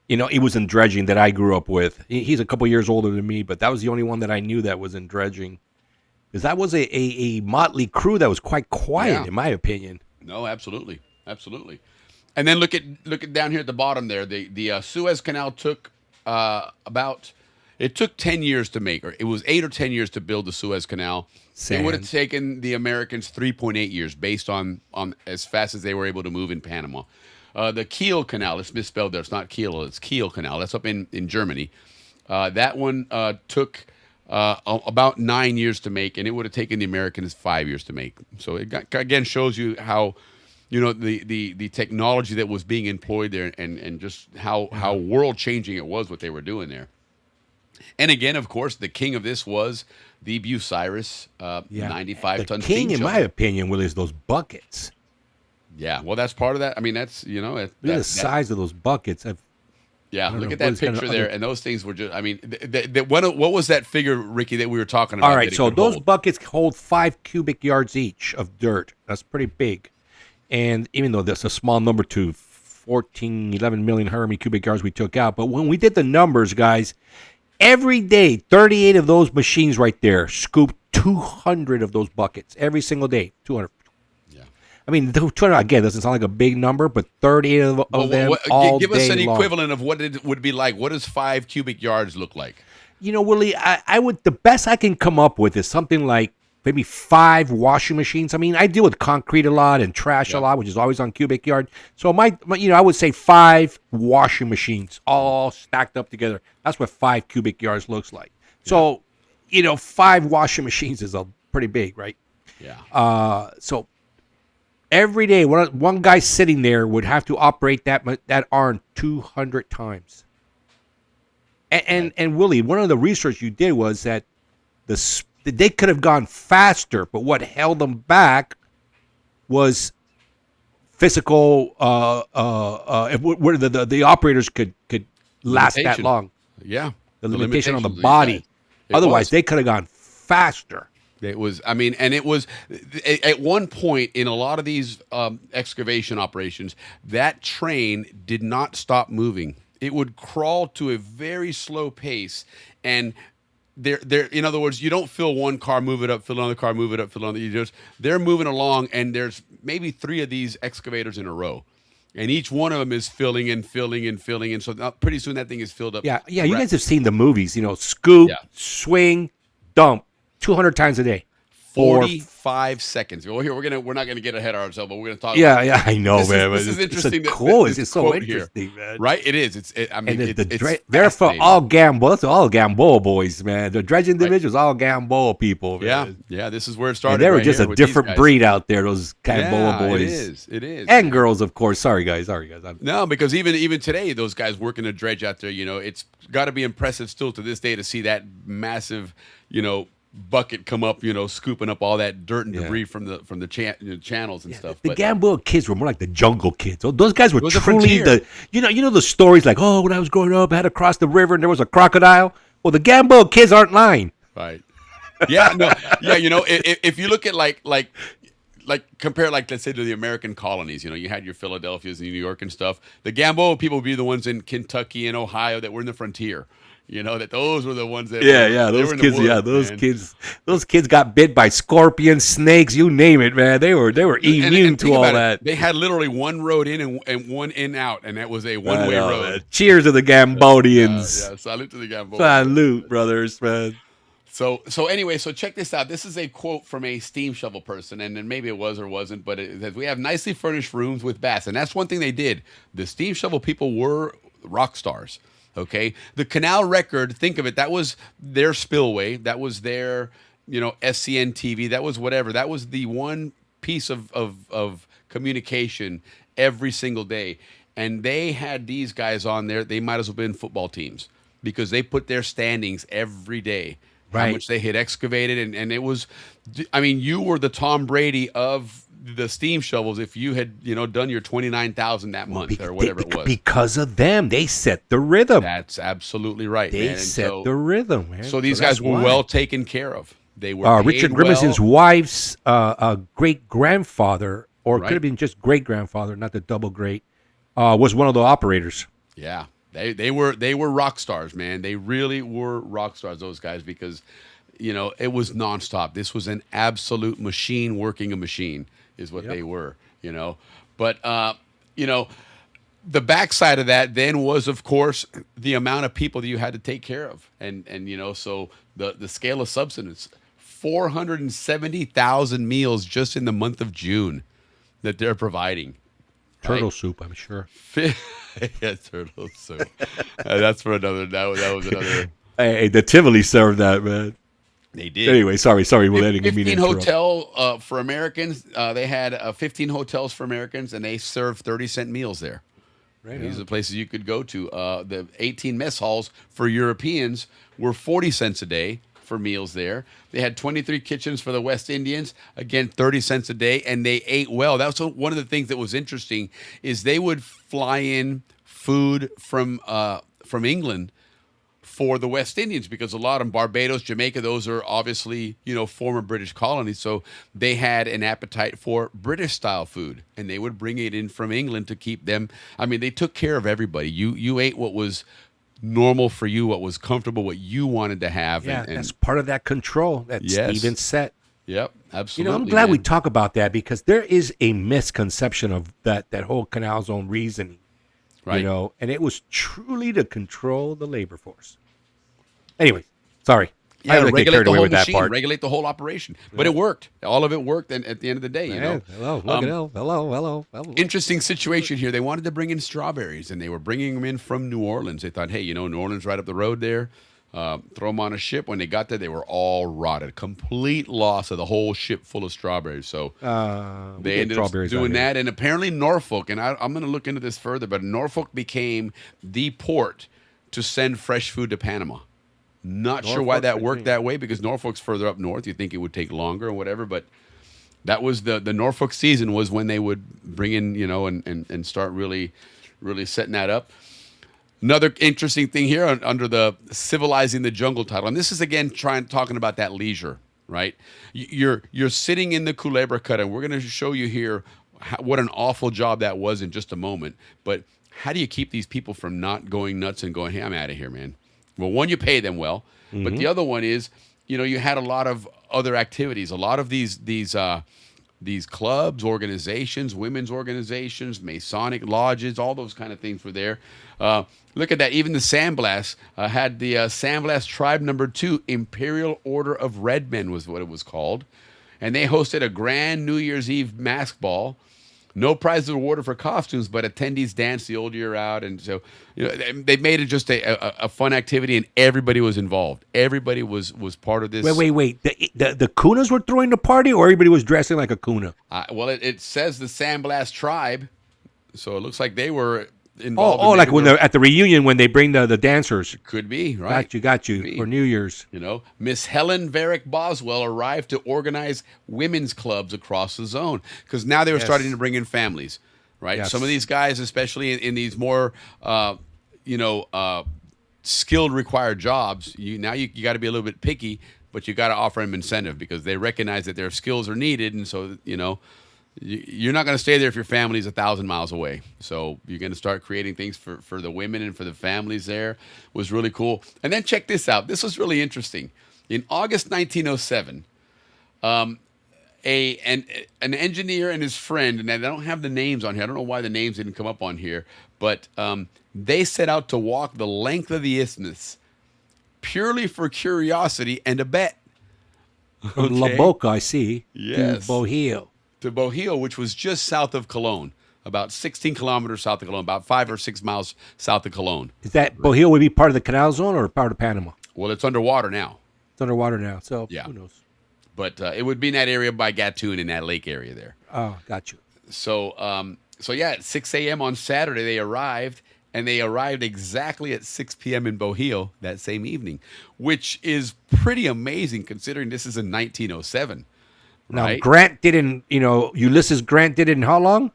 he was in dredging that I grew up with. He's a couple years older than me, but that was the only one that I knew that was in dredging. Because that was a motley crew that was quite quiet, in my opinion. No, absolutely. Absolutely. And then look at down here at the bottom there. The Suez Canal took it took 10 years to make, or it was 8 or 10 years to build the Suez Canal. Sand. It would have taken the Americans 3.8 years based on as fast as they were able to move in Panama. The Kiel Canal, it's misspelled there. It's not Kiel, it's Kiel Canal. That's up in Germany. That one took about 9 years to make, and it would have taken the Americans 5 years to make. So it again shows you how, the technology that was being employed there, and just how world changing it was what they were doing there. And again, of course, the king of this was the Bucyrus 95-ton The king, steam in my shovel. opinion, is those buckets. Yeah, well, that's part of that. I mean, that's Look at the size of those buckets. Look at that picture there, and those things were just. I mean, what was that figure, Ricky, that we were talking about? All right, so those buckets hold 5 cubic yards each of dirt. That's pretty big. And even though that's a small number to 11 million how many cubic yards we took out, but when we did the numbers, guys, every day, 38 of those machines right there scoop 200 of those buckets every single day. 200. Yeah. I mean, 200 again doesn't sound like a big number, but 38 of them all give us day an long. equivalent of what it would be like. What does 5 cubic yards look like? Willie, I would. The best I can come up with is something like maybe 5 washing machines. I mean, I deal with concrete a lot and trash a lot, which is always on cubic yard. So I would say 5 washing machines all stacked up together. That's what 5 cubic yards looks like. So, 5 washing machines is pretty big, right? Yeah. So every day, one guy sitting there would have to operate that arm 200 times. And Willie, one of the research you did was that they could have gone faster, but what held them back was physical. Where the operators could last that long. Yeah, the limitation on the body. Otherwise, they could have gone faster. It was. I mean, and it was at one point in a lot of these excavation operations, that train did not stop moving. It would crawl to a very slow pace, and in other words, you don't fill one car, move it up, fill another car, move it up, fill another. They're moving along, and there's maybe 3 of these excavators in a row, and each one of them is filling and filling and filling, and so pretty soon that thing is filled up. Yeah. You guys have seen the movies, scoop, swing, dump, 200 times a day. 45 seconds. Well, here we're not gonna get ahead of ourselves, but we're gonna talk. Yeah, I know, man. This is interesting. Cool. It's so interesting, man. Right? It is. They're for all Gamboa. That's all Gamboa boys, man. The dredging division is all Gamboa people, man. Yeah. This is where it started. And they were just a different breed out there. Those Gamboa boys. It is. And girls, of course. Sorry, guys. No, because even today, those guys working a dredge out there, it's got to be impressive still to this day to see that massive, bucket come up, scooping up all that dirt and debris from the channels and stuff. The Gamboa kids were more like the jungle kids. Those guys were truly the stories like, when I was growing up, I had to cross the river and there was a crocodile. Well, the Gamboa kids aren't lying. Right. Yeah. No. Yeah. If you look at like compare let's say to the American colonies, you had your Philadelphias and New York and stuff. The Gamboa people would be the ones in Kentucky and Ohio that were in the frontier. That those were the ones that those kids got bit by scorpions, snakes, you name it, man. They were immune to all that. They had literally one road in and one in out, and that was a one-way road. Man. Cheers to the Gambodians. Yeah, salute to the Gambodians. Salute, brothers, man. So anyway, check this out. This is a quote from a steam shovel person, and then maybe it was or wasn't, but it says, "We have nicely furnished rooms with baths," and that's one thing they did. The steam shovel people were rock stars. Okay, the Canal record. Think of it. That was their spillway. That was their, SCN TV. That was whatever. That was the one piece of communication every single day. And they had these guys on there. They might as well have been football teams because they put their standings every day. How much they had excavated, and it was, I mean, you were the Tom Brady of the steam shovels if you had done your 29,000 that month or whatever it was. Because of them, they set the rhythm. That's absolutely right. They man. set the rhythm, man. So these guys were well taken care of. They were Richard paid Grimson's well. wife's great grandfather, or Right. could have been just great grandfather, not the double great, was one of the operators. Yeah, they were rock stars, man. They really were rock stars, those guys, because it was nonstop. This was an absolute machine working a machine, is what they were. But the backside of that then was, of course, the amount of people that you had to take care of, and so the scale of subsistence, 470,000 meals just in the month of June that they're providing. Turtle soup, I'm sure. Yeah, turtle soup. That's for another. That was another. Hey, the Tivoli served that, man. They did. Anyway, sorry. We're letting 15 hotel for Americans. They had 15 hotels for Americans, and they served 30-cent meals there. Right. These are the places you could go to. The 18 mess halls for Europeans were 40 cents a day for meals there. They had 23 kitchens for the West Indians, again 30 cents a day, and they ate well. That was one of the things that was interesting is they would fly in food from England for the West Indians, because a lot of them, Barbados, Jamaica, those are obviously former British colonies, so they had an appetite for British style food, and they would bring it in from England to keep them. I mean, they took care of everybody. You ate what was normal for you, what was comfortable, what you wanted to have. Yeah, and that's part of that control that Steven set. Yep, absolutely. I'm glad we man. talk about that, because there is a misconception of that whole Canal Zone reasoning. Right. And it was truly to control the labor force. Anyway, sorry. Yeah, I really get regulate carried the away whole with that machine, part. regulate the whole operation. But it worked. All of it worked, and at the end of the day, Hello. Interesting situation here. They wanted to bring in strawberries, and they were bringing them in from New Orleans. They thought, hey, New Orleans right up the road there. Throw them on a ship. When they got there, they were all rotted. Complete loss of the whole ship full of strawberries. So they ended up doing that. And apparently Norfolk, and I'm going to look into this further, but Norfolk became the port to send fresh food to Panama. Not sure why that worked that way, because Norfolk's further up north. You think it would take longer or whatever, but that was the Norfolk season was when they would bring in, and start really setting that up. Another interesting thing here under the Civilizing the Jungle title, and this is again talking about that leisure, right? You're sitting in the Culebra Cut, and we're going to show you here what an awful job that was in just a moment. But how do you keep these people from not going nuts and going, hey, I'm out of here, man? Well, one, you pay them well, but the other one is, you had a lot of other activities, a lot of these clubs, organizations, women's organizations, Masonic lodges, all those kind of things were there. Look at that. Even the Sandblast had the Sandblast Tribe Number 2, Imperial Order of Red Men was what it was called. And they hosted a grand New Year's Eve mask ball. No prizes awarded for costumes, but attendees danced the old year out. And so, they made it just a fun activity, and everybody was involved. Everybody was part of this. Wait. The Kunas were throwing the party, or everybody was dressing like a Kuna? Well, it says the Sandblast Tribe, so it looks like they were involved. Like when they're at the reunion when they bring the dancers. Could be, right? Got you for New Year's. Miss Helen Varick Boswell arrived to organize women's clubs across the zone, because now they were starting to bring in families, right? Yes. Some of these guys, especially in these more, skilled required jobs, you got to be a little bit picky, but you got to offer them incentive because they recognize that their skills are needed, and so you're not going to stay there if your family's 1,000 miles away. So you're going to start creating things for the women and for the families there. It was really cool. And then check this out. This was really interesting. In August 1907, an engineer and his friend, and I don't have the names on here. I don't know why the names didn't come up on here, but they set out to walk the length of the isthmus purely for curiosity and a bet. From La Boca, I see. Yes. To Bohio. To Bohio, which was just south of Cologne. about 16 kilometers south of Cologne, about 5 or 6 miles south of Cologne. Is that Bohil would be part of the Canal Zone or part of Panama? Well, it's underwater now. It's underwater now, so Yeah. who knows? But it would be in that area by Gatun, in that lake area there. Oh, got you. So, yeah, at 6 a.m. on Saturday, they arrived, and they arrived exactly at 6 p.m. in Bohil that same evening, which is pretty amazing considering this is in 1907. Now, right? Grant didn't, Ulysses Grant did it in how long?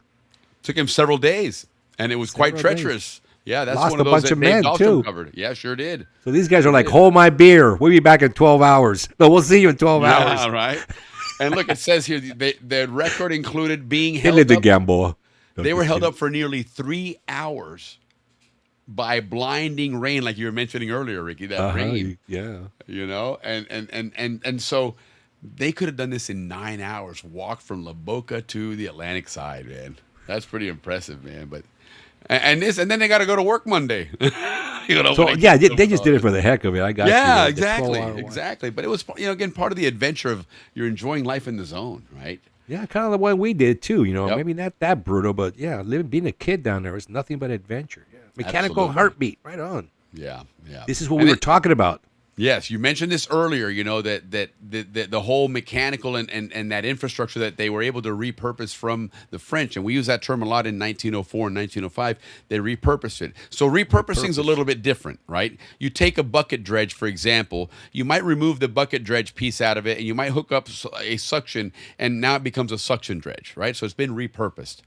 Took him several days, and it was quite Several days. treacherous. Yeah, that's Lost one of a those bunch that of Dave men, Dahlstrom too. covered. Yeah, sure did. So these guys are like, hold my beer. We'll be back in 12 hours. No, we'll see you in 12 hours. Yeah, right. And look, it says here the record included being He held lived in up. Gamboa. They were held up for nearly 3 hours by blinding rain, like you were mentioning earlier, Ricky. That rain, Yeah. and so they could have done this in 9 hours. Walk from La Boca to the Atlantic side, man. That's pretty impressive, man. But and then they got to go to work Monday. So yeah, they just did it for the heck of it. I got you. Yeah, The exactly, 12-hour one. exactly. But it was again part of the adventure of you're enjoying life in the zone, right? Yeah, kind of the way we did too. Yep. Maybe not that brutal, but yeah, being a kid down there was nothing but adventure. Yeah, mechanical Absolutely. heartbeat, right on. Yeah. This is what we were talking about. Yes, you mentioned this earlier, that the whole mechanical and that infrastructure that they were able to repurpose from the French, and we use that term a lot in 1904 and 1905, they repurposed it. So repurposing is a little bit different, right? You take a bucket dredge, for example, you might remove the bucket dredge piece out of it, and you might hook up a suction, and now it becomes a suction dredge, right? So it's been repurposed.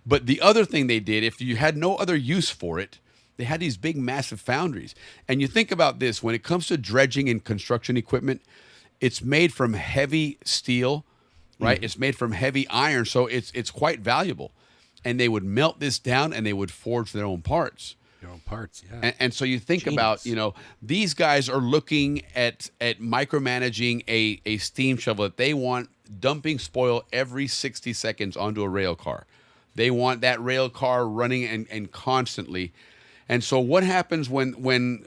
But the other thing they did, if you had no other use for it, they had these big, massive foundries. And you think about this, when it comes to dredging and construction equipment, it's made from heavy steel, right? It's made from heavy iron, so it's quite valuable. And they would melt this down, and they would forge their own parts. Their own parts, yeah. And so you think about, these guys are looking at micromanaging a steam shovel that they want dumping spoil every 60 seconds onto a rail car. They want that rail car running and constantly. And so what happens when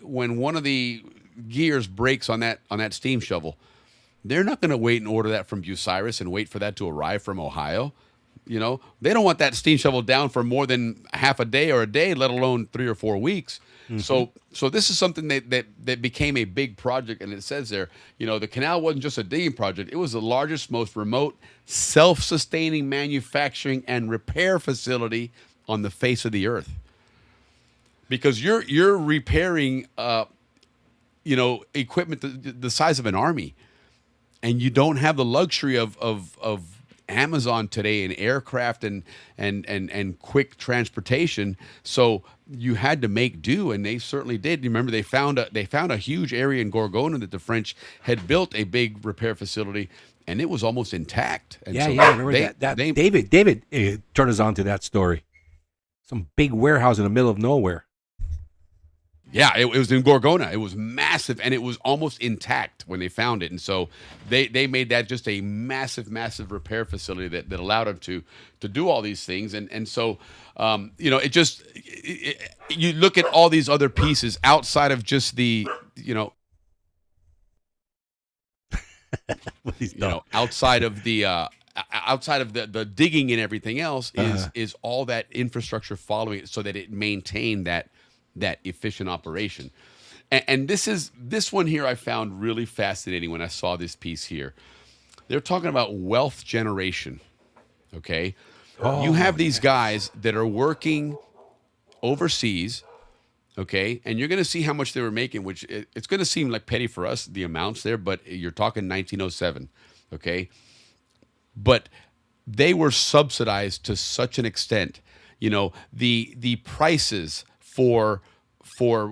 one of the gears breaks on that steam shovel? They're not going to wait and order that from Bucyrus and wait for that to arrive from Ohio. They don't want that steam shovel down for more than half a day or a day, let alone 3 or 4 weeks. So this is something that became a big project, and it says there, the canal wasn't just a digging project; it was the largest, most remote, self-sustaining manufacturing and repair facility on the face of the earth. Because you're repairing, equipment the size of an army, and you don't have the luxury of Amazon today and aircraft and quick transportation. So you had to make do, and they certainly did. You remember they found a huge area in Gorgona that the French had built a big repair facility, and it was almost intact. And Yeah, so yeah. Remember that David turned us on to that story. Some big warehouse in the middle of nowhere. Yeah, it was in Gorgona. It was massive, and it was almost intact when they found it. And so they made that just a massive, massive repair facility that allowed them to do all these things. And so, you look at all these other pieces outside of just the, outside of the digging and everything else is all that infrastructure following it so that it maintained that efficient operation. And this one here I found really fascinating when I saw this piece here. They're talking about wealth generation. Okay. You have these guys that are working overseas. Okay. And you're going to see how much they were making, which it's going to seem like petty for us, the amounts there, but you're talking 1907. Okay. But they were subsidized to such an extent, the prices for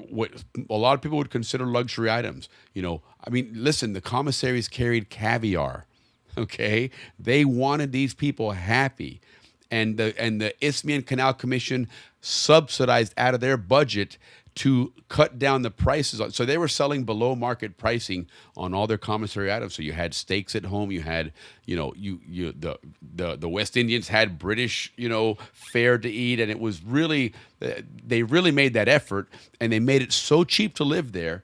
what a lot of people would consider luxury items. Listen, the commissaries carried caviar. Okay, they wanted these people happy, and the Isthmian Canal Commission subsidized out of their budget to cut down the prices. So they were selling below market pricing on all their commissary items. So you had steaks at home. You had, the West Indians had British, fare to eat. And it was really, they really made that effort. And they made it so cheap to live there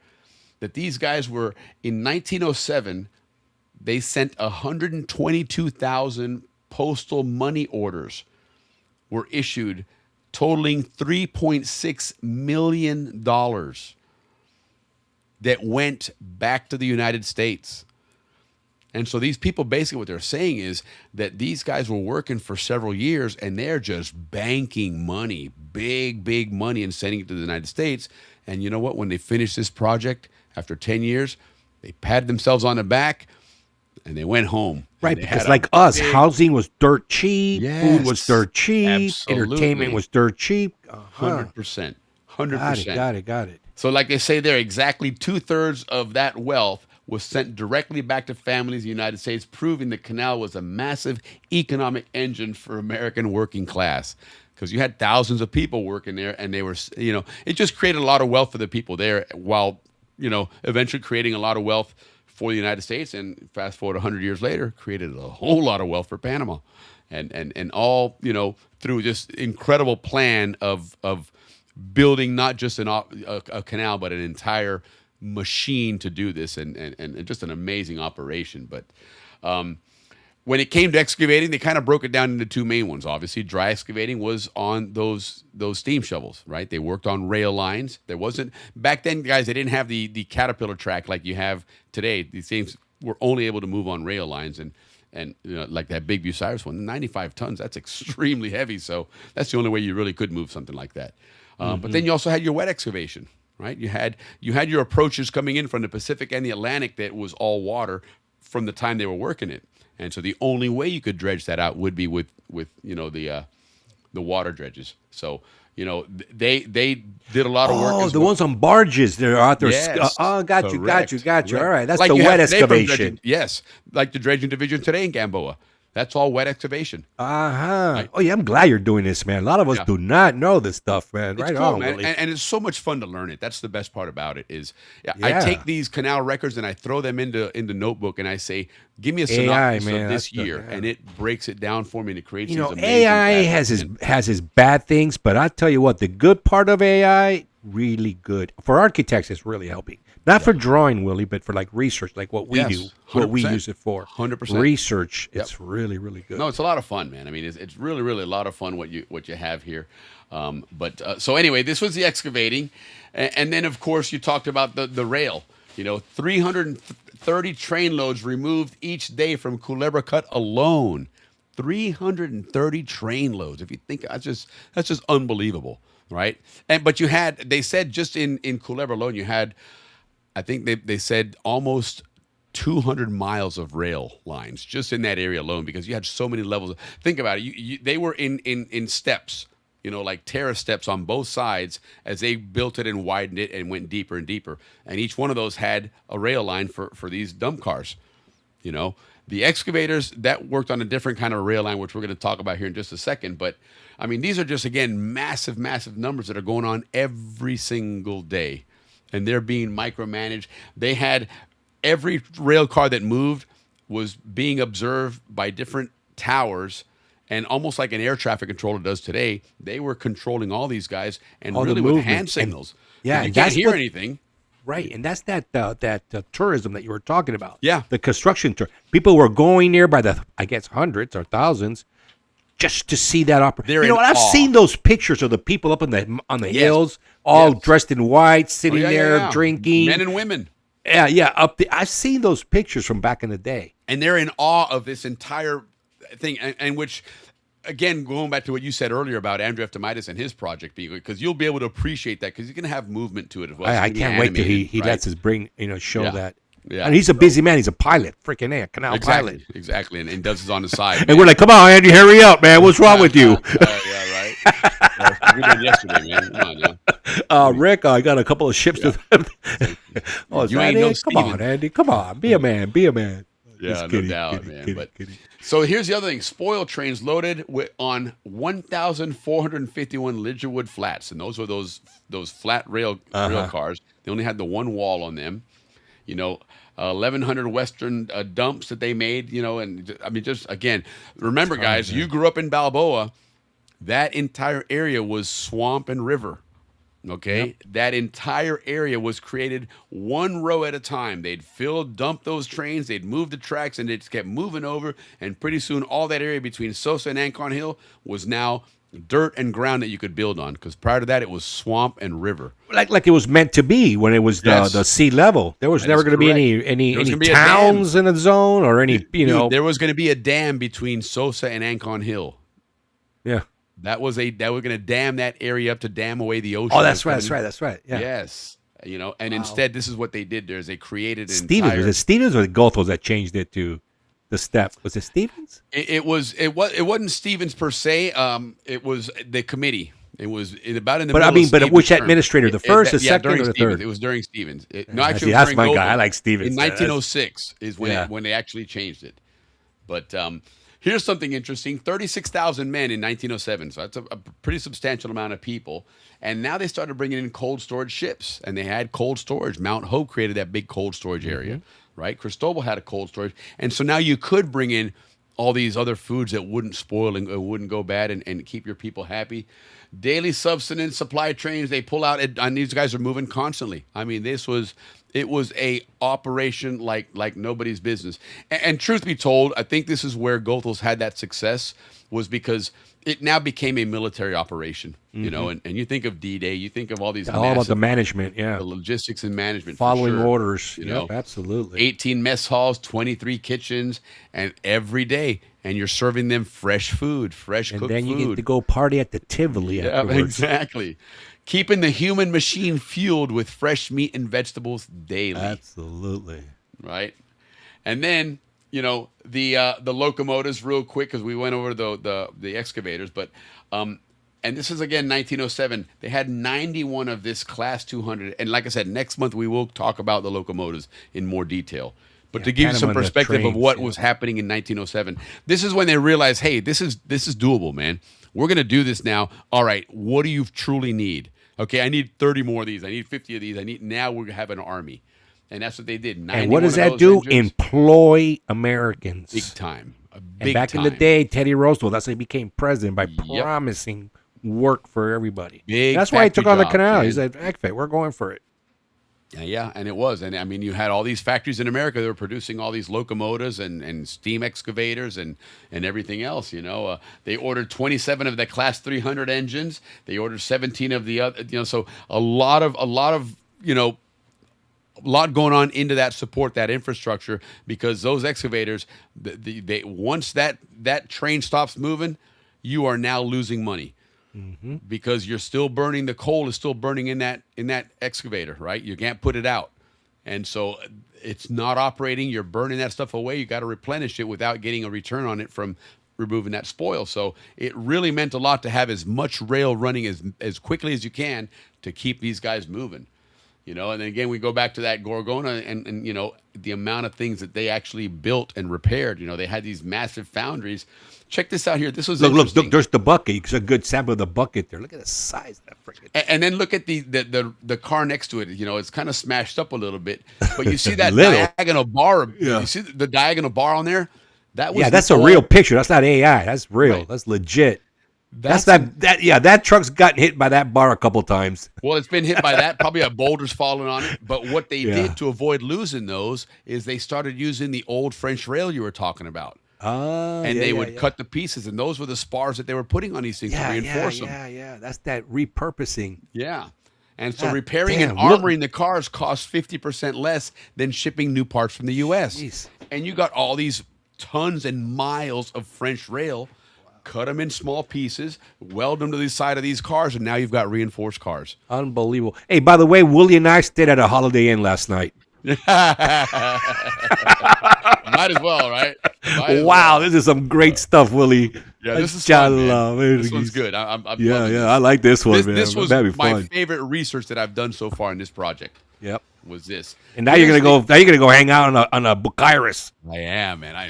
that these guys were, in 1907, they sent 122,000 postal money orders were issued totaling $3.6 million that went back to the United States. And so these people, basically what they're saying is that these guys were working for several years and they're just banking money, big money, and sending it to the United States. And you know what? When they finished this project after 10 years, they patted themselves on the back and they went home. Right, because like us, housing was dirt cheap, food was dirt cheap, entertainment was dirt cheap. 100%. 100%. Got it. So like they say there, exactly 2/3 of that wealth was sent directly back to families in the United States, proving the canal was a massive economic engine for American working class. Because you had thousands of people working there, and they were, it just created a lot of wealth for the people there, while, eventually creating a lot of wealth for the United States. And fast forward 100 years later, created a whole lot of wealth for Panama, and all, through this incredible plan of building not just a canal, but an entire machine to do this, and just an amazing operation. But when it came to excavating, they kind of broke it down into two main ones. Obviously, dry excavating was on those steam shovels, right? They worked on rail lines. There wasn't, back then, guys, they didn't have the Caterpillar track like you have today. These things were only able to move on rail lines, and like that big Bucyrus one, 95 tons, that's extremely heavy. So that's the only way you really could move something like that. But then you also had your wet excavation, right? You had your approaches coming in from the Pacific and the Atlantic that was all water from the time they were working it. And so the only way you could dredge that out would be with the water dredges. So they did a lot of work. Oh, the ones on barges, they're out there. Yes, got you. All right, that's like the you wet have today from excavation. dredging. Yes, like the dredging division today in Balboa. That's all wet excavation. Right. Oh yeah, I'm glad you're doing this, man. A lot of us do not know this stuff, man. It's right cool, on, man. Willie. And it's so much fun to learn it. That's the best part about it. I take these canal records and I throw them into notebook, and I say, give me a synopsis of this year, and it breaks it down for me, and it creates these amazing AI patterns. has his bad things, but I tell you what, the good part of AI, really good. For architects, it's really helping. Not for drawing, Willie, but for like research, like what we do, what we use it for. 100%. Research, it's really, really good. No, it's a lot of fun, man. I mean, it's really, really a lot of fun what you have here. So anyway, this was the excavating, and then of course you talked about the rail. 330 train loads removed each day from Culebra Cut alone. 330 train loads. If you think that's just unbelievable, right? But they said just in Culebra alone, you had, I think they said almost 200 miles of rail lines just in that area alone, because you had so many levels. Think about it. They were in steps, like terrace steps on both sides as they built it and widened it and went deeper and deeper. And each one of those had a rail line for these dump cars. The excavators, that worked on a different kind of rail line, which we're going to talk about here in just a second. But I mean, these are just, again, massive numbers that are going on every single day. And they're being micromanaged. They had every rail car that moved was being observed by different towers, and almost like an air traffic controller does today, they were controlling all these guys, and all really with hand signals. And you can't hear anything. Right, and that's that tourism that you were talking about. Yeah, the construction tour. People were going there by the, I guess, hundreds or thousands, just to see that operation. I've seen those pictures of the people up on the hills, all dressed in white, sitting there drinking. Men and women. Yeah, I've seen those pictures from back in the day. And they're in awe of this entire thing, and which, again, going back to what you said earlier about Andrew Eftimitis and his project, because you'll be able to appreciate that, because you're going to have movement to it as well. I can't wait till he lets us show that. Yeah. And he's a busy man. He's a pilot, freaking a canal pilot. Exactly, and does this on the side. And we're like, come on, Andy, hurry up, man. What's wrong with you? Yeah, right. We did yesterday, man. Come on, now. Rick, I got a couple of ships to them. You ain't no Come on, Andy. Come on. Be a man. Yeah, no doubt, man. So here's the other thing. Spoil trains loaded on 1,451 Lidgerwood flats. And those were those flat rail cars. They only had the one wall on them. 1,100 Western dumps that they made, and I mean, just again, remember, guys, you grew up in Balboa. That entire area was swamp and river. Okay, yep. That entire area was created one row at a time. They'd dump those trains, they'd move the tracks, and they just kept moving over. And pretty soon, all that area between Sosa and Ancon Hill was now dirt and ground that you could build on. Because prior to that, it was swamp and river. Like it was meant to be when it was the sea level. There was never going to be any towns in the zone or any There was going to be a dam between Sosa and Ancon Hill. Yeah, that was going to dam that area up to dam away the ocean. Oh, that's right. Yeah. Yes, and instead, this is what they did. Is they created an Stevens. Was it Stevens or Gothos that changed it to the step? Was it Stevens? It wasn't Stevens per se. It was the committee. It was about in the. But which administrator? The first, the second, or the third? It was during Stevens. That's my guy. I like Stevens. In 1906 is when they actually changed it. But here's something interesting: 36,000 men in 1907. So that's a pretty substantial amount of people. And now they started bringing in cold storage ships, and they had cold storage. Mount Hope created that big cold storage area, right? Cristobal had a cold storage, and so now you could bring in all these other foods that wouldn't spoil and wouldn't go bad and keep your people happy. Daily subsistence supply trains they pull out, and these guys are moving constantly. I mean, it was a operation like nobody's business. And truth be told, I think this is where Goethals had that success, was because it now became a military operation, and you think of D-Day, you think of all these all about the management, the logistics and management, following for sure, orders, absolutely. 18 mess halls, 23 kitchens, and every day, and you're serving them fresh food, fresh cooked food. And then you get to go party at the Tivoli afterwards. Exactly. Keeping the human machine fueled with fresh meat and vegetables daily. Absolutely. Right? And then, the locomotives real quick, because we went over the excavators, but and this is again 1907. They had 91 of this Class 200, and like I said, next month we will talk about the locomotives in more detail. But to give you some perspective of what was happening in 1907, this is when they realized, hey, this is doable, man. We're going to do this now. All right, what do you truly need? Okay, I need 30 more of these. I need 50 of these. Now we have an army. And that's what they did. And what does that do? Employ Americans. Big time. And back in the day, Teddy Roosevelt, that's how he became president, by promising work for everybody. That's why he took on the canal. He said, heck, we're going for it. Yeah, and it was. And I mean, you had all these factories in America that were producing all these locomotives and steam excavators and everything else, They ordered 27 of the Class 300 engines. They ordered 17 of the other, so a lot going on into that support, that infrastructure, because those excavators, they once that train stops moving, you are now losing money. Because you're still burning, the coal is still burning in that excavator, right? You can't put it out. And so it's not operating. You're burning that stuff away. You got to replenish it without getting a return on it from removing that spoil. So it really meant a lot to have as much rail running as quickly as you can to keep these guys moving. And then again, we go back to that Gorgona and the amount of things that they actually built and repaired. They had these massive foundries. Check this out here. This was look. There's the bucket. It's a good sample of the bucket there. Look at the size of that freaking. And then look at the car next to it. It's kind of smashed up a little bit, but you see that diagonal bar. Yeah. You see the diagonal bar on there. That's a real picture. That's not AI. That's real. Right. That's legit. That truck's gotten hit by that bar a couple times. Well, it's been hit by that. Probably a boulder's fallen on it. But what they did to avoid losing those is they started using the old French rail you were talking about. They would cut the pieces, and those were the spars that they were putting on these things to reinforce them. Yeah. That's that repurposing. Yeah. And so repairing and armoring the cars cost 50% less than shipping new parts from the U.S. Jeez. And you got all these tons and miles of French rail. Cut them in small pieces, weld them to the side of these cars, and now you've got reinforced cars. Unbelievable. Hey, by the way, Willie and I stayed at a Holiday Inn last night. Might as well, right? Wow, this is some great stuff, Willie. Yeah, this is fun, man. This one's good. I'm loving this. I like this one, man. This was my favorite research that I've done so far in this project. Yep. Was this. And now you're gonna go. Now you're gonna go hang out on a Bucyrus. I am, man. I'm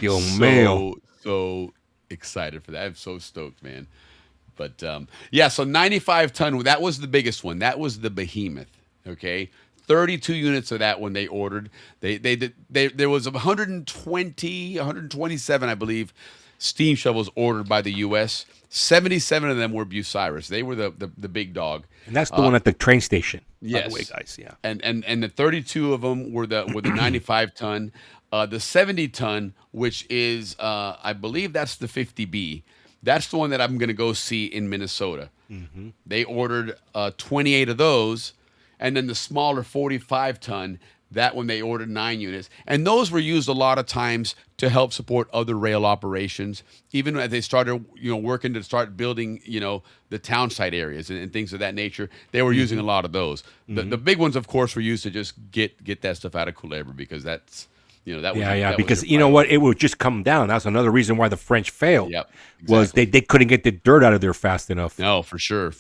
so excited for that. I'm so stoked, man. But so 95 ton. That was the biggest one. That was the behemoth. Okay. 32 units of that when they ordered. There was 127, I believe, steam shovels ordered by the U.S. 77 of them were Bucyrus. They were the big dog. And that's the one at the train station. Yes, by the way, guys. Yeah. And the 32 of them were the 95 ton. The 70 ton, which is I believe that's the 50B. That's the one that I'm going to go see in Minnesota. Mm-hmm. They ordered 28 of those, and then the smaller 45-ton, that one they ordered 9 units. And those were used a lot of times to help support other rail operations, even as they started, working to start building, the town site areas and things of that nature. They were using a lot of those. The big ones, of course, were used to just get that stuff out of Culebra, because that's, that was because you know what, it would just come down. That's another reason why the French failed. Yep, was they couldn't get the dirt out of there fast enough. No, for sure.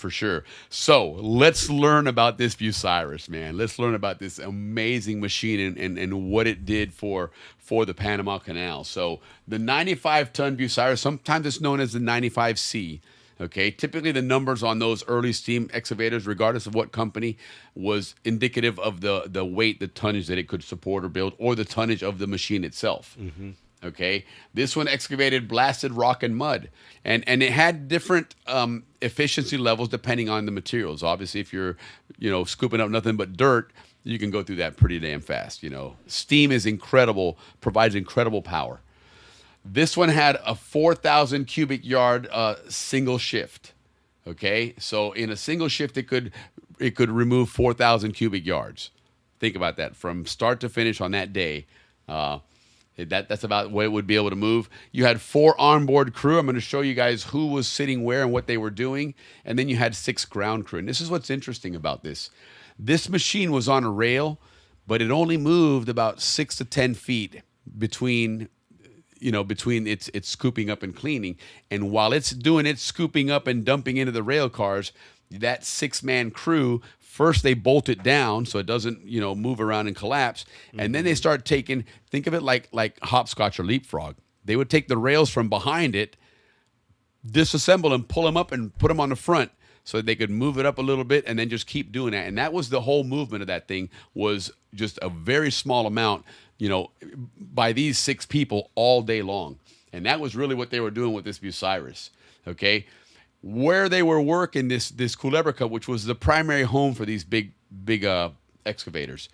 So let's learn about this Bucyrus, man. Let's learn about this amazing machine and what it did for the Panama Canal. So the 95-ton Bucyrus, sometimes it's known as the 95C. Okay, typically the numbers on those early steam excavators, regardless of what company, was indicative of the weight, the tonnage that it could support or build, or the tonnage of the machine itself. Mm-hmm. Okay, this one excavated blasted rock and mud, and it had different efficiency levels depending on the materials. Obviously, if you're scooping up nothing but dirt, you can go through that pretty damn fast. Steam is incredible, provides incredible power. This one had a 4,000 cubic yard single shift. Okay, so in a single shift, it could remove 4,000 cubic yards. Think about that from start to finish on that day. That's about what it would be able to move. You had 4 onboard crew. I'm going to show you guys who was sitting where and what they were doing, and then you had 6 ground crew. And this is what's interesting about this. This machine was on a rail, but it only moved about 6 to 10 feet between its scooping up and cleaning. And while it's doing its scooping up and dumping into the rail cars, that 6-man crew, first they bolt it down so it doesn't, move around and collapse. And then they start taking, think of it like hopscotch or leapfrog. They would take the rails from behind it, disassemble them, pull them up and put them on the front so that they could move it up a little bit and then just keep doing that. And that was the whole movement of that thing, was just a very small amount, by these 6 people all day long. And that was really what they were doing with this Bucyrus. Okay. Where they were working this Culebra Cup, which was the primary home for these big excavators,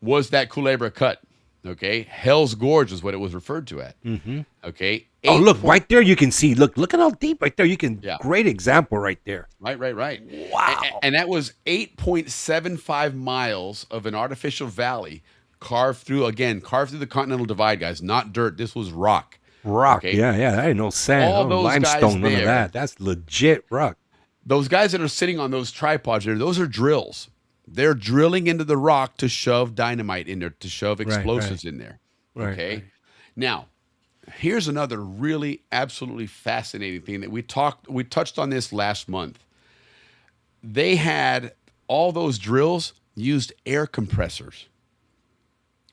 was that Culebra Cut. Okay. Hell's Gorge is what it was referred to at. Mm-hmm. Okay. Oh, look, right there you can see. Look at how deep right there. You can, great example right there. Right. Wow. And that was 8.75 miles of an artificial valley carved through the Continental Divide, guys. Not dirt. This was rock. Rock. Okay? Yeah. That ain't no sand. All No those limestone, guys none of there, that. That's legit rock. Those guys that are sitting on those tripods there, those are drills. They're drilling into the rock to shove dynamite in there, to shove explosives in there. Okay. Right. Now, here's another really absolutely fascinating thing that we touched on this last month. They had all those drills used air compressors.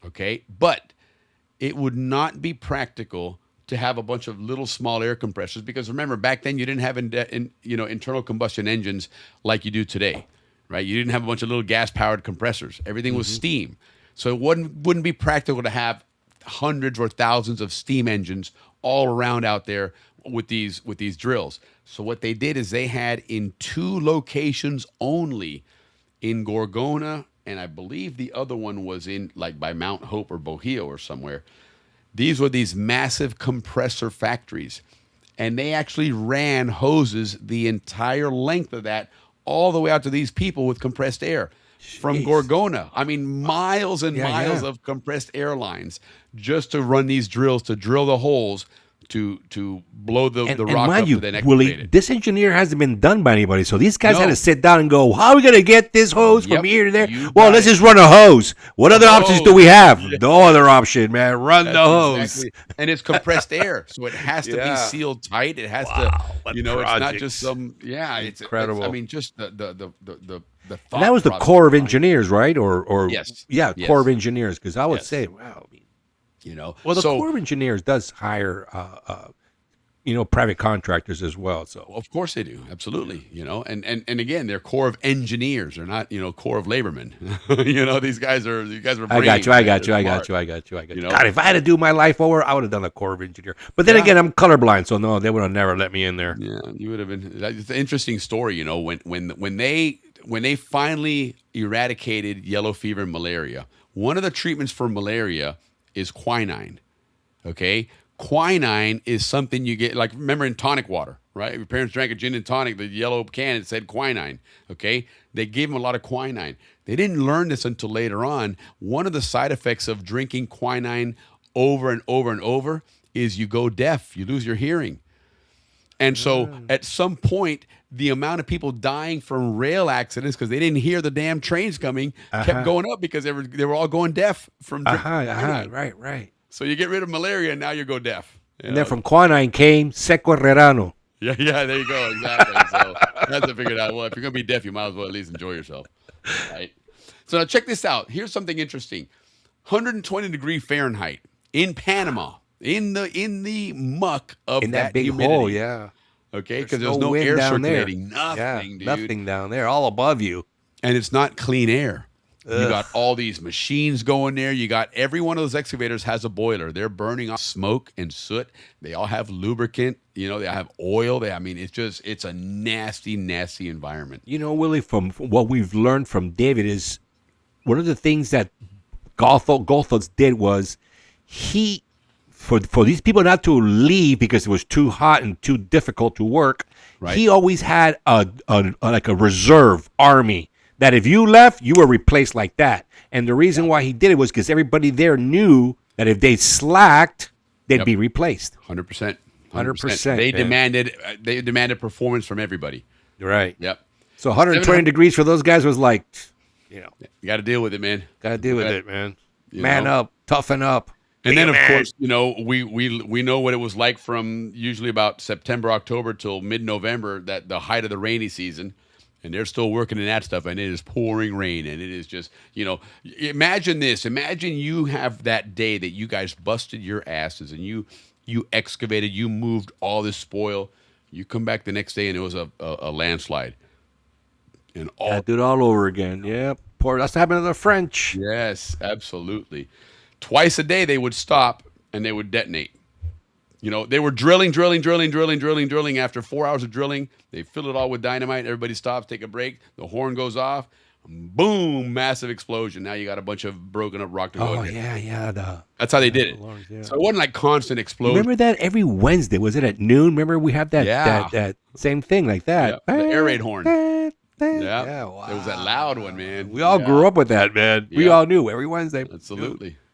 Okay, but it would not be practical to have a bunch of little small air compressors, because remember, back then you didn't have internal combustion engines like you do today, right? You didn't have a bunch of little gas powered compressors. Everything was steam, so it wouldn't be practical to have hundreds or thousands of steam engines all around out there with these drills. So what they did is they had in 2 locations only, in Gorgona, and I believe the other one was in by Mount Hope or Bohio or somewhere. These were these massive compressor factories, and they actually ran hoses the entire length of that all the way out to these people with compressed air. From Gorgona. I mean, miles and miles of compressed air lines just to run these drills, to drill the holes, to blow the rock up to then excavate Willie, it. this engineer hasn't been done by anybody, so these guys had to sit down and go, how are we going to get this hose from here to there? Well, let's just run a hose. What other options do we have? No other option, man. Run the hose. Exactly. And it's compressed air, so it has to be sealed tight. It has to, it's not just some, it's incredible. I mean, just the thought. And that was the Corps of Engineers, right? Or yes. Corps of Engineers, because I would say, wow. Well, the Corps of Engineers does hire, private contractors as well. So of course they do, absolutely. And again, they're Corps of Engineers. They're not, Corps of Labormen. These guys are. I got you. God, if I had to do my life over, I would have done a Corps of Engineer. But then again, I'm colorblind, so no, they would have never let me in there. Yeah, you would have been. It's an interesting story. When they finally eradicated yellow fever and malaria, one of the treatments for malaria is quinine. Okay, quinine is something you get, remember in tonic water, right? Your parents drank a gin and tonic, the yellow can, it said quinine, okay? They gave them a lot of quinine. They didn't learn this until later on. One of the side effects of drinking quinine over and over and over is you go deaf. You lose your hearing. And so at some point, the amount of people dying from rail accidents because they didn't hear the damn trains coming kept going up because they were all going deaf from drinking quinine. Right. So you get rid of malaria, and now you go deaf. And then from quinine came Seco Herrerano. Yeah, there you go. Exactly. So that's to figure out. Well, if you're going to be deaf, you might as well at least enjoy yourself. Right? So now check this out. Here's something interesting. 120 degree Fahrenheit in Panama, in the muck of In that big humidity. hole, yeah. Okay, because there's no wind air down there. circulating. Nothing, dude. Nothing down there, all above you. And it's not clean air. You got all these machines going there. You got every one of those excavators has a boiler. They're burning off smoke and soot. They all have lubricant. You know, they have oil. It's a nasty, nasty environment. You know, Willie, from what we've learned from David is one of the things that Goethals did was for these people not to leave because it was too hot and too difficult to work. Right. He always had a reserve army. That if you left, you were replaced like that. And the reason why he did it was because everybody there knew that if they slacked, they'd be replaced. 100%. 100%. They demanded performance from everybody. Right. Yep. So 120 degrees for those guys was like, you got to deal with it, man. Got to deal with it, man. Man up, toughen up. And then, of course, we know what it was like from usually about September, October till mid-November, that the height of the rainy season. And they're still working in that stuff, and it is pouring rain, and it is just, imagine this. Imagine you have that day that you guys busted your asses, and you excavated, you moved all this spoil. You come back the next day, and it was a landslide. And do it all over again. Yeah, that's what happened to the French. Yes, absolutely. Twice a day, they would stop, and they would detonate. They were drilling. After 4 hours of drilling, they fill it all with dynamite. Everybody stops, take a break. The horn goes off. Boom, massive explosion. Now you got a bunch of broken up rock to go again. Yeah. That's how they did it. Yeah. So it wasn't like constant explosion. Remember that every Wednesday? Was it at noon? Remember we have that same thing like that. Yeah, the air raid horn. Yeah, wow. It was that loud one, man. We all grew up with that, man. We all knew every Wednesday.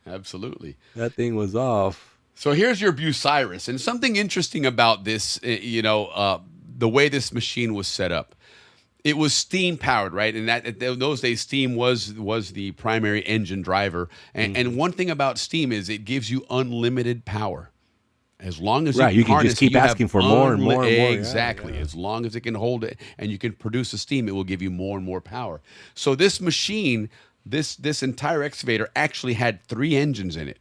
Absolutely. That thing was off. So here's your Bucyrus, and something interesting about this, the way this machine was set up. It was steam powered, right? And that in those days, steam was the primary engine driver. And one thing about steam is it gives you unlimited power. As long as you can just keep asking for more and more and more. Exactly. As long as it can hold it and you can produce the steam, it will give you more and more power. So this machine, this entire excavator actually had 3 engines in it.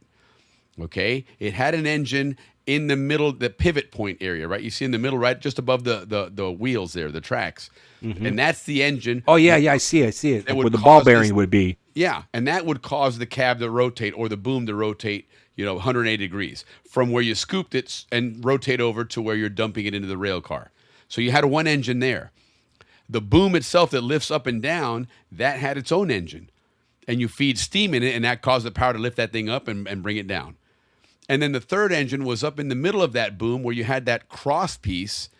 Okay, it had an engine in the middle, the pivot point area, right? You see in the middle, right, just above the wheels there, the tracks, and that's the engine. Oh yeah, I see it. Where the ball bearing would be. Yeah, and that would cause the cab to rotate or the boom to rotate, 180 degrees from where you scooped it and rotate over to where you're dumping it into the rail car. So you had one engine there. The boom itself that lifts up and down, that had its own engine, and you feed steam in it, and that caused the power to lift that thing up and bring it down. And then the third engine was up in the middle of that boom where you had that cross piece,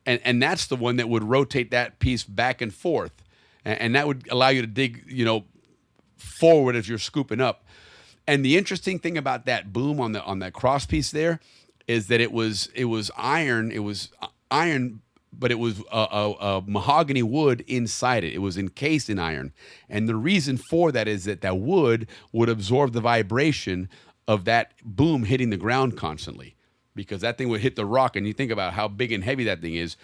and that's the one that would rotate that piece back and forth. And that would allow you to dig, forward as you're scooping up. And the interesting thing about that boom on that cross piece there is that it was iron. It was iron, but it was a mahogany wood inside it. It was encased in iron. And the reason for that is that wood would absorb the vibration of that boom hitting the ground constantly, because that thing would hit the rock. And you think about how big and heavy that thing is,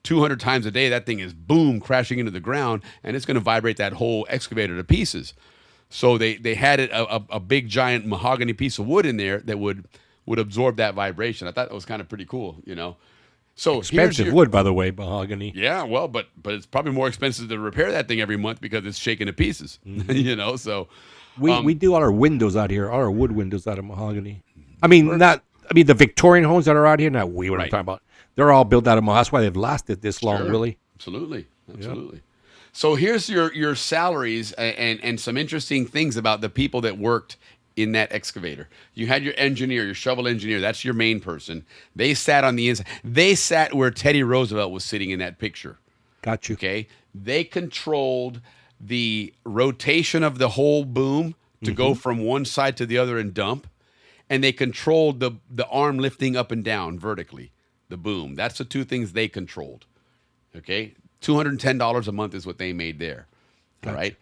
200 times a day, that thing is boom crashing into the ground, and it's going to vibrate that whole excavator to pieces. So they had a big giant mahogany piece of wood in there that would absorb that vibration. I thought that was kind of pretty cool, So expensive wood, by the way, mahogany. Yeah, well, but it's probably more expensive to repair that thing every month because it's shaking to pieces, So we do all our windows out here, all our wood windows out of mahogany. The Victorian homes that are out here, not what I'm talking about. They're all built out of mahogany. That's why they've lasted this long, really. Absolutely. Yep. So here's your salaries and some interesting things about the people that worked in that excavator. You had your engineer, your shovel engineer. That's your main person. They sat on the inside. They sat where Teddy Roosevelt was sitting in that picture. Got you. Okay. They controlled the rotation of the whole boom to go from one side to the other and dump. And they controlled the arm lifting up and down vertically, the boom. That's the two things they controlled. Okay. $210 a month is what they made there. Gotcha. All right.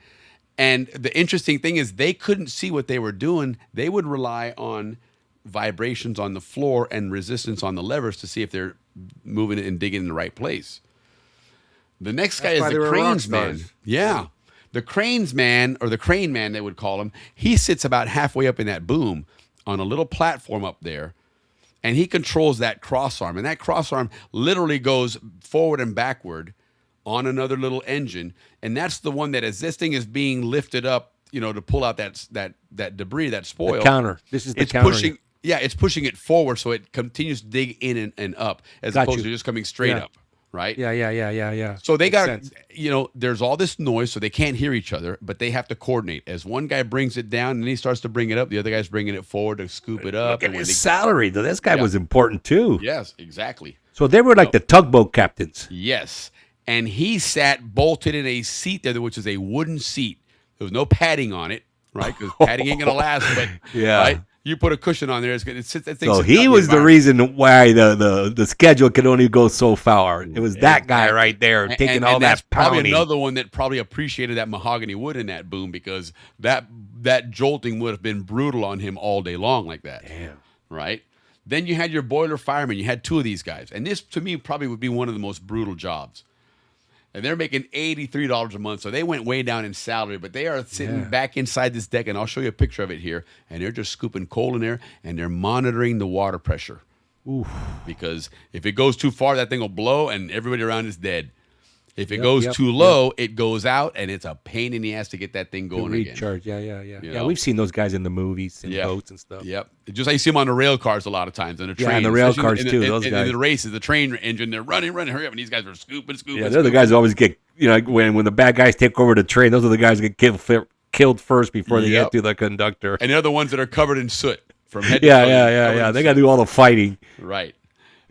And the interesting thing is they couldn't see what they were doing. They would rely on vibrations on the floor and resistance on the levers to see if they're moving it and digging in the right place. The next guy is the cranes man. Yeah. The cranes man, or the crane man, they would call him. He sits about halfway up in that boom on a little platform up there, and he controls that cross arm. And that cross arm literally goes forward and backward on another little engine, and that's the one that, as this thing is being lifted up, you know, to pull out that debris, that spoil. The counter. This is the counter. Pushing, yeah, it's pushing it forward so it continues to dig in and up, as opposed to just coming straight up, right? Yeah. So they Makes got, sense. you know, there's all this noise, so they can't hear each other, but they have to coordinate. As one guy brings it down and he starts to bring it up, the other guy's bringing it forward to scoop it up. Look at his salary, though. This guy was important, too. Yes, exactly. So they were like the tugboat captains. Yes. And he sat bolted in a seat there, which is a wooden seat. There was no padding on it, right? Because padding ain't going to last. But right? You put a cushion on there, it's going to sit. So he was the reason why the schedule could only go so far. It was that guy right there taking all that probably pounding. another one that probably appreciated that mahogany wood in that boom, because that jolting would have been brutal on him all day long like that. Damn. Right? Then you had your boiler fireman. You had two of these guys. And this, to me, probably would be one of the most brutal jobs. And they're making $83 a month, so they went way down in salary, but they are sitting back inside this deck, and I'll show you a picture of it here, and they're just scooping coal in there, and they're monitoring the water pressure. Oof. Because if it goes too far, that thing will blow, and everybody around is dead. If it goes too low, it goes out, and it's a pain in the ass to get that thing going again. Recharge, yeah. You Yeah, know? we've seen those guys in the movies and boats and stuff. Yep. Just like you see them on the rail cars a lot of times, and the train. Yeah, and the rail especially cars too, those in guys. the races, the train engine, they're running, hurry up, and these guys are scooping. Yeah, they're the guys who always get, you know, when the bad guys take over the train, those are the guys that get killed first before they get to the conductor. And they're the ones that are covered in soot from head to toe. Yeah. They got to do all the fighting. Right.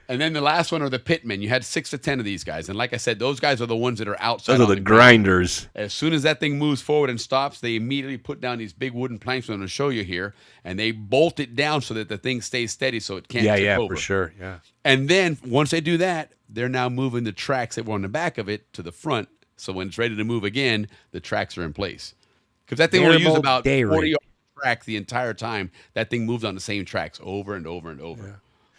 And then the last one are the pitmen. You had 6 to 10 of these guys. And like I said, those guys are the ones that are outside. Those are the grinders. As soon as that thing moves forward and stops, they immediately put down these big wooden planks I'm going to show you here, and they bolt it down so that the thing stays steady so it can't tip over. For sure. Yeah. And then once they do that, they're now moving the tracks that were on the back of it to the front. So when it's ready to move again, the tracks are in place. Because that thing will use about 40 tracks the entire time. That thing moves on the same tracks over and over and over. Yeah.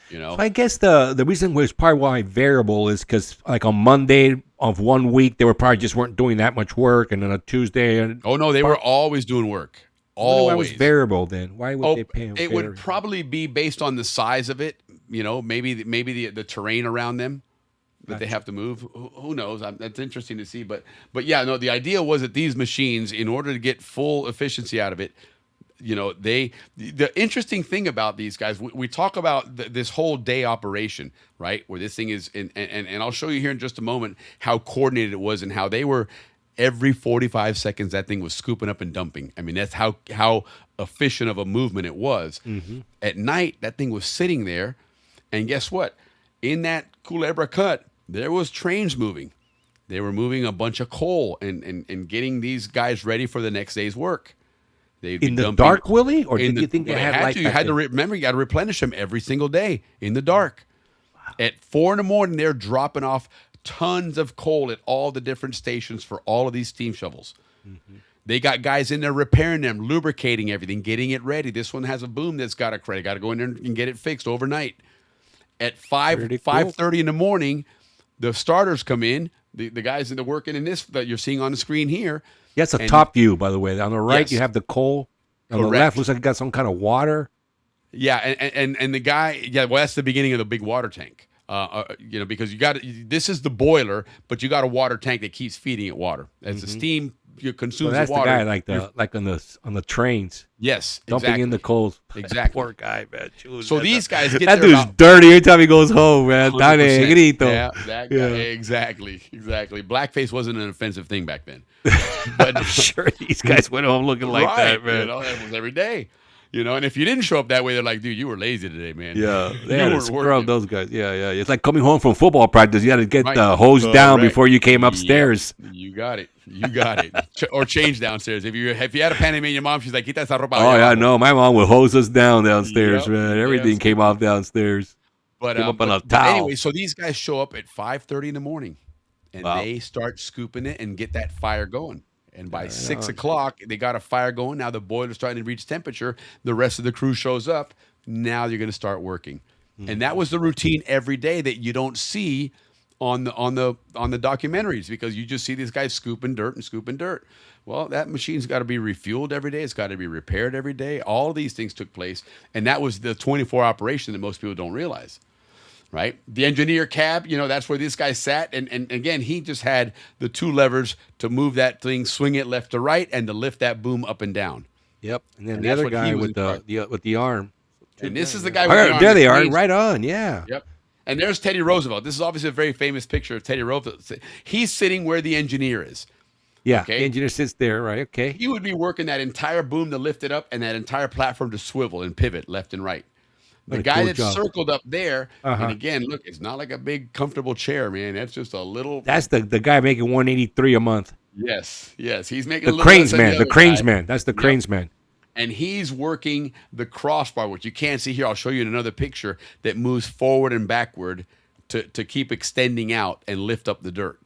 You know? So I guess the reason was probably why variable is because like on Monday of one week they were probably just weren't doing that much work, and then on Tuesday. Oh no, they were always doing work. Always. Why was variable then? Why would they pay them? It would probably be based on the size of it. You know, maybe the terrain around them that they have to move. Who knows? That's interesting to see. But yeah, no. The idea was that these machines, in order to get full efficiency out of it, you know, the interesting thing about these guys, we talk about this whole day operation, right? Where this thing is, and I'll show you here in just a moment how coordinated it was and how they were every 45 seconds that thing was scooping up and dumping. I mean, that's how efficient of a movement it was. Mm-hmm. At night, that thing was sitting there, and guess what? In that Culebra cut, there was trains moving. They were moving a bunch of coal and getting these guys ready for the next day's work. In the dark, Willie? Or did you think they had light? You had to remember, you got to replenish them every single day in the dark. Wow. At 4 a.m, they're dropping off tons of coal at all the different stations for all of these steam shovels. Mm-hmm. They got guys in there repairing them, lubricating everything, getting it ready. This one has a boom that's got a credit. Got to go in there and get it fixed overnight. At 5:30 in the morning, the starters come in. The guys that are working in this that you're seeing on the screen here. Yeah, it's a top view, by the way. On the right, you have the coal. On the left, looks like it got some kind of water. Yeah, and the guy, well, that's the beginning of the big water tank. You know, because this is the boiler, but you got a water tank that keeps feeding it water. As the steam consumes that's the water. That's the guy like on the trains. Yes, dumping in the coals. Exactly. Poor guy, man. So these guys get that there dude's dirty every time he goes home, man. Yeah, that guy, exactly. Blackface wasn't an offensive thing back then. But I'm sure these guys went home looking like that, man. You know, that was every day. And if you didn't show up that way, they're like, dude, you were lazy today, man. Yeah, You they had to weren't scrub working. those guys. Yeah. It's like coming home from football practice. You had to get Right. the hose down Correct. before you came upstairs. Yep. You got it. Or change downstairs. If you had a Panamanian mom, she's like, quita esa ropa. Oh yeah, no, my mom would hose us down downstairs, Yep. man. Everything Yes. came off downstairs. But, Came up on a but towel. anyway, so these guys show up at 5:30 in the morning, and Wow. they start scooping it and get that fire going. And by 6 o'clock, they got a fire going. Now the boiler's starting to reach temperature. The rest of the crew shows up. Now you're going to start working. And that was the routine every day that you don't see on the documentaries, because you just see these guys scooping dirt. Well, that machine's got to be refueled every day. It's got to be repaired every day. All these things took place, and that was the 24 operation that most people don't realize. Right? The engineer cab, that's where this guy sat. And again, he just had the two levers to move that thing, swing it left to right, and to lift that boom up and down. Yep. And then And the that's other what guy he was with in the arm. And this is the guy with the arm. There they that are, raised- right on. Yeah. Yep. And there's Teddy Roosevelt. This is obviously a very famous picture of Teddy Roosevelt. He's sitting where the engineer is. Yeah. Okay. The engineer sits there, right? Okay. He would be working that entire boom to lift it up, and that entire platform to swivel and pivot left and right. The What a guy cool that's job. circled up there, Uh-huh. and again, look, it's not like a big comfortable chair, man. That's just a little. That's the guy making 183 a month. Yes. He's making a The little cranes less than man. The other cranes guy. man. That's the Yep. cranes man. And he's working the crossbar, which you can't see here. I'll show you in another picture, that moves forward and backward to keep extending out and lift up the dirt.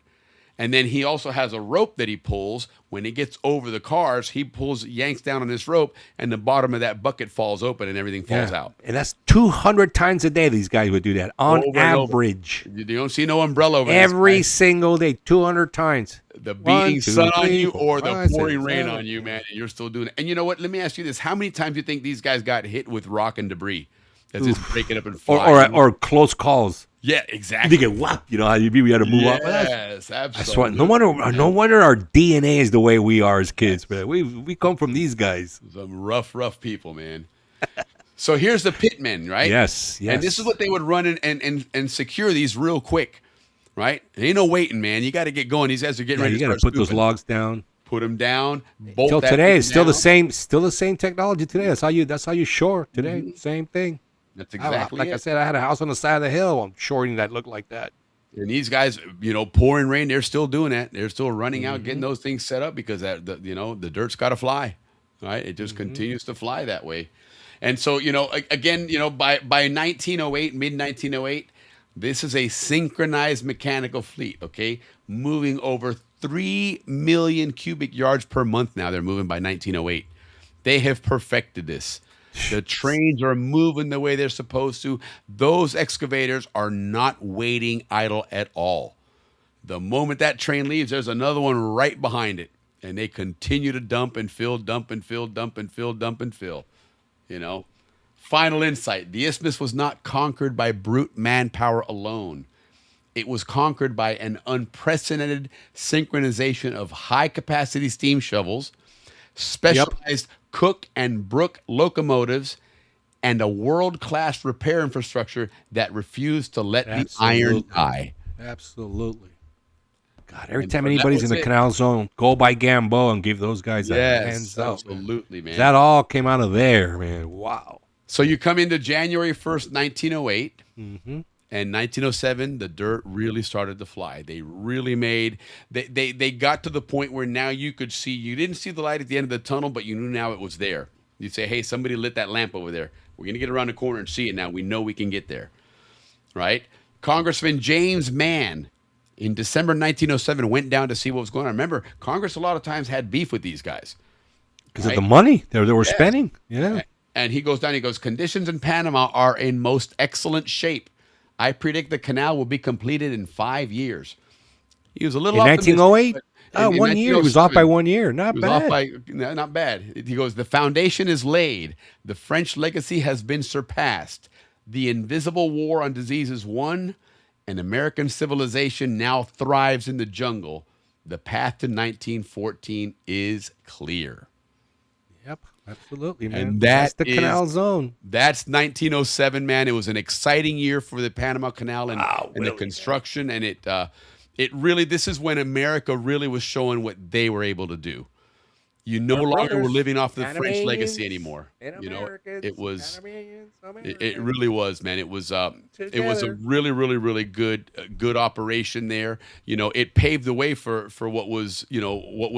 And then he also has a rope that he pulls. When it gets over the cars, he yanks down on this rope, and the bottom of that bucket falls open and everything falls out. And that's 200 times a day these guys would do that on Over and over. average. You don't see no umbrella over this Every guy. single day, 200 times. The One, beating two, sun on three, you four, or the five, pouring six, rain seven. on you, man, and you're still doing it. And you know what? Let me ask you this. How many times do you think these guys got hit with rock and debris as it's breaking up and flying? Or close calls. Yeah, exactly. They get whacked. You know how we had to move up. Yes, That's absolutely. what. No wonder our DNA is the way we are as kids, man. We come from these guys. Some rough people, man. So here's the pitmen, right? Yes. And this is what they would run and secure these real quick, right? Ain't no waiting, man. You got to get going. These guys are getting ready You to got to start put those scooping. logs down. Put them down. Bolt Till that today, thing it's still the down. same. Still the same technology today. That's how you shore today. Same thing. That's exactly like it. I said, I had a house on the side of the hill. I'm shoring that looked like that. And these guys, pouring rain, they're still doing that. They're still running out, getting those things set up because the dirt's got to fly, right? It just continues to fly that way. And so, again, by 1908, mid 1908, this is a synchronized mechanical fleet, okay? Moving over 3 million cubic yards per month now. They're moving by 1908. They have perfected this. The trains are moving the way they're supposed to. Those excavators are not waiting idle at all. The moment that train leaves, there's another one right behind it. And they continue to dump and fill, dump and fill, dump and fill, dump and fill. Final insight. The isthmus was not conquered by brute manpower alone. It was conquered by an unprecedented synchronization of high-capacity steam shovels, specialized Cook and Brook locomotives, and a world-class repair infrastructure that refused to let the iron die. Absolutely. God, every And time that anybody's in was the it. Canal Zone, go by Gamboa and give those guys a hands up. Absolutely, man. That all came out of there, man. Wow. So you come into January 1st, 1908, Mm-hmm. and 1907, the dirt really started to fly. They really they got to the point where now you could see, you didn't see the light at the end of the tunnel, but you knew now it was there. You'd say, hey, somebody lit that lamp over there. We're going to get around the corner and see it now. We know we can get there, right? Congressman James Mann in December 1907 went down to see what was going on. Remember, Congress a lot of times had beef with these guys. Because of the money they were Yes. spending. Yeah. And he goes down, he goes, conditions in Panama are in most excellent shape. I predict the canal will be completed in 5 years. He was a little In optimistic, 1908? but in 1 year. He was off by 1907, 1 year. Not he was bad. off by, no, not bad. He goes, the foundation is laid. The French legacy has been surpassed. The invisible war on disease is won. And American civilization now thrives in the jungle. The path to 1914 is clear. Yep, absolutely, man. And That's the is- Canal Zone. That's 1907, man. It was an exciting year for the Panama Canal and the construction, and it really, this is when America really was showing what they were able to do. You no Our longer were brothers, living off the French Panamanians, legacy anymore. and You know, Americans, it was. Panamanians, It Americans. really was, man. It was a Together. really, really, really good operation there. You know, it paved the way for what was, what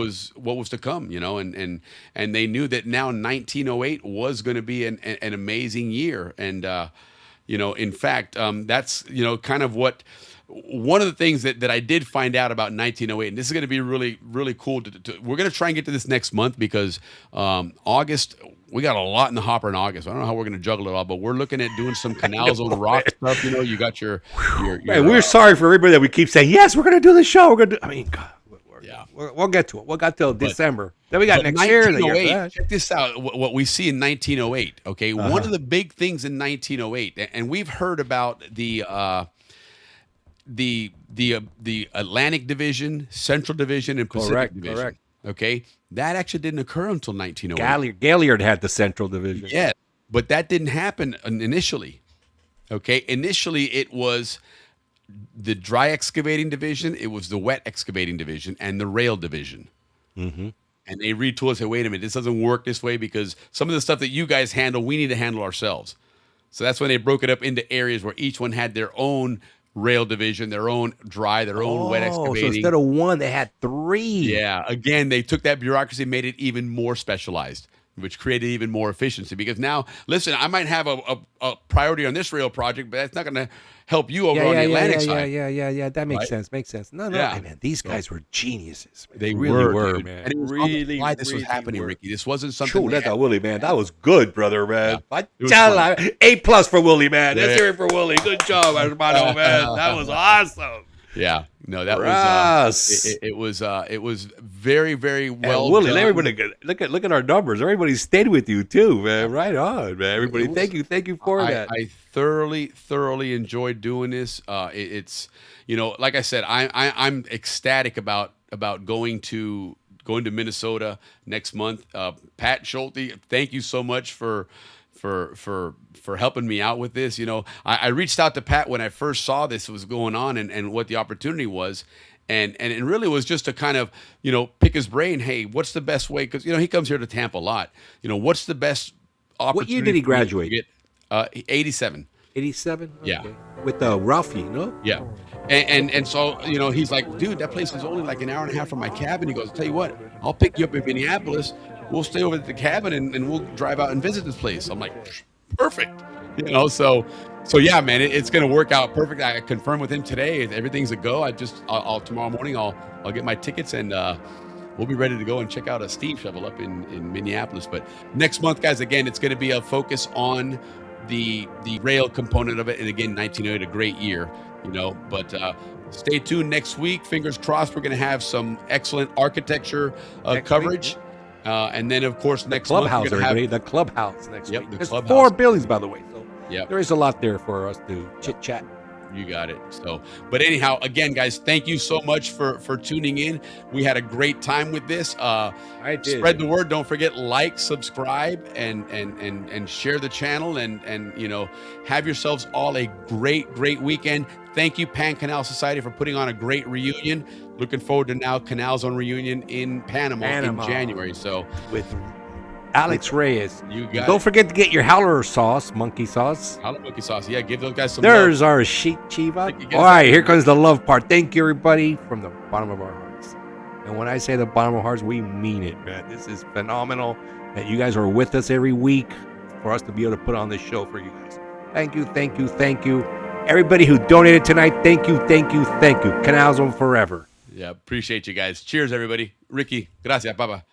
was to come. You know, and they knew that now 1908 was going to be an amazing year. And in fact, that's kind of what. One of the things that I did find out about 1908, and this is going to be really, really cool. We're going to try and get to this next month because August, we got a lot in the hopper in August. I don't know how we're going to juggle it all, but we're looking at doing some Canals on the Rock stuff. You got your Man, we're sorry for everybody that we keep saying, yes, we're going to do the show. We're going to do, I mean, God, we'll get to it. We'll get till December. Then we got next year. And the year after that. Check this out. What we see in 1908. Okay, one of the big things in 1908, and we've heard about the Atlantic Division, Central Division, and Pacific Division. Correct. Okay, that actually didn't occur until 1908. Galliard had the Central Division. Yeah, but that didn't happen initially. Okay, initially it was the dry excavating division, it was the wet excavating division, and the rail division. Mm-hmm. And they retooled and said, wait a minute, this doesn't work this way because some of the stuff that you guys handle, we need to handle ourselves. So that's when they broke it up into areas where each one had their own rail division, their own dry, their own wet excavating. So instead of one, they had three. Yeah. Again, they took that bureaucracy, made it even more specialized, which created even more efficiency. Because now, listen, I might have a priority on this rail project, but that's not going to help you over on the Atlantic side. Yeah. That makes Right? sense. Makes sense. No. Yeah. Man, these guys were geniuses. Man. They really were, dude. man. And it was really, why this was really happening, were. Ricky. This wasn't something. True, they that's had- a Willie, man. That was good, brother, man. It was fun. A+ for Willie, man. Let's Yeah. hear it for Willie. Good job, hermano, man. That was awesome. Yeah, no, that Russ. was it was very, very well Willie, done. everybody, look at our numbers. Everybody stayed with you too, man. Right on, man. Everybody, thank you for that. I thoroughly enjoyed doing this. It's like I said, I'm ecstatic about going to Minnesota next month. Pat Schulte, thank you so much for helping me out with this. I reached out to Pat when I first saw this was going on and what the opportunity was. And it really was just to kind of, pick his brain. Hey, what's the best way? Because, he comes here to Tampa a lot. What's the best opportunity? What year did he graduate? 87. 87? Yeah. Okay. With Ralphie, no? Yeah. And so, he's like, dude, that place is only like an hour and a half from my cabin. He goes, I'll tell you what, I'll pick you up in Minneapolis. We'll stay over at the cabin and we'll drive out and visit this place. I'm like, perfect. So yeah, man, it's going to work out perfect. I confirmed with him today. Everything's a go. I'll tomorrow morning, I'll get my tickets and we'll be ready to go and check out a steam shovel up in Minneapolis. But next month, guys, again, it's going to be a focus on the rail component of it. And again, 1908, a great year, but stay tuned next week. Fingers crossed. We're going to have some excellent architecture coverage. And then, of course, next clubhouse, month, everybody. The clubhouse next week. There's clubhouse. 4 buildings, by the way. So Yep. there is a lot there for us to chit chat. You got it. But anyhow, again, guys, thank you so much for tuning in. We had a great time with this. I did. Spread the word. Don't forget, like, subscribe, and share the channel, and have yourselves all a great weekend. Thank you, Pan Canal Society, for putting on a great reunion. Looking forward to now Canals on reunion in Panama in January. So with Alex Reyes. You got Don't it. forget to get your howler sauce, monkey sauce. Howler monkey sauce. Yeah, give those guys some There's love. our sheet chiva. Thank you, All guys. right, here comes the love part. Thank you, everybody, from the bottom of our hearts. And when I say the bottom of our hearts, we mean it, man. This is phenomenal that you guys are with us every week for us to be able to put on this show for you guys. Thank you. Everybody who donated tonight, thank you. Canals on forever. Yeah, appreciate you guys. Cheers, everybody. Ricky, gracias, papa.